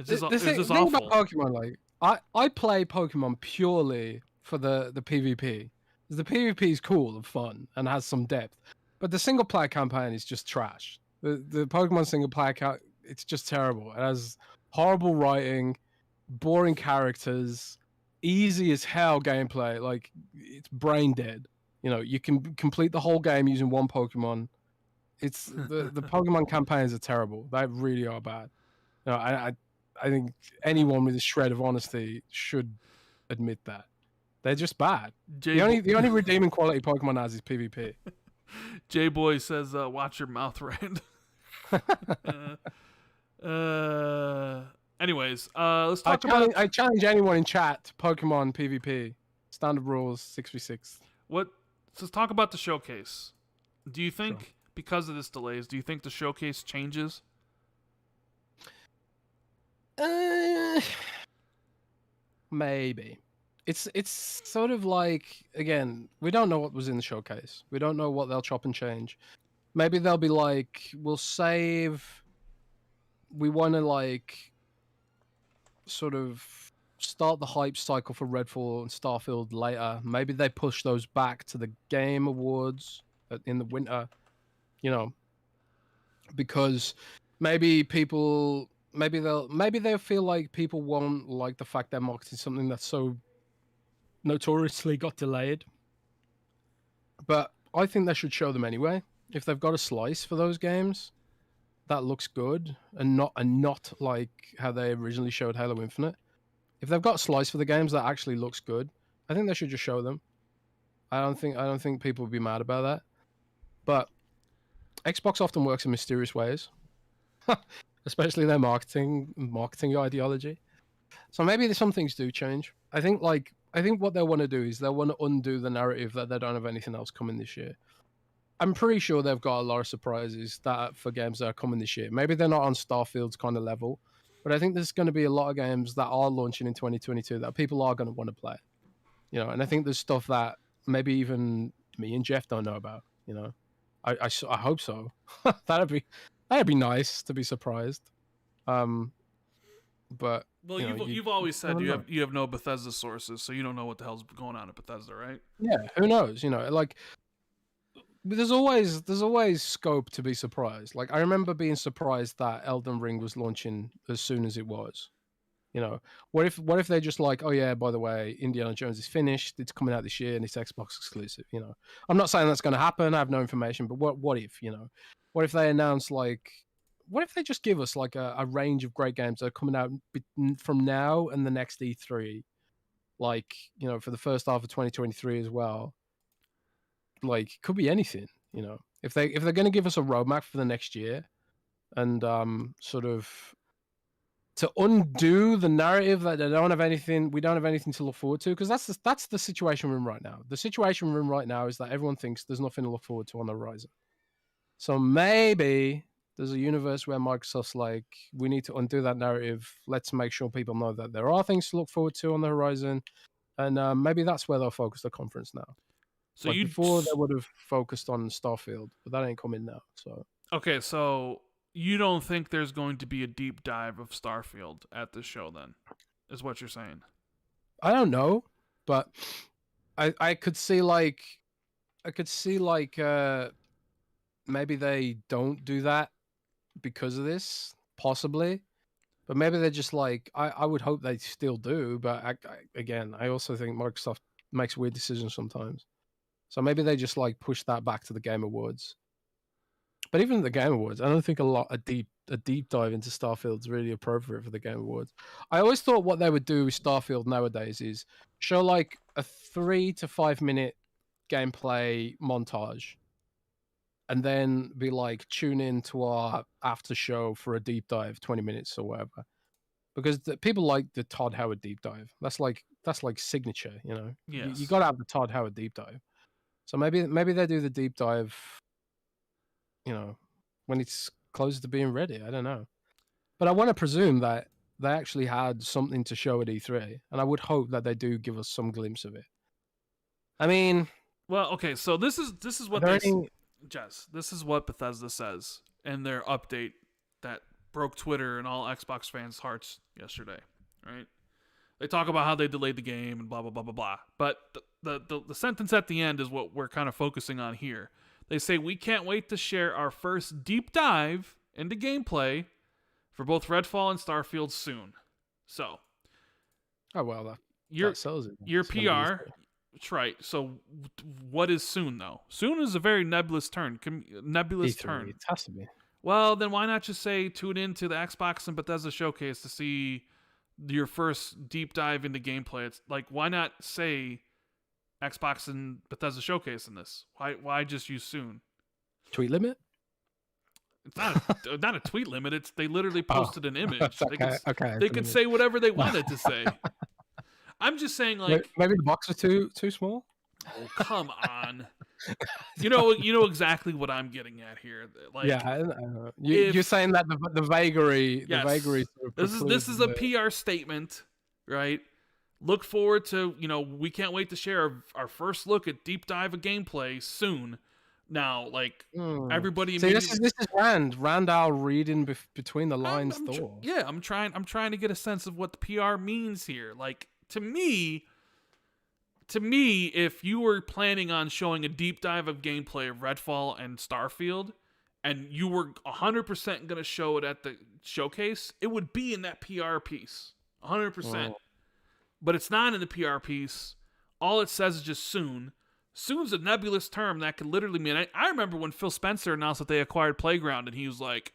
awful. About Pokemon, like I play Pokemon purely for the PvP. The PvP is cool and fun and has some depth. But the single player campaign is just trash. The Pokemon single player it's just terrible. It has horrible writing, boring characters, easy as hell gameplay. Like, it's brain dead. You know, you can complete the whole game using one Pokemon. It's the Pokemon campaigns are terrible. They really are bad. You know, I think anyone with a shred of honesty should admit that. They're just bad. The only redeeming quality Pokemon has is PvP. J-Boy says, watch your mouth, Rand. Anyways, let's talk about... I challenge anyone in chat to Pokemon PvP. Standard rules, 6v6. Let's talk about the showcase. Do you think because of this delays, do you think the showcase changes? Maybe. It's sort of like, again, we don't know what was in the showcase. We don't know what they'll chop and change. Maybe they'll be like, we'll save. We want to like sort of start the hype cycle for Redfall and Starfield later. Maybe they push those back to the Game Awards in the winter, you know, because maybe they'll feel like people won't like the fact they're marketing something that's so notoriously got delayed. But I think they should show them anyway. If they've got a slice for those games that looks good and not like how they originally showed Halo Infinite. If they've got a slice for the games that actually looks good, I think they should just show them. I don't think people would be mad about that. But Xbox often works in mysterious ways. Especially their marketing ideology. So maybe some things do change. I think what they'll want to do is they'll want to undo the narrative that they don't have anything else coming this year. I'm pretty sure they've got a lot of surprises for games that are coming this year. Maybe they're not on Starfield's kind of level, but I think there's going to be a lot of games that are launching in 2022 that people are going to want to play. You know, and I think there's stuff that maybe even me and Jeff don't know about. You know, I hope so. That'd be nice to be surprised. But well, you've always said you have no Bethesda sources, so you don't know what the hell's going on at Bethesda, right? Yeah, who knows? You know, like there's always scope to be surprised. Like I remember being surprised that Elden Ring was launching as soon as it was. You know, what if they're just like, oh yeah, by the way, Indiana Jones is finished, it's coming out this year and it's Xbox exclusive. You know, I'm not saying that's going to happen. I have no information, but what if, you know, what if they announce like, what if they just give us like a range of great games that are coming out from now and the next E3, like, you know, for the first half of 2023 as well. Like, could be anything, you know. If they're going to give us a roadmap for the next year, and sort of to undo the narrative that we don't have anything to look forward to, because that's the situation we're in right now. The situation we're in right now is that everyone thinks there's nothing to look forward to on the horizon. So maybe there's a universe where Microsoft's like, we need to undo that narrative. Let's make sure people know that there are things to look forward to on the horizon, and maybe that's where they'll focus the conference now. So like before they would have focused on Starfield, but that ain't coming now. So okay, so you don't think there's going to be a deep dive of Starfield at this show, then, is what you're saying? I don't know, but I could see like maybe they don't do that because of this, possibly, but maybe they're just like I would hope they still do, but I also think Microsoft makes weird decisions sometimes. So maybe they just like push that back to the Game Awards. But even at the Game Awards, I don't think a deep dive into Starfield is really appropriate for the Game Awards. I always thought what they would do with Starfield nowadays is show like a 3 to 5 minute gameplay montage, and then be like, tune in to our after show for a deep dive, 20 minutes or whatever. Because people like the Todd Howard deep dive. That's like signature, you know. Yes. You got to have the Todd Howard deep dive. So maybe they do the deep dive, you know, when it's closer to being ready. I don't know. But I want to presume that they actually had something to show at E3, and I would hope that they do give us some glimpse of it. I mean, well, okay, so this is what Jez, this is what Bethesda says in their update that broke Twitter and all Xbox fans' hearts yesterday, right? They talk about how they delayed the game and blah, blah, blah, blah, blah. But the sentence at the end is what we're kind of focusing on here. They say, we can't wait to share our first deep dive into gameplay for both Redfall and Starfield soon. So. Oh, well, that sells it. Your PR. That's right. So what is soon, though? Soon is a very nebulous term. Nebulous E3, term. It has to be. Well, then why not just say tune in to the Xbox and Bethesda showcase to see your first deep dive into gameplay? It's like, why not say Xbox and Bethesda showcase in this? Why just use soon? Tweet limit? It's not a tweet limit. It's they literally posted an image. Okay, they could say whatever they wanted to say. I'm just saying, like, maybe the box is too small. Oh, come on. You know exactly what I'm getting at here. Like, yeah, I know. You're saying that the vagary, yes, the vagary sort of this is a precludes PR statement, right? Look forward to, we can't wait to share our first look at deep dive of gameplay soon. Now, like, everybody See, immediately... this is Randall reading between the lines. I'm trying to get a sense of what the PR means here. Like, to me, if you were planning on showing a deep dive of gameplay of Redfall and Starfield, and you were 100% going to show it at the showcase, it would be in that PR piece, 100%. But it's not in the PR piece. All it says is just soon. Soon's a nebulous term that could literally mean... I remember when Phil Spencer announced that they acquired Playground, and he was like,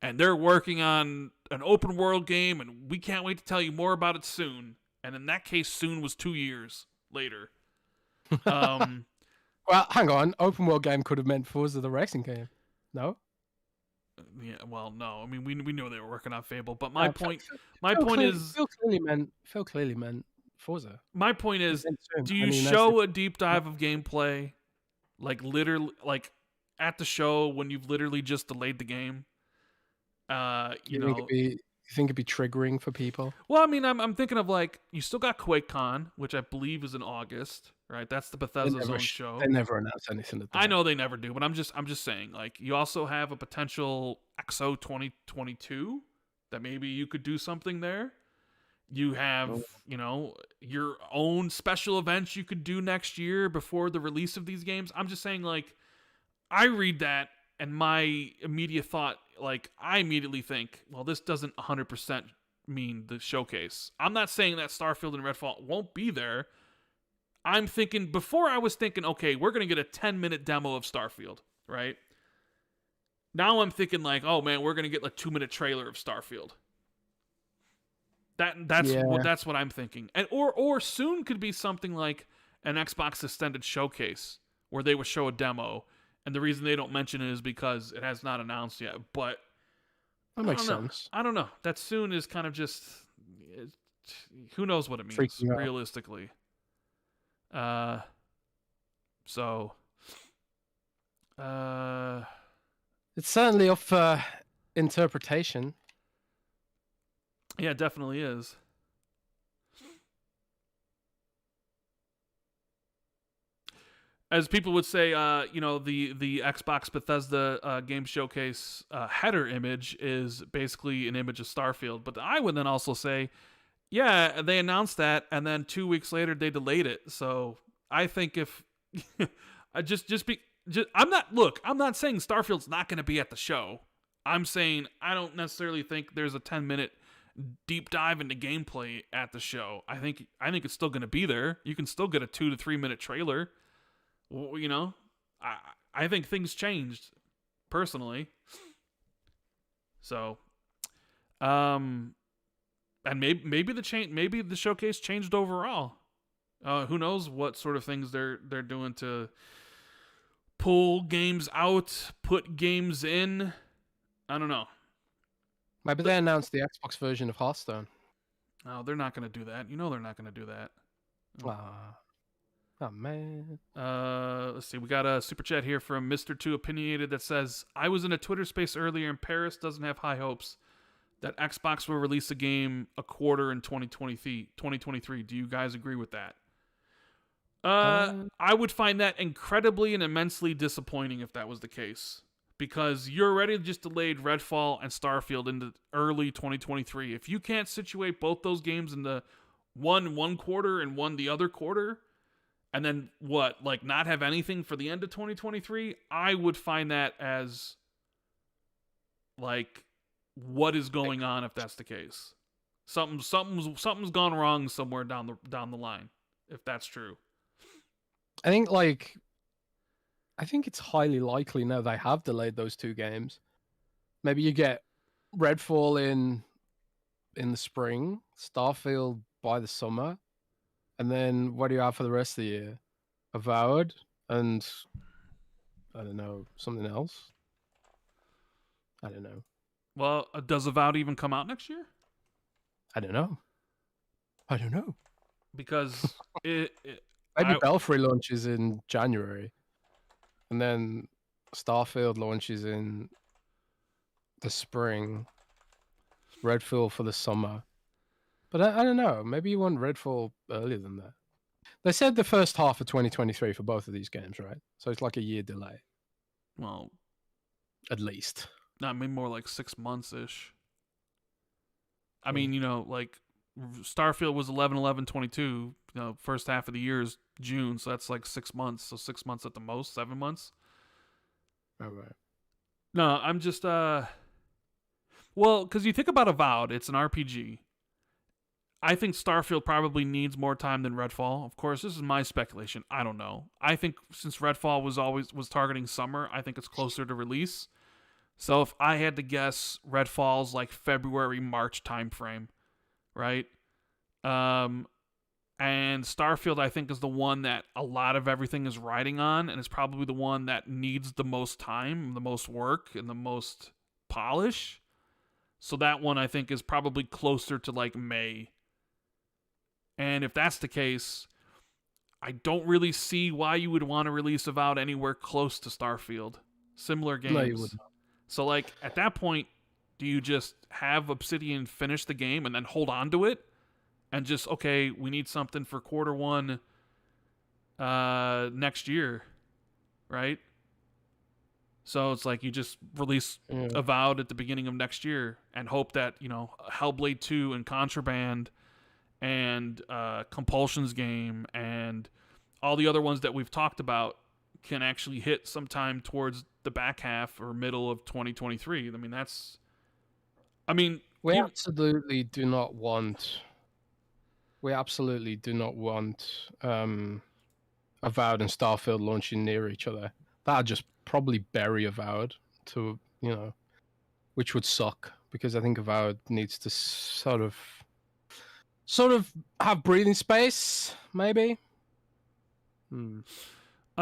and they're working on an open world game, and we can't wait to tell you more about it soon. And in that case, soon was 2 years later. Well, hang on. Open world game could have meant Forza the racing game. No? Yeah, well, no. I mean, we knew they were working on Fable, but Phil clearly meant Forza. My point is, do you show a deep dive of gameplay, like literally, like at the show when you've literally just delayed the game? You think it'd be triggering for people? Well, I mean, I'm thinking of, like, you still got QuakeCon, which I believe is in August, right? That's the Bethesda's own show. They never announce anything at that. I know they never do, but I'm just saying, like, you also have a potential XO 2022 that maybe you could do something there. You have, your own special events you could do next year before the release of these games. I'm just saying, like, I read that, and my immediate thought, like, I immediately think, well, this doesn't 100% mean the showcase. I'm not saying that Starfield and Redfall won't be there. I'm thinking, before I was thinking, okay, we're going to get a 10-minute demo of Starfield, right? Now I'm thinking, like, oh, man, we're going to get a 2-minute trailer of Starfield. That's what I'm thinking. And or soon could be something like an Xbox extended showcase where they would show a demo. And the reason they don't mention it is because it has not announced yet. But that makes sense. I don't know. That soon is kind of just... who knows what it means, realistically. So... it's certainly up for interpretation. Yeah, it definitely is. As people would say, the Xbox Bethesda game showcase header image is basically an image of Starfield. But I would then also say, yeah, they announced that, and then 2 weeks later they delayed it. So I think if I'm not saying Starfield's not going to be at the show. I'm saying I don't necessarily think there's a 10-minute deep dive into gameplay at the show. I think it's still going to be there. You can still get a 2 to 3 minute trailer. I think things changed personally. So, and maybe the showcase changed overall. Who knows what sort of things they're doing to pull games out, put games in. I don't know. Maybe they announced the Xbox version of Hearthstone. Oh, they're not going to do that. You know they're not going to do that. Oh, man. Let's see. We got a super chat here from Mr. 2 Opinionated that says, I was in a Twitter space earlier and Paris doesn't have high hopes that Xbox will release a game a quarter in 2023. Do you guys agree with that? I would find that incredibly and immensely disappointing if that was the case. Because you're already just delayed Redfall and Starfield into early 2023. If you can't situate both those games into one quarter and one the other quarter, and then not have anything for the end of 2023, I would find that as like, what is going on if that's the case? Something's gone wrong somewhere down the line, if that's true. I think it's highly likely now they have delayed those two games. Maybe you get Redfall in the spring, Starfield by the summer, and then what do you have for the rest of the year? Avowed and I don't know, something else. I don't know. Well, does Avowed even come out next year? I don't know. Because Maybe Belfry launches in January, and then Starfield launches in the spring. Redfall for the summer. But I don't know. Maybe you want Redfall earlier than that. They said the first half of 2023 for both of these games, right? So it's like a year delay. Well, at least. I mean, more like 6 months ish. I mean, like Starfield was 11/11/22. First half of the year is June, so that's like 6 months. So 6 months at the most, 7 months. All right. No, I'm just well, because you think about Avowed, it's an RPG. I think Starfield probably needs more time than Redfall. Of course, this is my speculation. I don't know. I think since Redfall was targeting summer, I think it's closer to release. So if I had to guess, Redfall's like February, March timeframe, right? And Starfield, I think, is the one that a lot of everything is riding on, and it's probably the one that needs the most time, the most work, and the most polish. So that one, I think, is probably closer to like May. And if that's the case, I don't really see why you would want to release Avowed anywhere close to Starfield. Similar games. No, you wouldn't. So, like, at that point, do you just have Obsidian finish the game and then hold on to it? And just, okay, we need something for Q1 next year, right? So it's like you just release Avowed at the beginning of next year and hope that, Hellblade 2 and Contraband and Compulsion's game and all the other ones that we've talked about can actually hit sometime towards the back half or middle of 2023. We absolutely do not want Avowed and Starfield launching near each other. That'd just probably bury Avowed to, which would suck because I think Avowed needs to sort of have breathing space, maybe.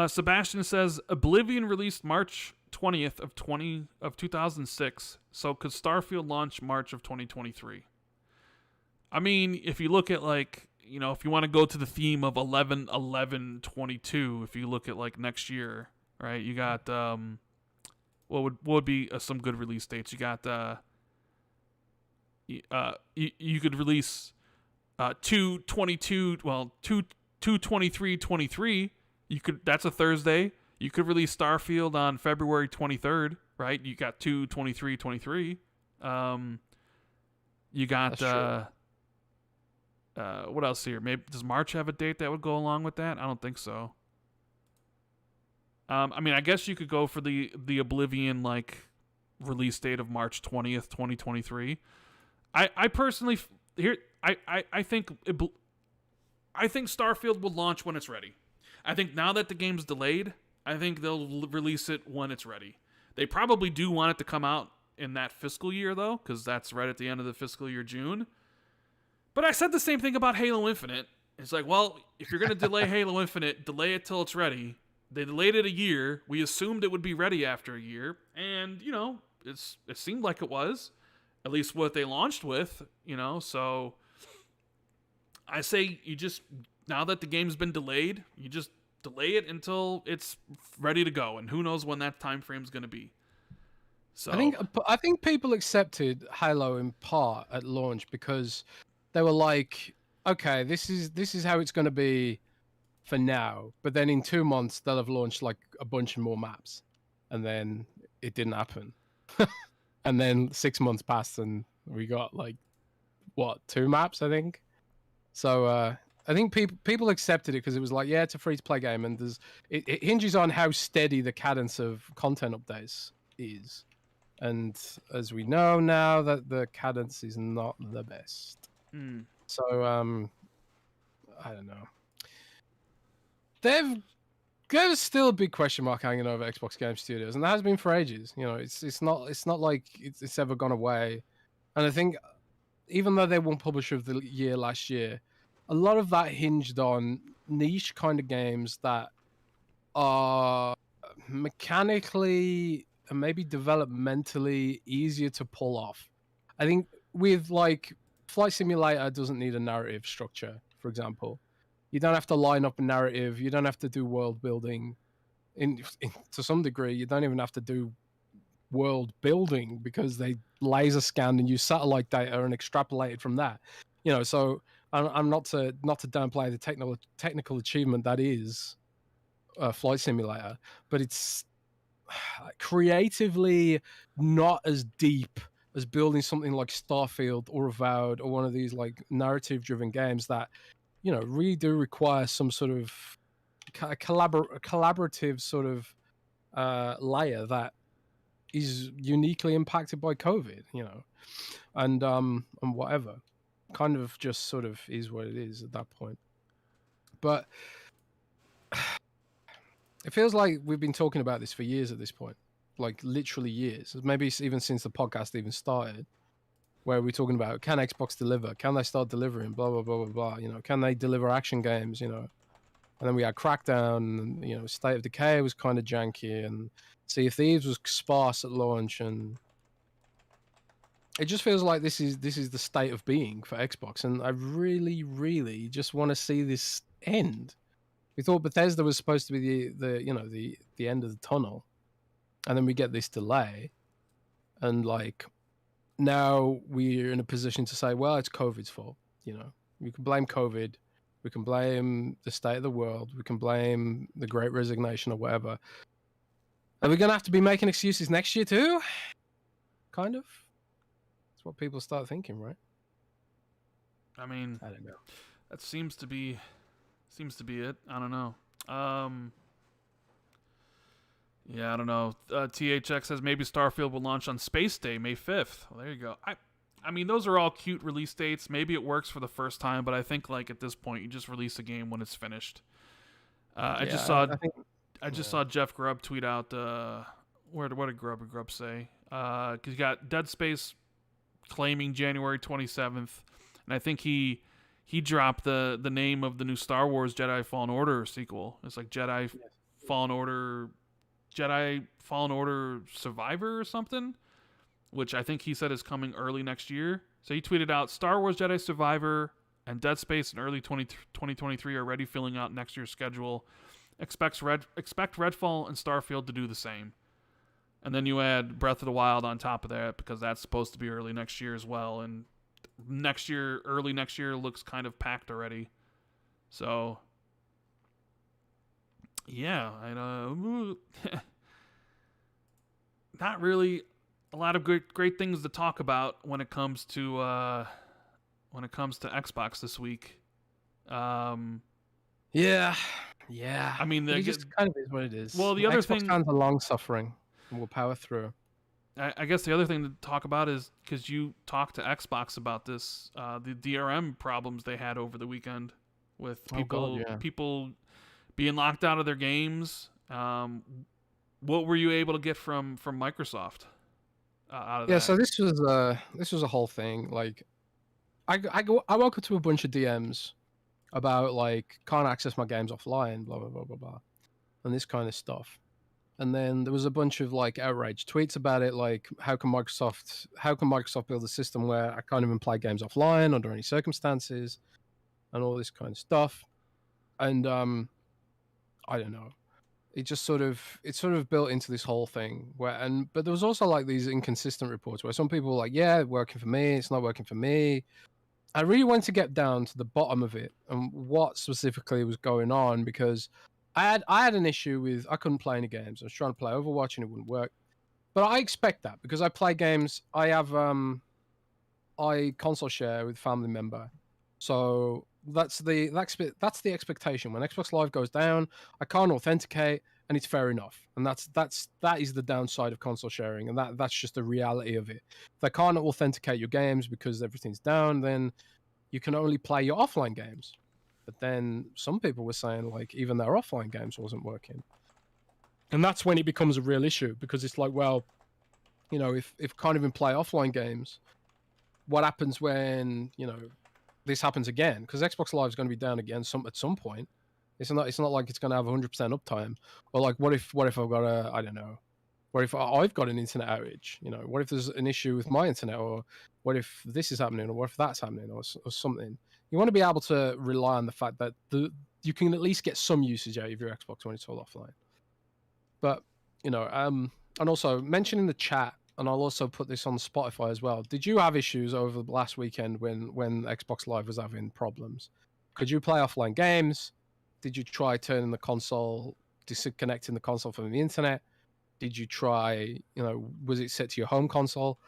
Sebastian says Oblivion released March 20th of 2006. So could Starfield launch March of 2023? I mean, if you look at like, if you want to go to the theme of 11/11/22, if you look at like next year, right? You got what would be some good release dates? You got you could release 2/22, that's a Thursday. You could release Starfield on February 23rd, right? You got 2/23/23. You got what else here? Maybe does March have a date that would go along with that? I don't think so. I guess you could go for the Oblivion like release date of March 20th, 2023. I personally I think Starfield will launch when it's ready. I think now that the game's delayed, I think they'll release it when it's ready. They probably do want it to come out in that fiscal year, though, because that's right at the end of the fiscal year, June. But I said the same thing about Halo Infinite. It's like, well, if you're going to delay Halo Infinite, delay it till it's ready. They delayed it a year. We assumed it would be ready after a year. And, it seemed like it was. At least what they launched with, so I say now that the game's been delayed, you just delay it until it's ready to go, and who knows when that time frame's going to be. So I think people accepted Halo in part at launch because they were like, okay, this is how it's going to be for now, but then in 2 months they'll have launched like a bunch of more maps, and then it didn't happen. And then 6 months passed and we got like 2 maps, I think. So I think people accepted it because it was like, yeah, it's a free-to-play game, and it hinges on how steady the cadence of content updates is. And as we know now, that the cadence is not the best. So I don't know. There's still a big question mark hanging over Xbox Game Studios, and that has been for ages. It's not like it's ever gone away. And I think even though they won Publisher of the Year last year, a lot of that hinged on niche kind of games that are mechanically and maybe developmentally easier to pull off. I think with like Flight Simulator doesn't need a narrative structure, for example. You don't have to line up a narrative. You don't have to do world building. To some degree, you don't even have to do world building because they laser scanned and use satellite data and extrapolated from that. So I'm not to downplay the technical achievement that is a Flight Simulator, but it's creatively not as deep as building something like Starfield or Avowed or one of these like narrative-driven games that really do require some sort of collaborative sort of layer that is uniquely impacted by COVID, and whatever, kind of just sort of is what it is at that point. But it feels like we've been talking about this for years at this point, like literally years, maybe even since the podcast even started, where we're talking about, can Xbox deliver? Can they start delivering? Blah, blah, blah, blah, blah. Can they deliver action games? And then we had Crackdown, and, State of Decay was kind of janky, and Sea of Thieves was sparse at launch, and it just feels like this is the state of being for Xbox, and I really, really just want to see this end. We thought Bethesda was supposed to be the end of the tunnel, and then we get this delay, and like now we're in a position to say, well, it's COVID's fault. We can blame COVID, we can blame the state of the world, we can blame the Great Resignation or whatever. Are we gonna have to be making excuses next year too? Kind of. That's what people start thinking, right? I mean, I don't know. That seems to be it. I don't know. Yeah, I don't know. THX says maybe Starfield will launch on Space Day, May 5th. Well, there you go. I mean, those are all cute release dates. Maybe it works for the first time, but I think like at this point, you just release a game when it's finished. I just saw Jeff Grubb tweet out. What did Grubb say? Because you got Dead Space claiming January 27th, and I think he dropped the name of the new Star Wars Jedi Fallen Order sequel. It's like Jedi Fallen Order Survivor or something, which I think he said is coming early next year. So he tweeted out, Star Wars Jedi Survivor and Dead Space in early 2023 are already filling out next year's schedule. Expect Redfall and Starfield to do the same. And then you add Breath of the Wild on top of that because that's supposed to be early next year as well. And early next year looks kind of packed already. So, yeah, not really a lot of great things to talk about when it comes to Xbox this week. Yeah. I mean, it just kind of is what it is. Well, the other Xbox thing, fans are long suffering, and we'll power through. I guess the other thing to talk about is because you talked to Xbox about this, the DRM problems they had over the weekend with people being locked out of their games. What were you able to get from Microsoft out of that? Yeah, so this was a whole thing. Like, I woke up to a bunch of DMs about like can't access my games offline, blah blah blah blah blah, and this kind of stuff. And then there was a bunch of like outrage tweets about it, like how can Microsoft build a system where I can't even play games offline under any circumstances, and all this kind of stuff. And I don't know. It sort of built into this whole thing but there was also like these inconsistent reports where some people were like, yeah, working for me, it's not working for me. I really wanted to get down to the bottom of it and what specifically was going on, because I had an issue with I couldn't play any games. I was trying to play Overwatch and it wouldn't work. But I expect that because I play games. I have I console share with a family member. So that's the expectation. When Xbox Live goes down, I can't authenticate, and it's fair enough. And that is the downside of console sharing, and that's just the reality of it. If they can't authenticate your games because everything's down, then you can only play your offline games. But then some people were saying like even their offline games wasn't working. And that's when it becomes a real issue, because it's like, well, if can't even play offline games, what happens when, this happens again? Because Xbox Live is going to be down again at some point. It's not like it's going to have 100% uptime. Or like, what if I've got What if I've got an internet outage? You know, what if there's an issue with my internet, or what if this is happening, or what if that's happening, or something? You want to be able to rely on the fact that you can at least get some usage out of your Xbox when it's all offline. But you know, and also mention in the chat, and I'll also put this on Spotify as well. Did you have issues over the last weekend when Xbox Live was having problems? Could you play offline games? Did you try turning the console, disconnecting the console from the internet? Did you try, you know, was it set to your home console?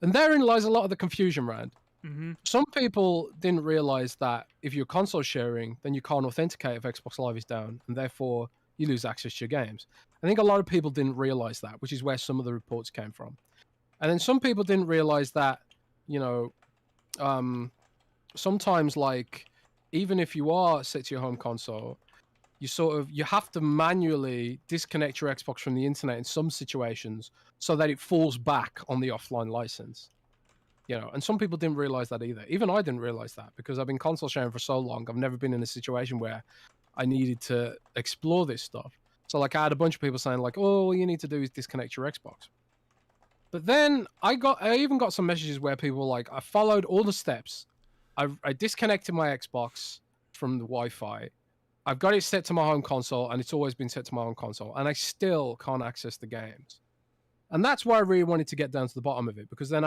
And therein lies a lot of the confusion, Rand. Mm-hmm. Some people didn't realize that if you're console sharing, then you can't authenticate if Xbox Live is down, and therefore you lose access to your games. I think a lot of people didn't realize that, which is where some of the reports came from. And then some people didn't realize that, you know, sometimes, like, even if you are set to your home console, you have to manually disconnect your Xbox from the internet in some situations so that it falls back on the offline license. You know, and some people didn't realize that either. Even I didn't realize that, because I've been console sharing for so long. I've never been in a situation where I needed to explore this stuff. So, like, I had a bunch of people saying, like, oh, all you need to do is disconnect your Xbox. But then I even got some messages where people were like, I followed all the steps. I disconnected my Xbox from the Wi-Fi. I've got it set to my home console, and it's always been set to my home console, and I still can't access the games. And that's why I really wanted to get down to the bottom of it, because then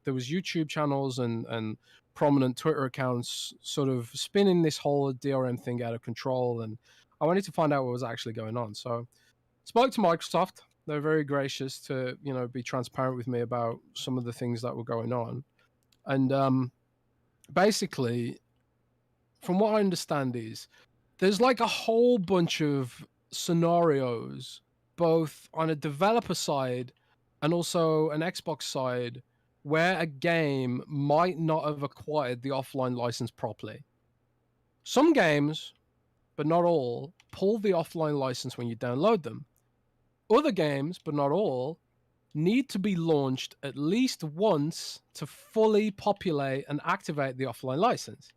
there was YouTube channels and prominent Twitter accounts sort of spinning this whole DRM thing out of control, and I wanted to find out what was actually going on. So spoke to Microsoft. They're very gracious to, you know, be transparent with me about some of the things that were going on. And basically, from what I understand is, there's like a whole bunch of scenarios, both on a developer side and also an Xbox side, where a game might not have acquired the offline license properly. Some games, but not all, pull the offline license when you download them. Other games, but not all, need to be launched at least once to fully populate and activate the offline license.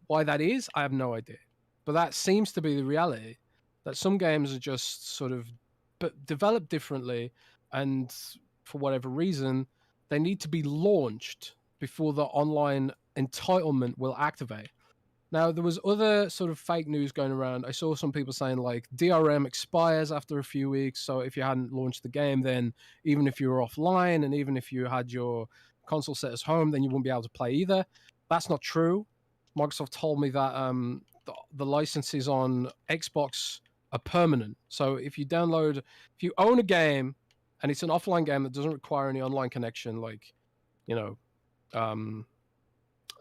Why that is, I have no idea. But that seems to be the reality, that some games are just sort of developed differently, and for whatever reason, they need to be launched before the online entitlement will activate. Now, there was other sort of fake news going around. I saw some people saying, like, DRM expires after a few weeks, so if you hadn't launched the game, then even if you were offline and even if you had your console set as home, then you wouldn't be able to play either. That's not true. Microsoft told me that the licenses on Xbox are permanent. So if you own a game and it's an offline game that doesn't require any online connection, like, you know,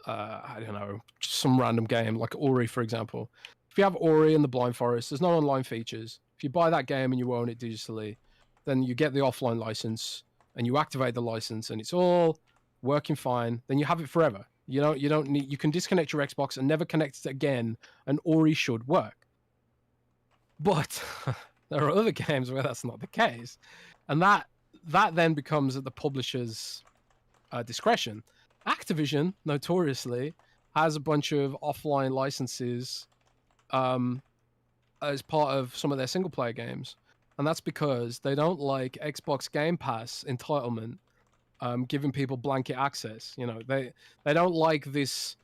I don't know, just some random game like Ori, for example. If you have Ori and the Blind Forest, there's no online features. If you buy that game and you own it digitally, then you get the offline license and you activate the license and it's all working fine. Then you have it forever. You can disconnect your Xbox and never connect it again, and Ori should work. But there are other games where that's not the case, and that then becomes at the publisher's discretion. Activision notoriously has a bunch of offline licenses as part of some of their single player games, and that's because they don't like Xbox Game Pass entitlement, giving people blanket access. You know, they don't like this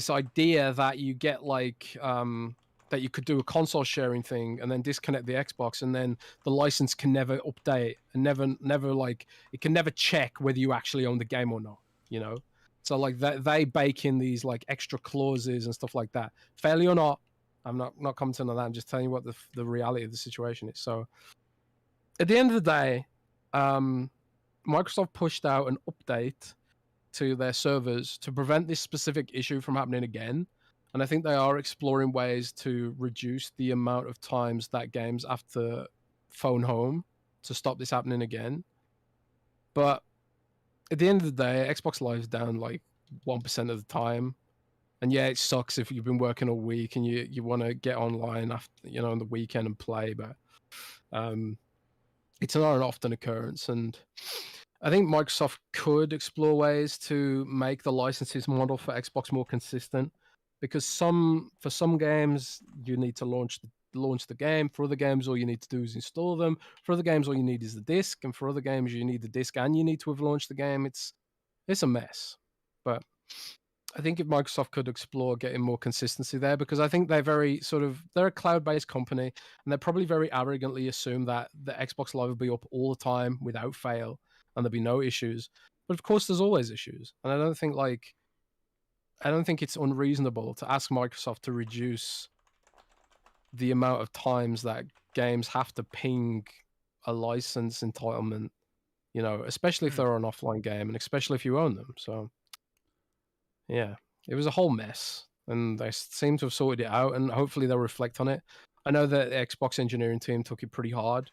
idea that you get like that you could do a console sharing thing and then disconnect the Xbox, and then the license can never update and never like it can never check whether you actually own the game or not. You know, so like they bake in these like extra clauses and stuff like that. Fairly or not, I'm not commenting on that. I'm just telling you what the reality of the situation is. So at the end of the day, Microsoft pushed out an update to their servers to prevent this specific issue from happening again. And I think they are exploring ways to reduce the amount of times that games have to phone home to stop this happening again. But at the end of the day, Xbox Live's down like 1% of the time. And yeah, it sucks if you've been working all week and you want to get online after, you know, on the weekend and play, but it's not an often occurrence. And I think Microsoft could explore ways to make the licenses model for Xbox more consistent, because for some games you need to launch launch the game. For other games, all you need to do is install them. For other games, all you need is the disc, and for other games, you need the disc and you need to have launched the game. It's a mess. But I think if Microsoft could explore getting more consistency there, because I think they're they're a cloud-based company, and they probably very arrogantly assume that the Xbox Live will be up all the time without fail, and there'll be no issues. But of course, there's always issues, and I don't think it's unreasonable to ask Microsoft to reduce the amount of times that games have to ping a license entitlement, especially if they're an offline game, and especially if you own them. So, yeah, it was a whole mess, and they seem to have sorted it out, and hopefully they'll reflect on it. I know that the Xbox engineering team took it pretty hard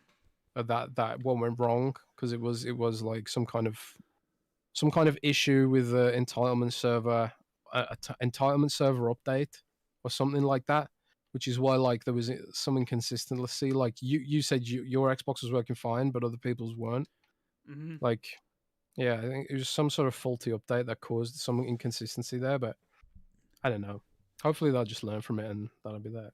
that what went wrong, because it was like some kind of issue with the entitlement server update or something like that, which is why like there was some inconsistency. Like you said your Xbox was working fine, but other people's weren't. Mm-hmm. Like, yeah, I think it was some sort of faulty update that caused some inconsistency there, but I don't know. Hopefully they'll just learn from it, and that'll be that.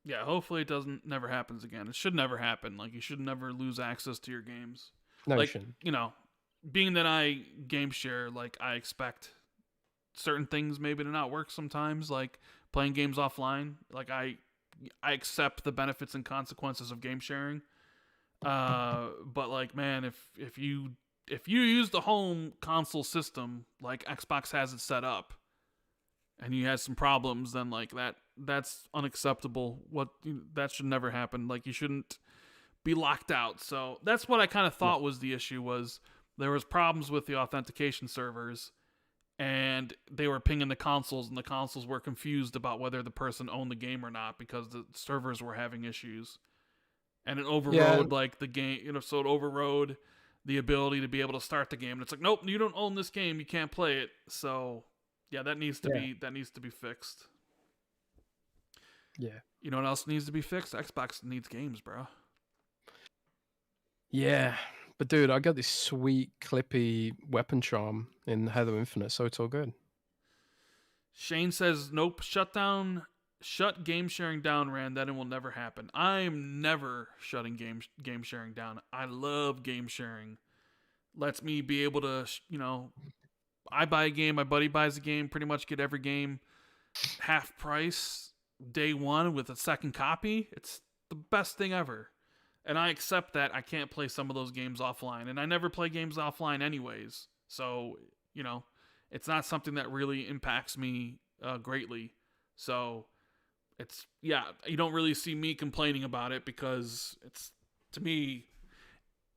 Yeah, hopefully it never happens again. It should never happen. Like, you should never lose access to your games. No, like, you shouldn't. Being that I game share, like, I expect certain things maybe to not work sometimes, like playing games offline. Like, I accept the benefits and consequences of game sharing. But like, man, if you use the home console system like Xbox has it set up, and you had some problems, then like that's unacceptable. That should never happen. Like, you shouldn't be locked out. So that's what I kind of thought was the issue, was there was problems with the authentication servers, and they were pinging the consoles, and the consoles were confused about whether the person owned the game or not because the servers were having issues. And it overrode like the game, so it overrode the ability to be able to start the game. And it's like, nope, you don't own this game, you can't play it. So yeah, that needs to be fixed. Yeah. You know what else needs to be fixed? Xbox needs games, bro. Yeah. But dude, I got this sweet clippy weapon charm in Halo Infinite, so it's all good. Shane says, nope, shut game sharing down, Rand. That it will never happen. I'm never shutting game sharing down. I love game sharing. Lets me be able to, I buy a game, my buddy buys a game, pretty much get every game half price day one with a second copy. It's the best thing ever. And I accept that I can't play some of those games offline. And I never play games offline anyways. So, it's not something that really impacts me greatly. So, you don't really see me complaining about it, because it's, to me,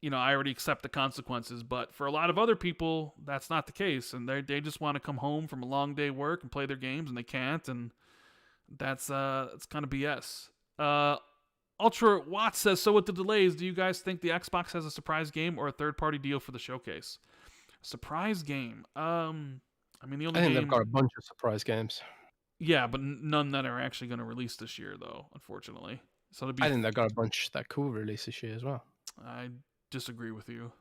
I already accept the consequences. But for a lot of other people, that's not the case. And they just want to come home from a long day work and play their games, and they can't. And that's kind of BS. Ultra Watts says, so with the delays, do you guys think the Xbox has a surprise game or a third-party deal for the showcase? Surprise game. I think they've got a bunch of surprise games. Yeah, but none that are actually going to release this year, though, unfortunately. So I think they've got a bunch that could release this year as well. I disagree with you.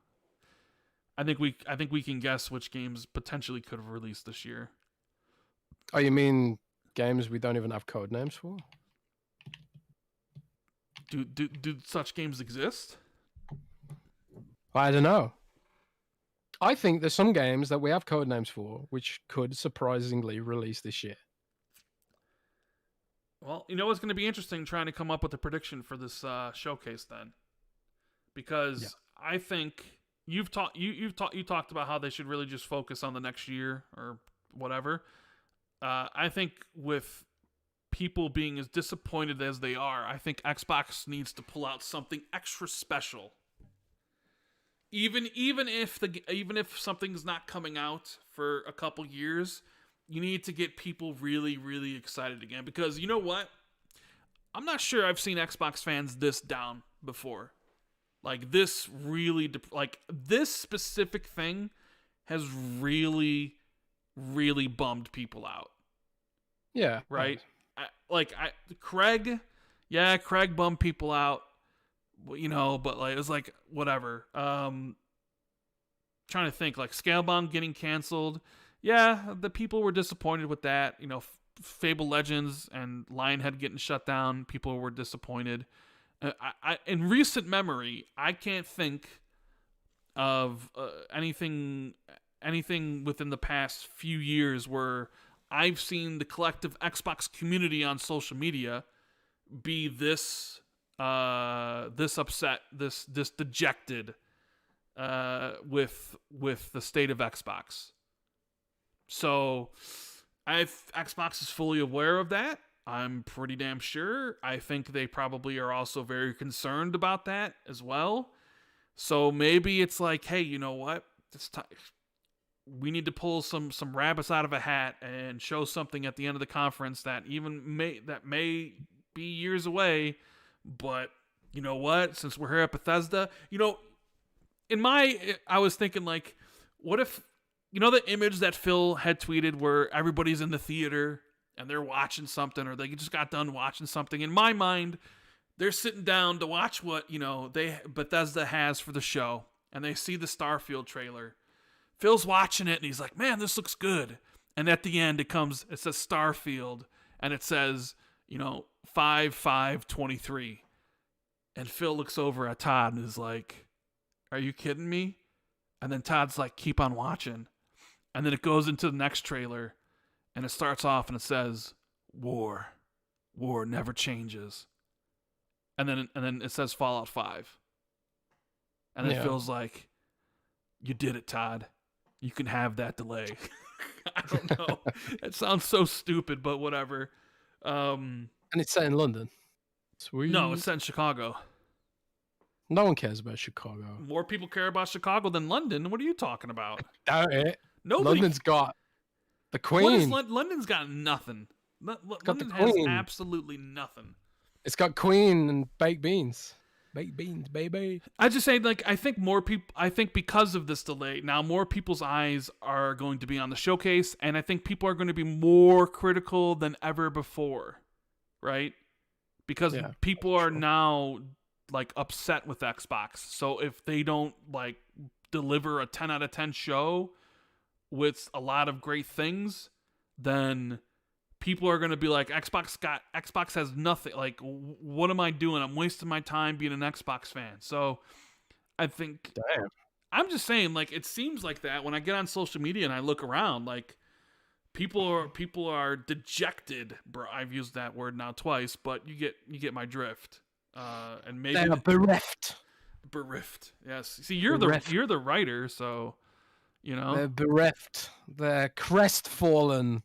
I think we can guess which games potentially could have released this year. Oh, you mean games we don't even have code names for? Do such games exist? I don't know. I think there's some games that we have code names for which could surprisingly release this year. Well, it's going to be interesting trying to come up with a prediction for this showcase then, because I think you talked about how they should really just focus on the next year or whatever. I think with people being as disappointed as they are, I think Xbox needs to pull out something extra special. Even if something's not coming out for a couple years, you need to get people really, really excited again. Because you know what? I'm not sure I've seen Xbox fans this down before. Like, this really, this specific thing has really, really bummed people out. Yeah. Right? Craig bummed people out, but like, it was like, whatever. Trying to think, like, Scalebound getting canceled. Yeah, the people were disappointed with that. Fable Legends and Lionhead getting shut down, people were disappointed. In recent memory, I can't think of anything within the past few years where I've seen the collective Xbox community on social media be this upset, this dejected with the state of Xbox. So Xbox is fully aware of that. I'm pretty damn sure. I think they probably are also very concerned about that as well. So maybe it's like, hey, you know what? It's time. We need to pull some rabbits out of a hat and show something at the end of the conference that may be years away. But you know what? Since we're here at Bethesda, I was thinking, like, what if, the image that Phil had tweeted where everybody's in the theater and they're watching something, or they just got done watching something. In my mind, they're sitting down to watch what, Bethesda has for the show, and they see the Starfield trailer. Phil's watching it, and he's like, man, this looks good. And at the end, it says Starfield, and it says, 5/5/23. And Phil looks over at Todd and is like, are you kidding me? And then Todd's like, keep on watching. And then it goes into the next trailer, and it starts off and it says, War never changes. And then it says Fallout 5. And then Phil's like, you did it, Todd. You can have that delay. I don't know. It sounds so stupid, but whatever. And it's set in London. Sweet. No, it's set in Chicago. No one cares about Chicago. More people care about Chicago than London. What are you talking about? Doubt it. Nobody. London's got the Queen. London's got nothing. London the has Queen. absolutely nothing. It's got Queen and baked beans. Baked beans, baby. I just say, like, I think because of this delay, now more people's eyes are going to be on the showcase, and I think people are going to be more critical than ever before, right? Because people are now, like, upset with Xbox. So if they don't, like, deliver a 10 out of 10 show with a lot of great things, then people are going to be like, Xbox has nothing. Like, what am I doing? I'm wasting my time being an Xbox fan. So I think, I'm just saying, like, it seems like that when I get on social media and I look around, like, people are dejected, bro. I've used that word now twice, but you get my drift. And maybe they're bereft. Bereft. Yes. See, you're the writer, so they're bereft. They're crestfallen.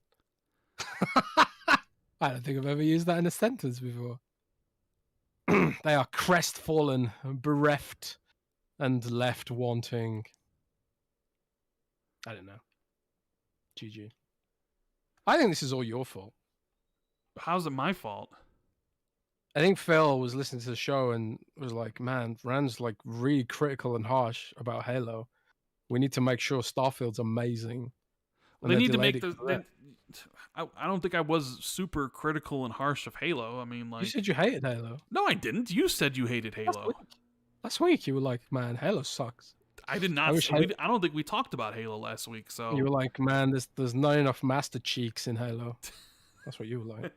I don't think I've ever used that in a sentence before. They are crestfallen, bereft, and left wanting. I don't know. GG. I think this is all your fault. How's it my fault? I think Phil was listening to the show and was like, man, Rand's like really critical and harsh about Halo. We need to make sure Starfield's amazing. Well, they need to make I don't think I was super critical and harsh of Halo. I mean, like, you said you hated Halo. No, I didn't. You said you hated Halo. Last week you were like, man, Halo sucks. I did not. I don't think we talked about Halo last week. So you were like, man, there's not enough Master Cheeks in Halo. That's what you were like.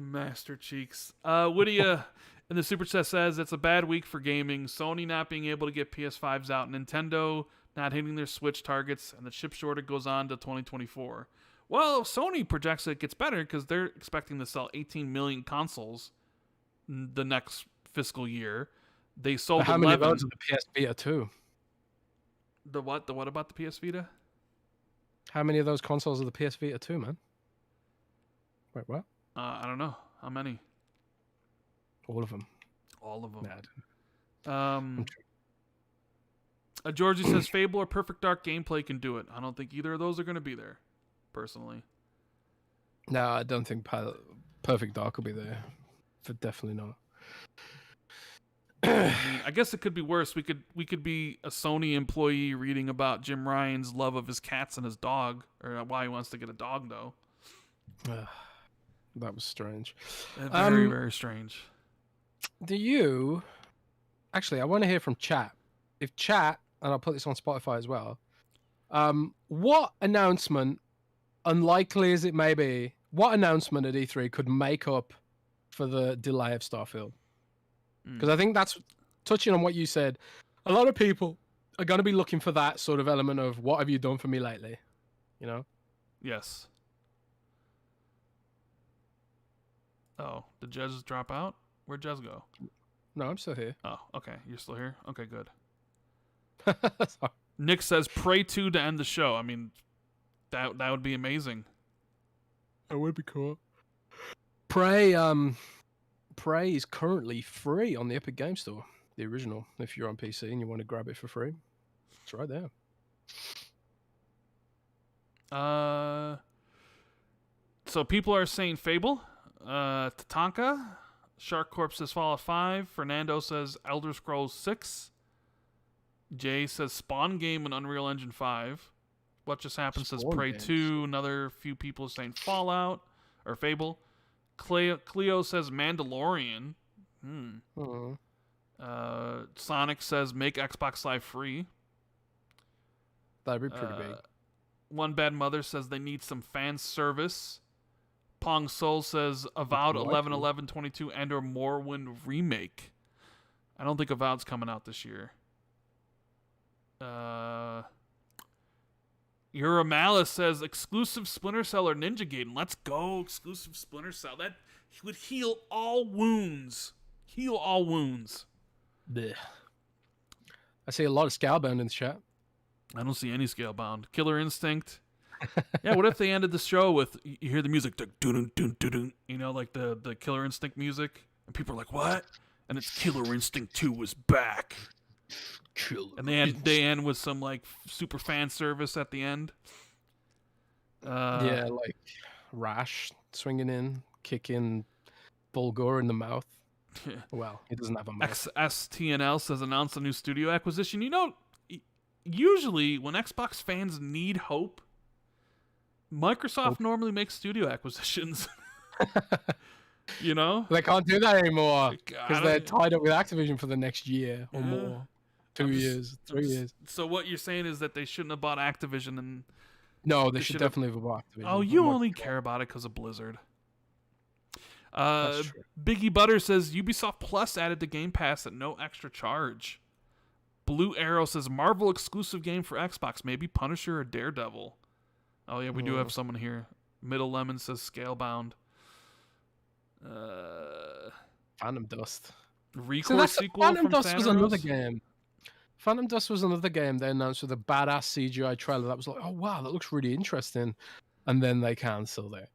Master Cheeks. Whittier in the Super Chat says it's a bad week for gaming. Sony not being able to get PS5s out. Nintendo not hitting their Switch targets. And the chip shortage goes on to 2024. Well, Sony projects it gets better because they're expecting to sell 18 million consoles the next fiscal year. They sold how 11. Many of those are the PS Vita too? The what? The what about the PS Vita? How many of those consoles are the PS Vita too, man? Wait, what? I don't know. How many? All of them. All of them. Nah, Georgie says Fable or Perfect Dark gameplay can do it. I don't think either of those are going to be there, personally. No, I don't think Perfect Dark will be there. Definitely not. I mean, I guess it could be worse. We could be a Sony employee reading about Jim Ryan's love of his cats and his dog, or why he wants to get a dog, though. That was strange. Very, very strange. Do you... Actually, I want to hear from chat. If chat, and I'll put this on Spotify as well, what announcement unlikely as it may be, what announcement at E3 could make up for the delay of Starfield? Because I think that's touching on what you said. A lot of people are going to be looking for that sort of element of what have you done for me lately, you know? Yes. Oh, did Jez drop out? Where'd Jez go? No, I'm still here. Oh, okay. You're still here? Okay, good. Sorry. Nick says Prey 2 to end the show. I mean, that would be amazing. That would be cool. Prey is currently free on the Epic Game Store, the original. If you're on PC and you want to grab it for free, it's right there. So people are saying Fable. Tatanka. Shark Corp says Fallout 5. Fernando says Elder Scrolls 6. Jay says Spawn game and Unreal Engine 5. What Just Happened says Prey 2. Another few people saying Fallout or Fable. Cleo says Mandalorian. Sonic says make Xbox Live free. That'd be pretty big. One Bad Mother says they need some fan service. Pong Soul says Avowed 11/11/22 and or Morrowind remake. I don't think Avowed's coming out this year. Yura Malice says exclusive Splinter Cell or Ninja Gaiden. Let's go, exclusive Splinter Cell. That would heal all wounds. Heal all wounds. Blech. I see a lot of Scalebound in the chat. I don't see any Scalebound. Killer Instinct. Yeah, what if they ended the show with you hear the music, you know, like the Killer Instinct music, and people are like, "What?" And it's Killer Instinct 2 was back. And they end with some like super fan service at the end. Yeah, like Rash swinging in, kicking Bulgur in the mouth. Well, he doesn't have a mouth. XSTNL says announce a new studio acquisition. You know, usually when Xbox fans need hope, Microsoft normally makes studio acquisitions. You know? They can't do that anymore because they're tied up with Activision for the next year or more. 2 years, 3 years. So what you're saying is that they shouldn't have bought Activision and... No, they should definitely have bought Activision. Oh, you only care about it because of Blizzard. Biggie Butter says Ubisoft Plus added to Game Pass at no extra charge. Blue Arrow says Marvel exclusive game for Xbox, maybe Punisher or Daredevil. Oh yeah, we do have someone here. Middle Lemon says Scalebound. Phantom Dust. Recourse sequel Phantom from Dust Santa was Rose? another game. Phantom Dust was another game they announced with a badass CGI trailer that was like, oh wow, that looks really interesting. And then they cancelled it.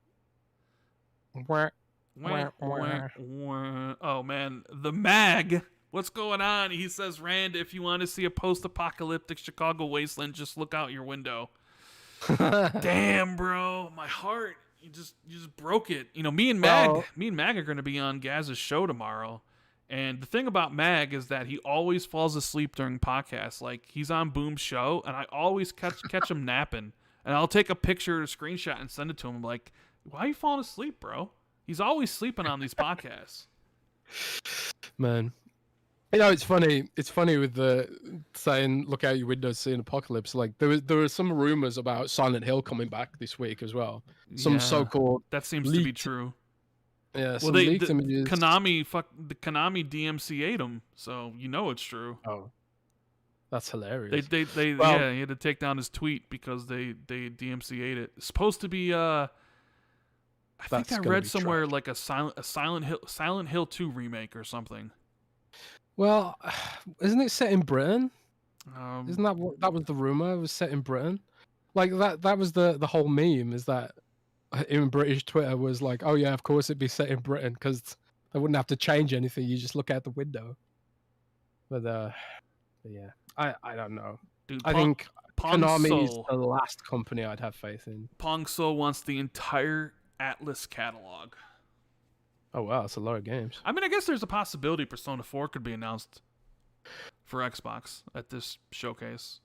Oh man, the Mag. What's going on? He says, Rand, if you want to see a post-apocalyptic Chicago wasteland, just look out your window. Damn, bro, my heart. You just broke it. You know, me and Mag are going to be on Gaz's show tomorrow. And the thing about Mag is that he always falls asleep during podcasts. Like, he's on Boom's show, and I always catch him napping. And I'll take a picture or a screenshot and send it to him. I'm like, why are you falling asleep, bro? He's always sleeping on these podcasts. Man. You know, it's funny. It's funny with the saying, look out your window, see an apocalypse. Like, there were some rumors about Silent Hill coming back this week as well. Some so-called... That seems to be true. Yeah, well, some leaked images. Konami DMCA'd them, so you know it's true. Oh, that's hilarious. He had to take down his tweet because they DMCA'd it. It's supposed to be I think I read somewhere like a Silent Hill 2 remake or something. Well, isn't it set in Britain? Isn't that was the rumor? It was set in Britain. Like that was the whole meme. Is that in British Twitter was like, oh yeah, of course it'd be set in Britain because they wouldn't have to change anything. You just look out the window. But yeah, I don't know. Dude, I think Konami is Soul. the last company I'd have faith in. Pong Soul wants the entire Atlas catalog. Oh wow, it's a lot of games. I mean, I guess there's a possibility Persona 4 could be announced for Xbox at this showcase.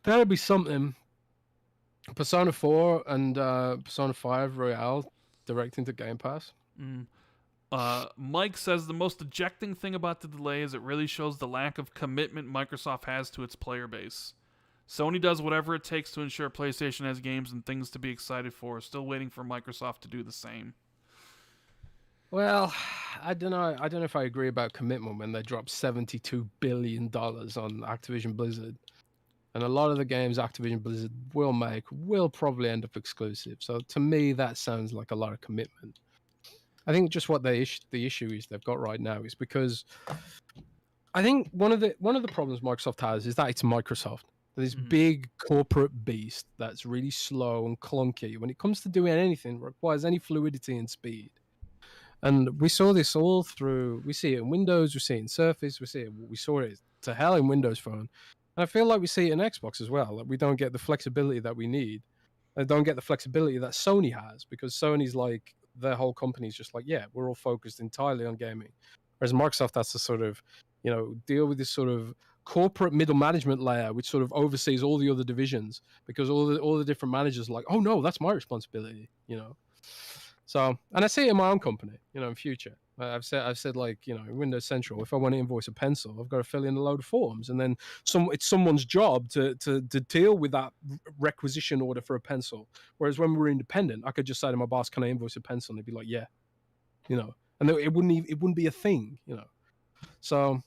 That'd be something. Persona 4 and Persona 5 Royale direct into Game Pass. Mike says the most ejecting thing about the delay is it really shows the lack of commitment Microsoft has to its player base. Sony does whatever it takes to ensure PlayStation has games and things to be excited for. Still waiting for Microsoft to do the same. Well, I don't know. I don't know if I agree about commitment when they dropped $72 billion on Activision Blizzard. And a lot of the games Activision Blizzard will make will probably end up exclusive. So to me, that sounds like a lot of commitment. I think just what the issue is they've got right now is because I think one of the problems Microsoft has is that it's Microsoft. This big corporate beast that's really slow and clunky when it comes to doing anything, requires any fluidity and speed. And we saw this all through. We see it in Windows, we see it in Surface, we saw it to hell in Windows Phone. And I feel like we see it in Xbox as well. Like we don't get the flexibility that we need. I don't get the flexibility that Sony has, because Sony's like, their whole company's just like, yeah, we're all focused entirely on gaming. Whereas Microsoft has to sort of, deal with this sort of corporate middle management layer, which sort of oversees all the other divisions, because all the different managers are like, oh no, that's my responsibility, So, and I see it in my own company, in future. I've said like, in Windows Central, if I want to invoice a pencil, I've got to fill in a load of forms, and then it's someone's job to deal with that requisition order for a pencil. Whereas when we're independent, I could just say to my boss, "Can I invoice a pencil?" And he'd be like, "Yeah," and it wouldn't be a thing, So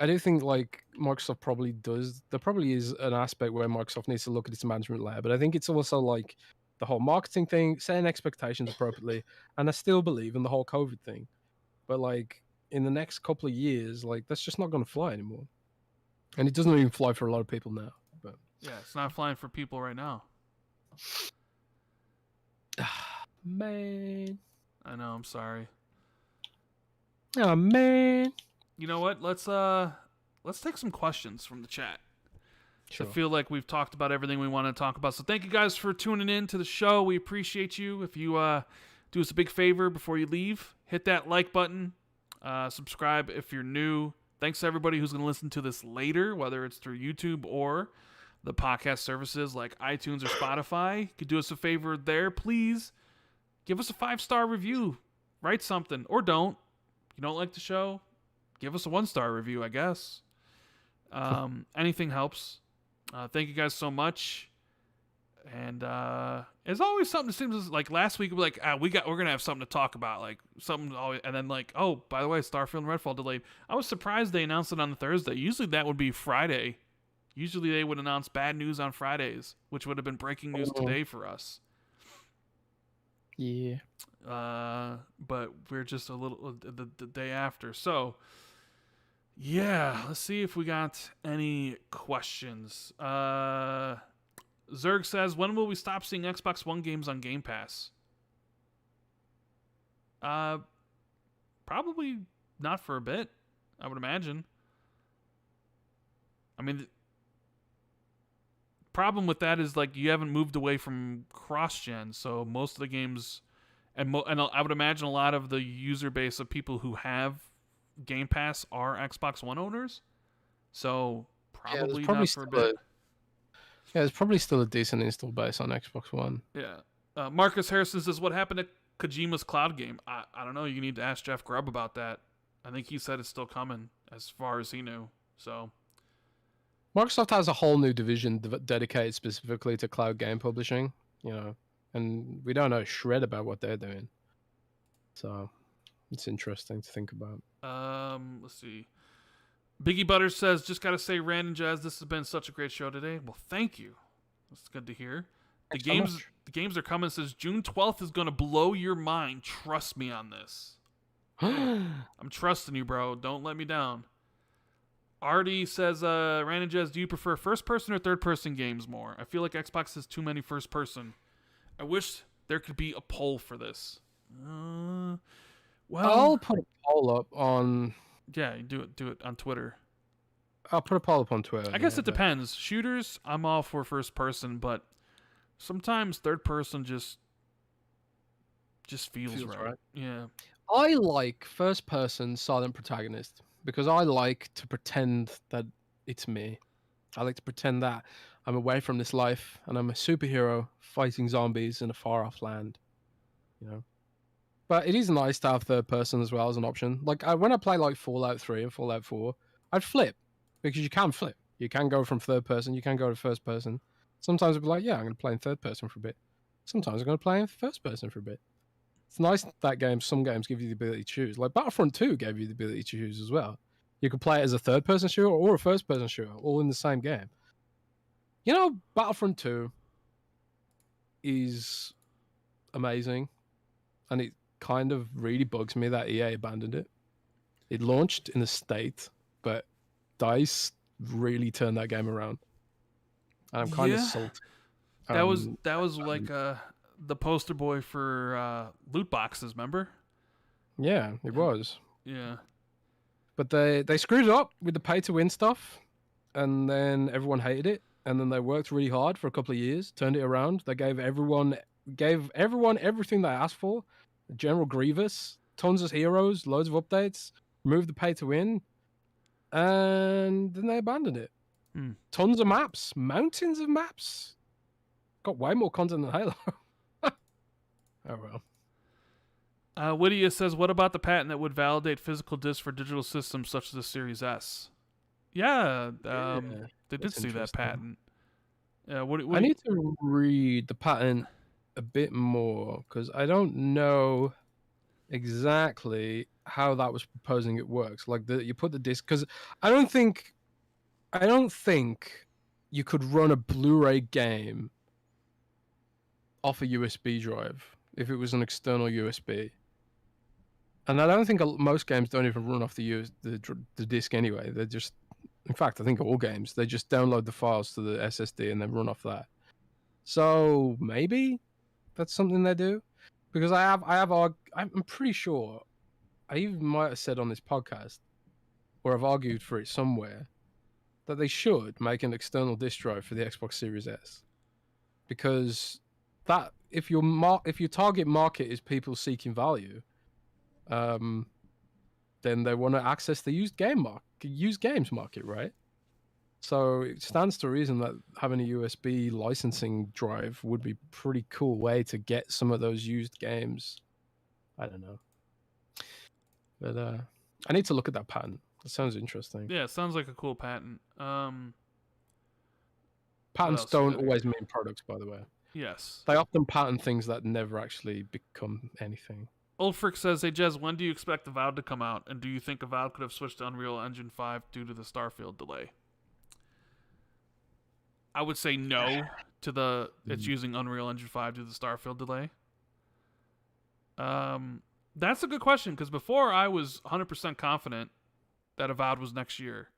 I do think like Microsoft probably does. There probably is an aspect where Microsoft needs to look at its management layer, but I think it's also like the whole marketing thing, setting expectations appropriately, and I still believe in the whole COVID thing. But like in the next couple of years, like that's just not going to fly anymore, and it doesn't even fly for a lot of people now. But yeah, it's not flying for people right now. Man, I know. I'm sorry. Oh man. You know what? Let's take some questions from the chat. Sure. I feel like we've talked about everything we want to talk about. So thank you guys for tuning in to the show. We appreciate you. If you do us a big favor before you leave, hit that like button. Subscribe if you're new. Thanks to everybody who's going to listen to this later, whether it's through YouTube or the podcast services like iTunes or Spotify. You could do us a favor there, please. Give us a 5-star review. Write something, or don't. If you don't like the show, give us a 1-star review, I guess. Anything helps. Thank you guys so much. And it's always something that seems like last week we're like, we're gonna have something to talk about, like something always, and then like, oh, by the way, Starfield and Redfall delayed. I was surprised they announced it on Thursday. Usually that would be Friday. Usually they would announce bad news on Fridays, which would have been breaking news today for us. Yeah. But we're just a little the day after. So yeah, let's see if we got any questions. Zerg says, when will we stop seeing Xbox One games on Game Pass? Probably not for a bit, I would imagine. I mean, the problem with that is like you haven't moved away from cross-gen, so most of the games, and I would imagine a lot of the user base of people who have Game Pass are Xbox One owners, so probably not for a bit. Yeah, there's probably still a decent install base on Xbox One. Yeah. Marcus Harrison says, what happened to Kojima's cloud game? I don't know. You need to ask Jeff Grubb about that. I think he said it's still coming as far as he knew. So Microsoft has a whole new division dedicated specifically to cloud game publishing, and we don't know a shred about what they're doing. So it's interesting to think about. Let's see. Biggie Butters says, just gotta say, Rand and Jez, this has been such a great show today. Well, thank you. That's good to hear. The games are coming. Says June 12th is gonna blow your mind. Trust me on this. I'm trusting you, bro. Don't let me down. Artie says, Rand and Jez, do you prefer first-person or third-person games more? I feel like Xbox has too many first-person. I wish there could be a poll for this. Well, I'll put a poll up on... Yeah, you do it on Twitter. I'll put a poll up on Twitter. I guess it depends. Shooters, I'm all for first person, but sometimes third person just feels right. Yeah. I like first person silent protagonist because I like to pretend that it's me. I like to pretend that I'm away from this life and I'm a superhero fighting zombies in a far off land. But it is nice to have third person as well as an option. Like when I play like Fallout 3 and Fallout 4, I'd flip because you can flip. You can go from third person, you can go to first person. Sometimes it'll be like, yeah, I'm going to play in third person for a bit. Sometimes I'm going to play in first person for a bit. It's nice that some games give you the ability to choose. Like Battlefront 2 gave you the ability to choose as well. You could play it as a third person shooter or a first person shooter, all in the same game. You know, Battlefront 2 is amazing, and it kind of really bugs me that EA abandoned it. It launched in the state, but DICE really turned that game around. And I'm kind of salty. That was like the poster boy for loot boxes, remember? Yeah, it was. Yeah. But they screwed it up with the pay to win stuff, and then everyone hated it. And then they worked really hard for a couple of years, turned it around. They gave everyone everything they asked for. General Grievous, tons of heroes, loads of updates, removed the pay to win, and then they abandoned it. Tons of maps, mountains of maps. Got way more content than Halo. Oh well. Whittier says, what about the patent that would validate physical discs for digital systems such as the Series S? Yeah, they did see that patent. I need to read the patent a bit more because I don't know exactly how that was proposing it works. Like you put the disc, because I don't think you could run a Blu-ray game off a USB drive if it was an external USB. And I don't think most games don't even run off the disc anyway. They're just, in fact, I think all games, they just download the files to the SSD and then run off that. So maybe that's something they do, because I'm pretty sure I even might have said on this podcast, or I've argued for it somewhere, that they should make an external disk drive for the Xbox Series S, because that if your target market is people seeking value, then they want to access the used games market, right? So it stands to reason that having a USB licensing drive would be a pretty cool way to get some of those used games. I don't know, but I need to look at that patent. That sounds interesting. Yeah, it sounds like a cool patent. Patents don't always mean products, by the way. Yes. They often patent things that never actually become anything. Ulfric says, hey Jez, when do you expect Avowed to come out? And do you think Avowed could have switched to Unreal Engine 5 due to the Starfield delay? I would say no to it's using Unreal Engine 5 due to the Starfield delay. That's a good question, because before I was 100% confident that Avowed was next year.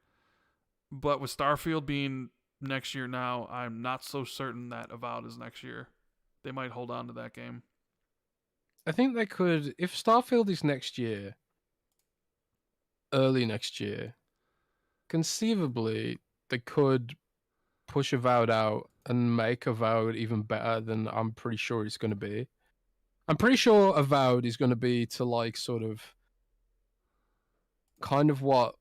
But with Starfield being next year now, I'm not so certain that Avowed is next year. They might hold on to that game. I think they could, if Starfield is next year, early next year, conceivably they could push Avowed out and make Avowed even better than I'm pretty sure it's going to be. I'm pretty sure Avowed is going to be to like sort of kind of what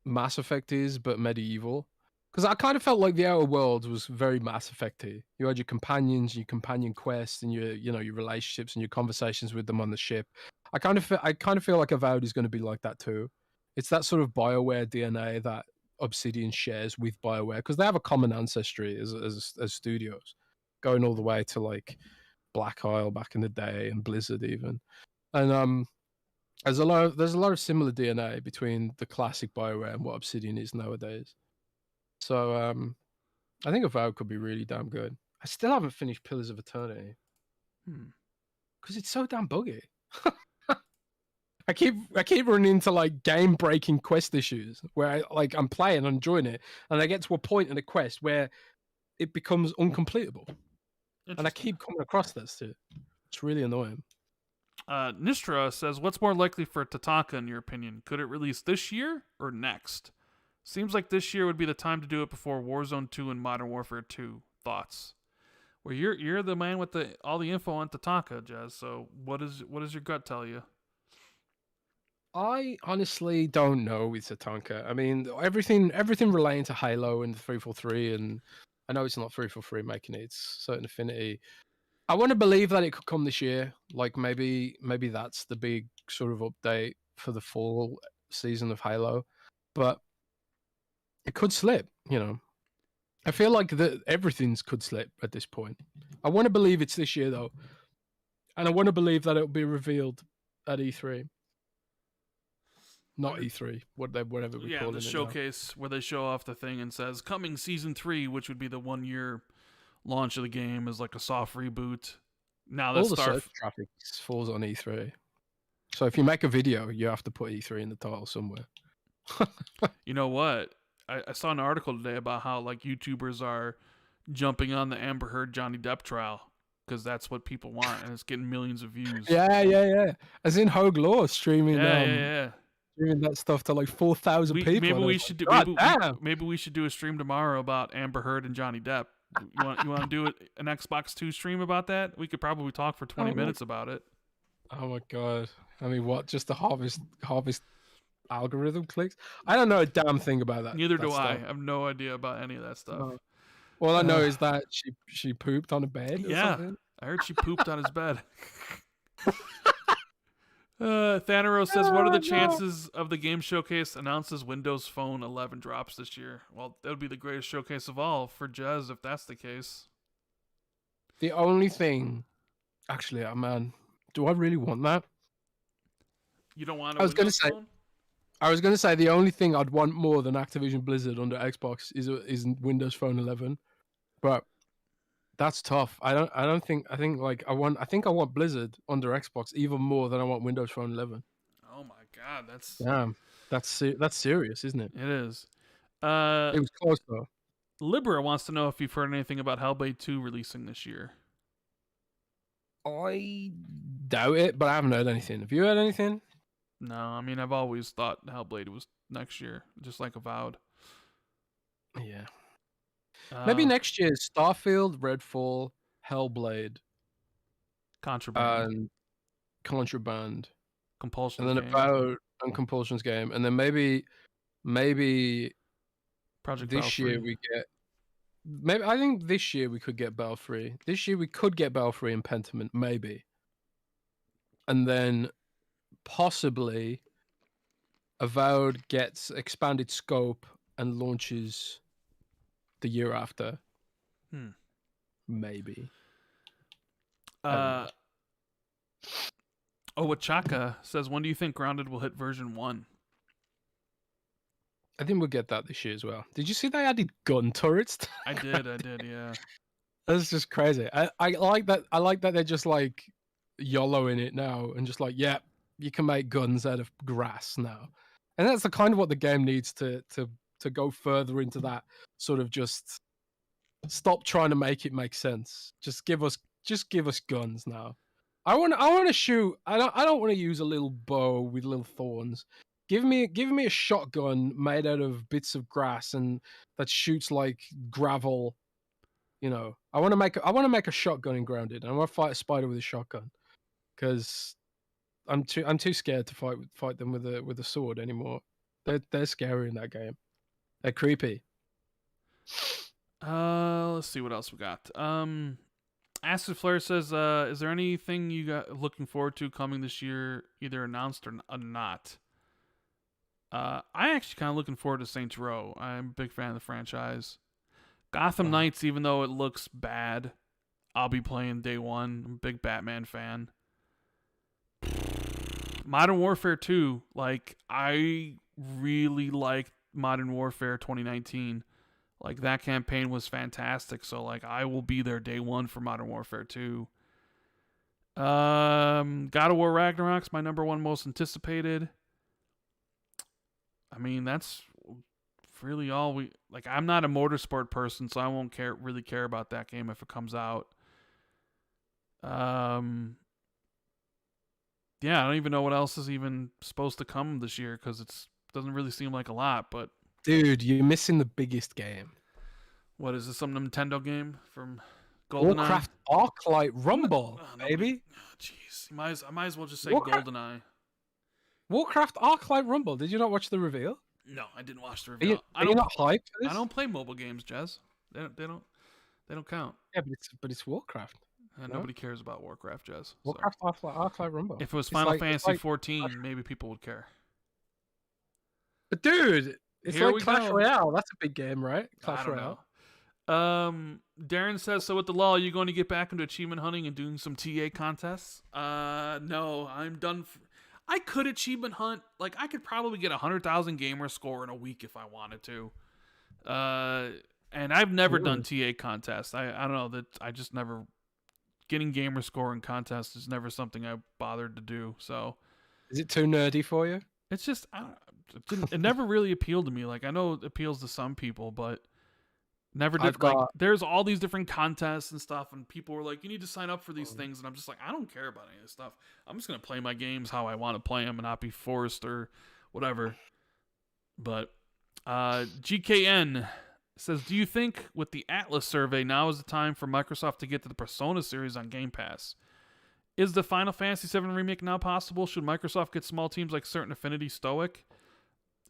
Mass Effect is, but medieval. Because I kind of felt like the Outer Worlds was very Mass Effect-y. You had your companions, your companion quests, and your relationships and your conversations with them on the ship. I kind of feel like Avowed is going to be like that too. It's that sort of BioWare DNA that Obsidian shares with BioWare, because they have a common ancestry as studios, going all the way to like Black Isle back in the day and Blizzard even. And there's a lot of similar DNA between the classic BioWare and what Obsidian is nowadays. So I think Avowed could be really damn good. I still haven't finished Pillars of Eternity because it's so damn buggy. I keep running into like game breaking quest issues where I'm playing, I'm enjoying it, and I get to a point in the quest where it becomes uncompletable, and I keep coming across this too. It's really annoying. Nistra says, what's more likely for Tatanka in your opinion? Could it release this year or next? Seems like this year would be the time to do it before Warzone 2 and Modern Warfare 2. Thoughts? Well, you're the man with all the info on Tatanka, Jez. So what does your gut tell you? I honestly don't know with Tatanka. I mean, everything relating to Halo and 343, and I know it's not 343 making it, it's Certain Affinity. I want to believe that it could come this year. Like maybe that's the big sort of update for the fall season of Halo. But it could slip. I feel like everything's could slip at this point. I want to believe it's this year though, and I want to believe that it'll be revealed at E3. Not E3, whatever we call it. The showcase where they show off the thing and says coming season 3, which would be the 1-year launch of the game, is like a soft reboot. Now that all the search traffic falls on E3. So if you make a video, you have to put E3 in the title somewhere. You know what? I saw an article today about how like YouTubers are jumping on the Amber Heard Johnny Depp trial because that's what people want, and it's getting millions of views. Yeah. As in Hogue Law streaming. Yeah. Streaming that stuff to like 4,000 people. Maybe we should do. Maybe we should do a stream tomorrow about Amber Heard and Johnny Depp. You want to do an Xbox 2 stream about that? We could probably talk for 20 minutes about it. Oh my god! I mean, what? Just the harvest algorithm clicks? I don't know a damn thing about that. Neither do I. I have no idea about any of that stuff. No. All I know is that she pooped on a bed. Yeah, I heard she pooped on his bed. Thanero says, what are the chances of the game showcase announces Windows Phone 11 drops this year? Well, that would be the greatest showcase of all for Jez if that's the case. The only thing, actually, man, do I really want that? You don't want a Windows Phone? I was going to say the only thing I'd want more than Activision Blizzard under Xbox is Windows Phone 11, but that's tough. I think I want Blizzard under Xbox even more than I want Windows Phone 11. Oh my god, that's serious, isn't it? It is. It was close though. Libra wants to know if you've heard anything about Hellblade 2 releasing this year. I doubt it, but I haven't heard anything. Have you heard anything? No, I mean I've always thought Hellblade was next year, just like Avowed. Yeah. Maybe next year, Starfield, Redfall, Hellblade, Contraband, Compulsion's and then Avowed and Compulsion's game, and then maybe Project this year we get. Maybe I think this year we could get Belfry. This year we could get Belfry and Pentiment, maybe, and then possibly Avowed gets expanded scope and launches the year after. Maybe. Wachaka says, when do you think Grounded will hit version 1? I think we'll get that this year as well. Did you see they added gun turrets? I did, yeah. That's just crazy. I like that. I like that they're just like YOLOing it now and just like, yeah, you can make guns out of grass now. And that's the kind of what the game needs to go further into that sort of just stop trying to make it make sense. Just give us guns now. I want to shoot. I don't want to use a little bow with little thorns. Give me a shotgun made out of bits of grass and that shoots like gravel. I want to make a shotgun in Grounded. And I want to fight a spider with a shotgun because I'm too scared to fight them with a sword anymore. They're scary in that game. They're creepy. Let's see what else we got. Acid Flare says, is there anything you got looking forward to coming this year, either announced or not? I actually kind of looking forward to Saints Row. I'm a big fan of the franchise. Gotham Knights, even though it looks bad, I'll be playing day one. I'm a big Batman fan. Modern Warfare 2, like, I really liked Modern Warfare 2019. Like, that campaign was fantastic, so, like, I will be there day one for Modern Warfare 2. God of War Ragnarok's my number one most anticipated. I mean, that's really all we... Like, I'm not a motorsport person, so I won't really care about that game if it comes out. Yeah, I don't even know what else is even supposed to come this year, because it doesn't really seem like a lot, but... Dude, you're missing the biggest game. What is this? Some Nintendo game from GoldenEye? Warcraft Arclight Rumble, baby. Jeez, I might as well just say GoldenEye. Warcraft Arclight Rumble. Did you not watch the reveal? No, I didn't watch the reveal. Are you not hyped for this? I don't play mobile games, Jez. They don't count. Yeah, but it's Warcraft. Nobody cares about Warcraft, Jez. Warcraft Arclight Rumble. If it was Final Fantasy 14, maybe people would care. But dude, It's Here like we Clash go. Royale. That's a big game, right? I Clash don't Royale. know. Darren says, so with the law, are you going to get back into achievement hunting and doing some TA contests? No, I'm done. I could achievement hunt. Like, I could probably get 100,000 gamer score in a week if I wanted to. And I've never done TA contests. I don't know, that I just never, getting gamer score in contests is never something I bothered to do. So Is it too nerdy for you? it's just, it never really appealed to me. Like, I know it appeals to some people, but never did. Like, there's all these different contests and stuff, and people were like, you need to sign up for these things, and I'm just like, I don't care about any of this stuff. I'm just gonna play my games how I want to play them and not be forced or whatever. But GKN says, do you think with the Atlas survey now is the time for Microsoft to get to the Persona series on Game Pass? Is the Final Fantasy VII Remake now possible? Should Microsoft get small teams like Certain Affinity Stoic?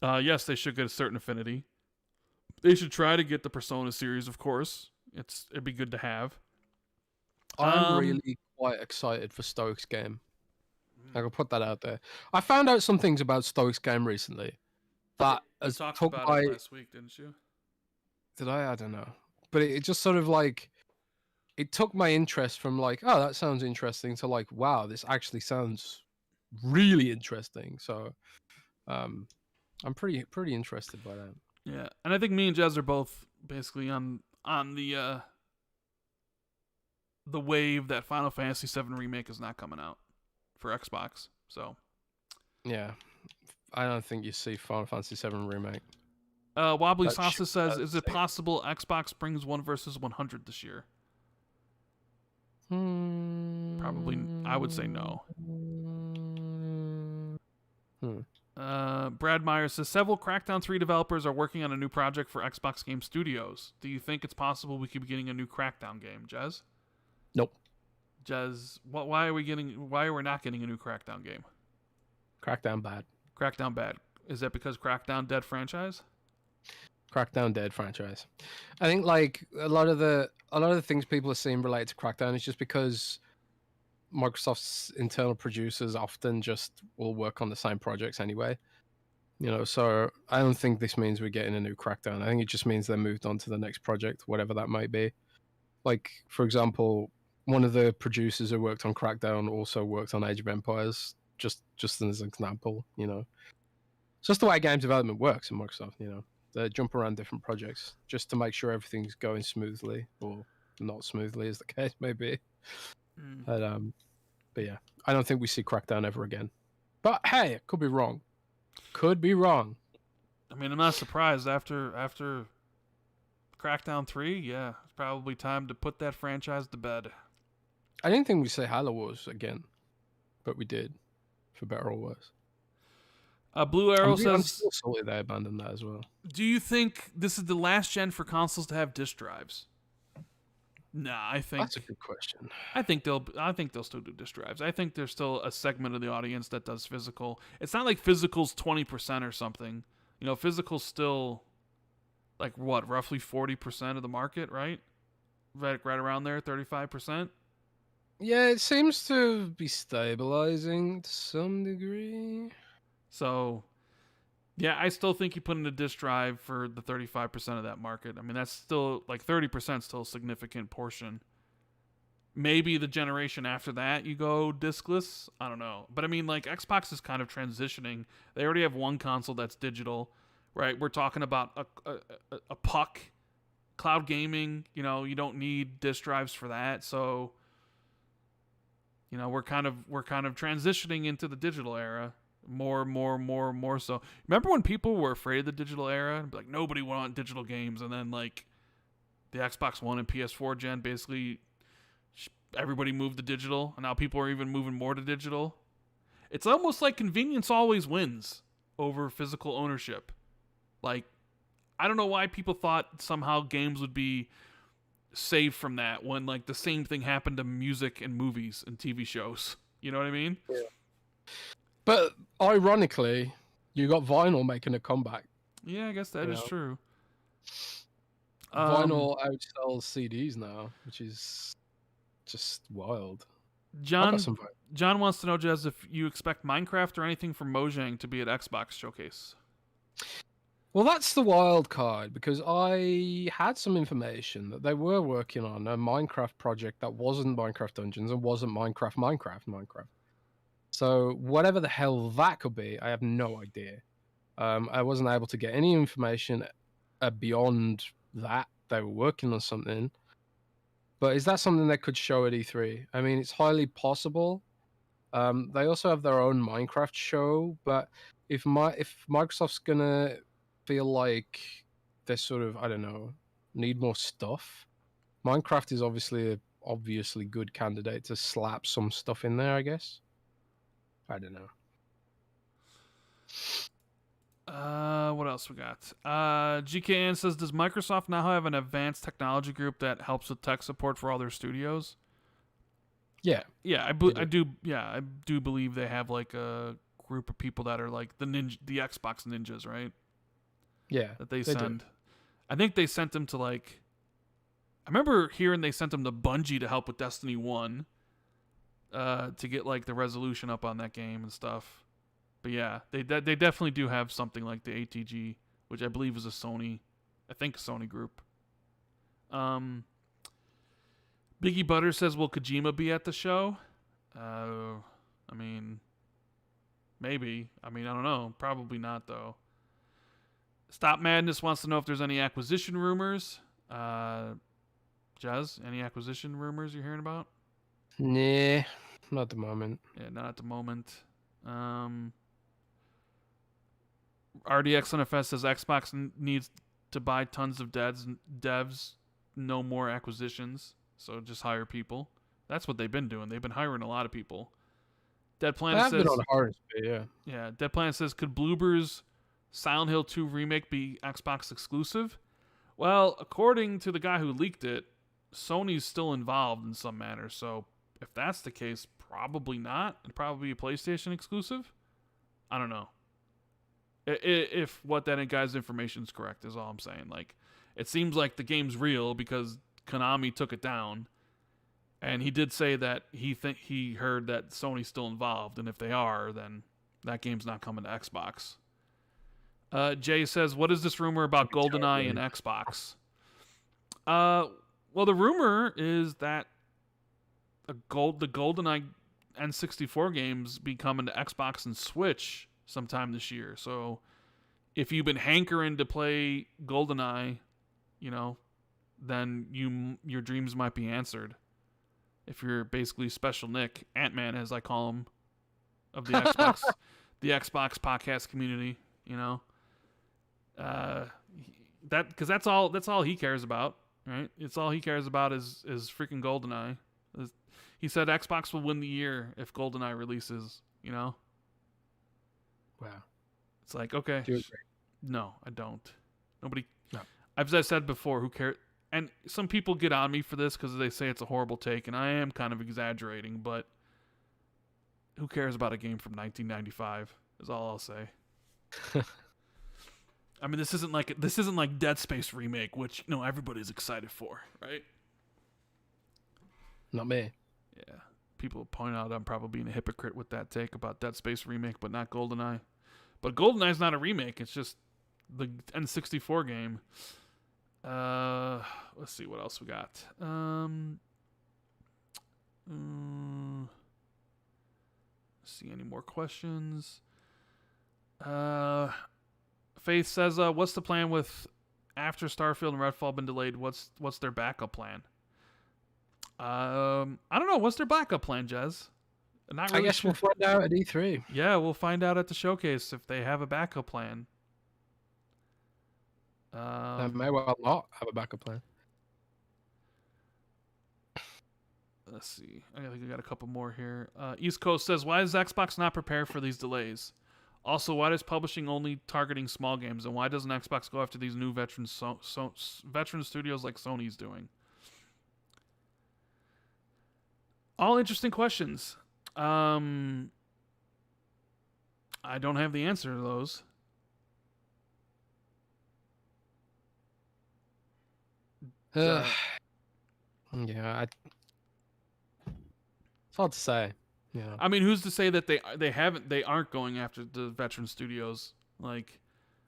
Yes, they should get a Certain Affinity. They should try to get the Persona series, of course. It'd be good to have. I'm really quite excited for Stoic's game. I can put that out there. I found out some things about Stoic's game recently that you has talked took about my... it last week, didn't you? Did I? I don't know. But it just sort of like, it took my interest from like, oh, that sounds interesting, to like, wow, this actually sounds really interesting. So I'm pretty interested by that. Yeah, and I think me and Jez are both basically on the wave that Final Fantasy VII Remake is not coming out for Xbox. So yeah, I don't think you see Final Fantasy VII Remake. Wobbly Sasa says, is it possible Xbox brings 1 versus 100 this year? Probably, I would say no. Brad Myers says, several Crackdown 3 developers are working on a new project for Xbox Game Studios. Do you think it's possible we could be getting a new Crackdown game, Jez? Nope. Jez, why are we not getting a new Crackdown game? Crackdown bad. Crackdown bad. Is that because Crackdown dead franchise? Crackdown dead franchise. I think like a lot of the things people are seeing related to Crackdown is just because Microsoft's internal producers often just will work on the same projects anyway. You know, so I don't think this means we're getting a new Crackdown. I think it just means they moved on to the next project, whatever that might be. Like, for example, one of the producers who worked on Crackdown also worked on Age of Empires, just as an example, you know. It's just the way game development works in Microsoft, you know. They jump around different projects just to make sure everything's going smoothly, or not smoothly as the case may be. But yeah, I don't think we see Crackdown ever again. But hey, it could be wrong. Could be wrong. I mean, I'm not surprised after Crackdown 3. Yeah, it's probably time to put that franchise to bed. I didn't think we'd say Halo Wars again, but we did, for better or worse. Blue Arrow I'm says, still salty they abandoned that as well. do you think this is the last gen for consoles to have disk drives? Nah, I think That's a good question. I think they'll still do disk drives. I think there's still a segment of the audience that does physical. It's not like physical's 20% or something. You know, physical's still like what, roughly 40% of the market, right? Right around there, 35%. Yeah, it seems to be stabilizing to some degree. So, yeah, I still think you put in a disk drive for the 35% of that market. I mean, that's still, like, 30% still a significant portion. Maybe the generation after that you go diskless. I don't know. But, I mean, like, Xbox is kind of transitioning. They already have one console that's digital, right? We're talking about a puck, cloud gaming. You know, you don't need disk drives for that. So, you know, we're kind of transitioning into the digital era. More so. Remember when people were afraid of the digital era? Like, nobody wanted digital games. And then, like, the Xbox One and PS4 gen, basically, everybody moved to digital. And now people are even moving more to digital. It's almost like convenience always wins over physical ownership. Like, I don't know why people thought somehow games would be saved from that when, like, the same thing happened to music and movies and TV shows. You know what I mean? Yeah. But ironically, you got vinyl making a comeback. Yeah, I guess that is true. Vinyl outsells CDs now, which is just wild. John wants to know, Jez, if you expect Minecraft or anything from Mojang to be at Xbox Showcase. Well, that's the wild card because I had some information that they were working on a Minecraft project that wasn't Minecraft Dungeons and wasn't Minecraft. So whatever the hell that could be, I have no idea. I wasn't able to get any information beyond that. They were working on something. But is that something they could show at E3? I mean, it's highly possible. They also have their own Minecraft show, but if Microsoft's gonna feel like they're sort of, I don't know, need more stuff, Minecraft is obviously good candidate to slap some stuff in there, I guess. I don't know. What else we got? GKN says, does Microsoft now have an advanced technology group that helps with tech support for all their studios? Yeah. Yeah, I do believe they have like a group of people that are like the Xbox ninjas, right? Yeah. That they do. send. I think they sent them to like. I remember hearing they sent them to Bungie to help with Destiny 1. To get like the resolution up on that game and stuff. But yeah, they definitely do have something like the ATG, which I believe is a Sony group. Biggie Butter says, will Kojima be at the show? I mean, maybe. I mean, I don't know. Probably not, though. Stop Madness wants to know if there's any acquisition rumors. Jez, any acquisition rumors you're hearing about? Nah, not at the moment. Yeah, not at the moment. RDX NFS says Xbox needs to buy tons of devs, no more acquisitions. So just hire people. That's what they've been doing. They've been hiring a lot of people. Dead Planet says, been on hiring speed, yeah. Yeah, Dead Planet says, could Bloober's Silent Hill 2 remake be Xbox exclusive? Well, according to the guy who leaked it, Sony's still involved in some manner. So if that's the case, probably not. It'd probably be a PlayStation exclusive. I don't know. If what that guy's information is correct, is all I'm saying. Like, it seems like the game's real because Konami took it down, and he did say that he heard that Sony's still involved, and if they are, then that game's not coming to Xbox. Jay says, what is this rumor about GoldenEye and Xbox? Well, the rumor is that the GoldenEye N64 games be coming to Xbox and Switch sometime this year. So if you've been hankering to play GoldenEye, then your dreams might be answered. If you're basically Special Nick, Ant-Man as I call him, of the Xbox the Xbox podcast community, that because that's all he cares about, right? It's all he cares about is freaking GoldenEye. He said Xbox will win the year if GoldenEye releases, Wow. It's like, okay. Do you agree? No, I don't. Nobody. No. As I said before, who cares? And some people get on me for this because they say it's a horrible take, and I am kind of exaggerating, but who cares about a game from 1995 is all I'll say. I mean, this isn't like Dead Space remake, which everybody's excited for, right? Not me. Yeah. People point out I'm probably being a hypocrite with that take about Dead Space remake, but not GoldenEye. But GoldenEye's not a remake. It's just the N64 game. Let's see what else we got. See any more questions? Faith says, what's the plan with after Starfield and Redfall been delayed? What's their backup plan? I don't know. What's their backup plan, Jez? Not really I guess sure. we'll find out at E3. Yeah, we'll find out at the showcase if they have a backup plan. They may well not have a backup plan. Let's see. I think we got a couple more here. East Coast says, why is Xbox not prepared for these delays? Also, why is publishing only targeting small games? And why doesn't Xbox go after these new veteran studios like Sony's doing? All interesting questions. I don't have the answer to those. Yeah, it's hard to say. Yeah. I mean, who's to say that they aren't going after the veteran studios? Like,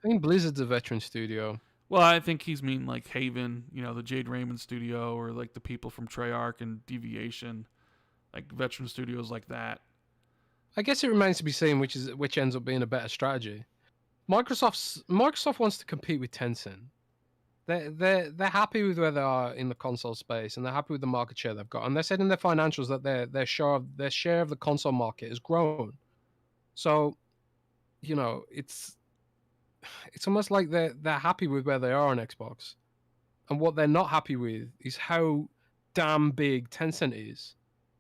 I think Blizzard's a veteran studio. Well, I think he's mean like Haven, the Jade Raymond studio, or like the people from Treyarch and Deviation, like veteran studios like that. I guess it remains to be seen which ends up being a better strategy. Microsoft wants to compete with Tencent. They're happy with where they are in the console space, and they're happy with the market share they've got. And they said in their financials that their share of the console market has grown. So, it's almost like they're happy with where they are on Xbox, and what they're not happy with is how damn big Tencent is,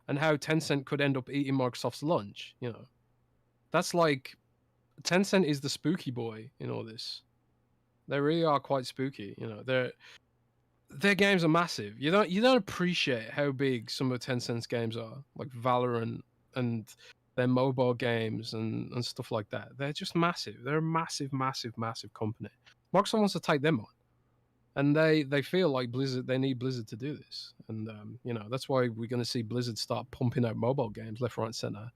and how Tencent could end up eating Microsoft's lunch. That's like Tencent is the spooky boy in all this. They really are quite spooky. Their games are massive. You don't appreciate how big some of Tencent's games are, like Valorant and their mobile games and stuff like that. They're just massive. They're a massive, massive, massive company. Microsoft wants to take them on, and they feel like Blizzard. They need Blizzard to do this, and that's why we're going to see Blizzard start pumping out mobile games left, right, and center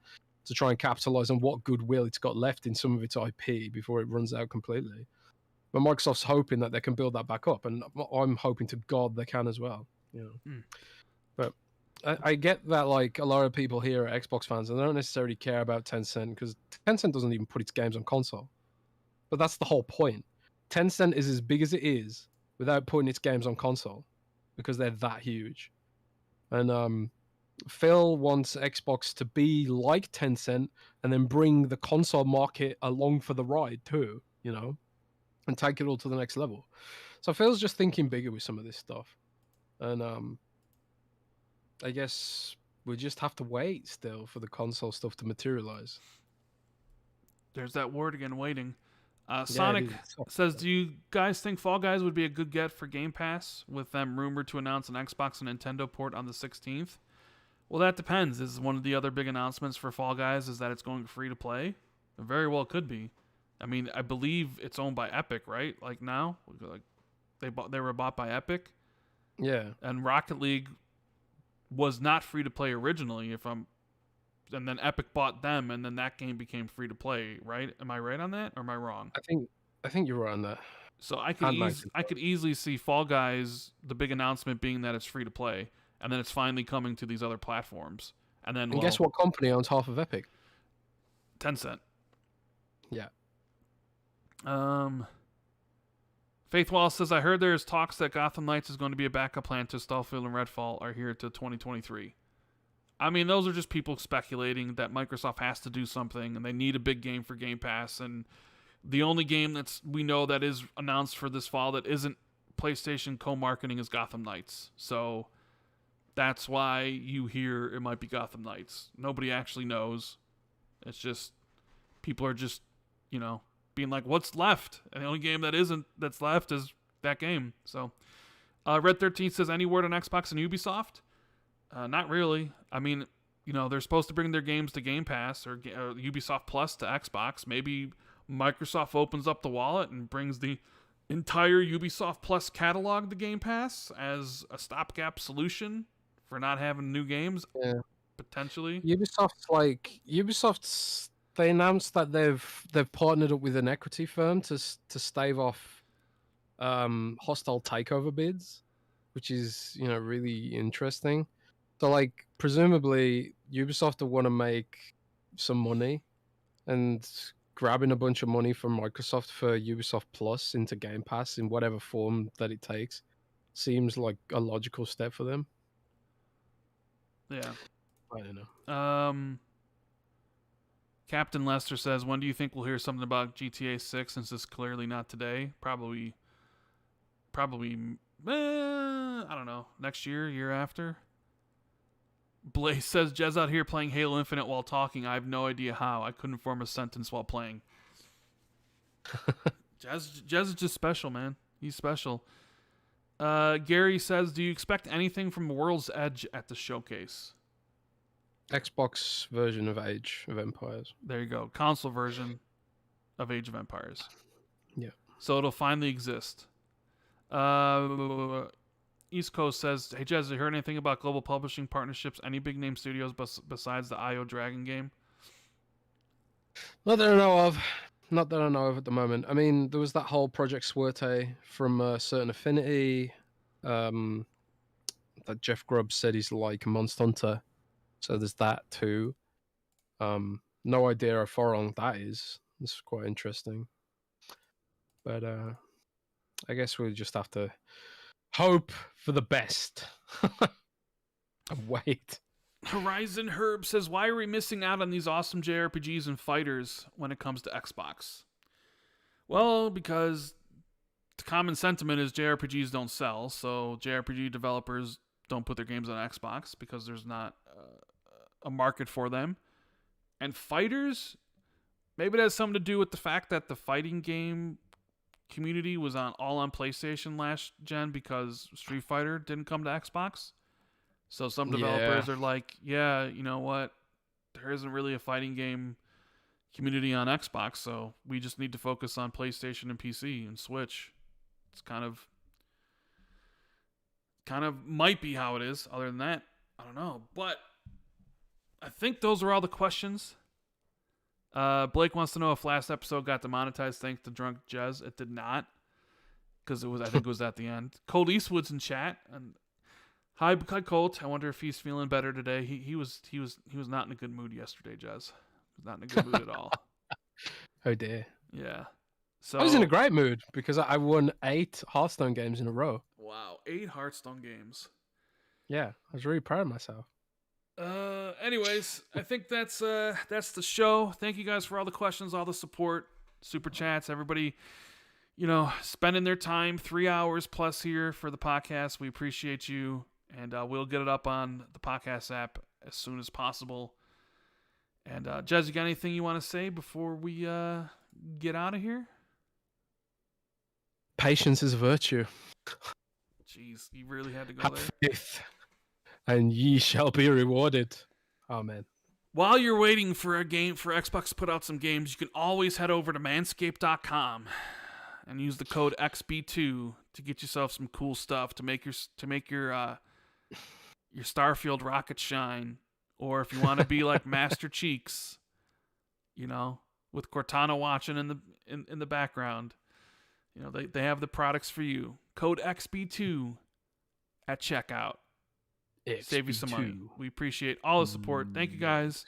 to try and capitalize on what goodwill it's got left in some of its IP before it runs out completely. But Microsoft's hoping that they can build that back up, and I'm hoping to God they can as well. But I get that like a lot of people here are Xbox fans, and they don't necessarily care about Tencent because Tencent doesn't even put its games on console. But that's the whole point. Tencent is as big as it is without putting its games on console because they're that huge. And Phil wants Xbox to be like Tencent and then bring the console market along for the ride too, and take it all to the next level. So Phil's just thinking bigger with some of this stuff. And I guess we just have to wait still for the console stuff to materialize. There's that word again, waiting. Sonic says, do you guys think Fall Guys would be a good get for Game Pass with them rumored to announce an Xbox and Nintendo port on the 16th? Well, that depends. This is one of the other big announcements for Fall Guys is that it's going free to play. It very well could be. I mean, I believe it's owned by Epic, right? Like now, like they were bought by Epic. Yeah. And Rocket League was not free to play originally, and then Epic bought them, and then that game became free to play, right? Am I right on that, or am I wrong? I think you're right on that. So I could easily see Fall Guys, the big announcement being that it's free to play, and then it's finally coming to these other platforms, and then guess what company owns half of Epic? Tencent. Yeah. Faith Wallace says, I heard there's talks that Gotham Knights is going to be a backup plan to Starfield and Redfall are here to 2023. I mean, those are just people speculating that Microsoft has to do something and they need a big game for Game Pass. And the only game we know that is announced for this fall that isn't PlayStation co-marketing is Gotham Knights. So that's why you hear it might be Gotham Knights. Nobody actually knows. It's just people are just, being like, what's left? And the only game that's left is that game. So Red 13 says, any word on Xbox and Ubisoft? Not really. I mean, they're supposed to bring their games to Game Pass or Ubisoft Plus to Xbox. Maybe Microsoft opens up the wallet and brings the entire Ubisoft Plus catalog to Game Pass as a stopgap solution for not having new games. Yeah. Potentially. Ubisoft's they announced that they've partnered up with an equity firm to stave off hostile takeover bids, which is really interesting. So presumably Ubisoft will want to make some money, and grabbing a bunch of money from Microsoft for Ubisoft Plus into Game Pass in whatever form that it takes seems like a logical step for them. Yeah. I don't know. Captain Lester says, when do you think we'll hear something about GTA 6 since it's clearly not today? Probably, I don't know, next year after? Blaze says, Jez out here playing Halo Infinite while talking. I have no idea how. I couldn't form a sentence while playing. Jez is just special, man. He's special. Gary says, do you expect anything from World's Edge at the showcase? Xbox version of Age of Empires. There you go. Console version of Age of Empires. Yeah. So it'll finally exist. East Coast says, hey, Jez, have you heard anything about global publishing partnerships? Any big name studios besides the IO Dragon game? Not that I know of. not that I know of at the moment. I mean, there was that whole Project Suerte from Certain Affinity. That Jeff Grubb said he's like a Monster Hunter. So there's that too. No idea how far along that is. This is quite interesting. But I guess we'll just have to hope for the best. Wait. Horizon Herb says, why are we missing out on these awesome JRPGs and fighters when it comes to Xbox? Well, because the common sentiment is JRPGs don't sell, so JRPG developers don't put their games on Xbox because there's not a market for them. And fighters, maybe it has something to do with the fact that the fighting game community was all on PlayStation last gen because Street Fighter didn't come to Xbox. So some developers are like, yeah, you know what? There isn't really a fighting game community on Xbox, so we just need to focus on PlayStation and PC and Switch. It's kind of might be how it is. Other than that, I don't know. But I think those are all the questions. Blake wants to know if last episode got demonetized thanks to Drunk Jez. It did not, because I think it was at the end. Cold Eastwood's in chat, and hi Colt. I wonder if he's feeling better today. He was not in a good mood yesterday, Jez. He was not in a good mood at all. Oh dear. Yeah. So I was in a great mood because I won 8 Hearthstone games in a row. Wow, 8 Hearthstone games. Yeah, I was really proud of myself. Anyways, I think that's the show. Thank you guys for all the questions, all the support, super chats, everybody, spending their time 3 hours plus here for the podcast. We appreciate you, and we'll get it up on the podcast app as soon as possible. And Jez, you got anything you want to say before we get out of here? Patience is a virtue. Jeez, you really had to go Have there. faith, and ye shall be rewarded. Amen. While you're waiting for Xbox to put out some games, you can always head over to manscaped.com and use the code XB2 to get yourself some cool stuff to make your Starfield rocket shine. Or if you want to be like Master Cheeks, with Cortana watching in the background, they have the products for you. Code XB2 at checkout. Save you some money. We appreciate all the support. Thank you guys.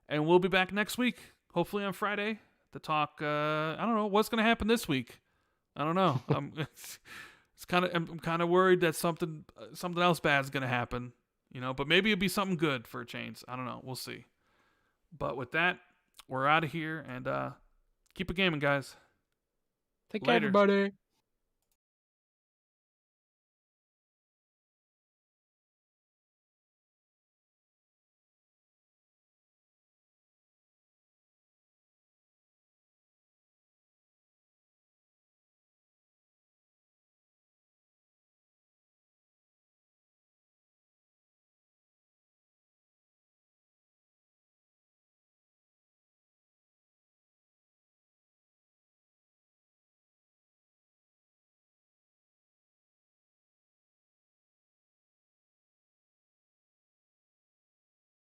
And we'll be back next week, hopefully on Friday, to talk. I don't know what's going to happen this week. I don't know. I'm kind of worried that something else bad is going to happen. But maybe it'll be something good for a change. I don't know. We'll see. But with that, we're out of here, and keep it gaming, guys. Take care, Later. everybody.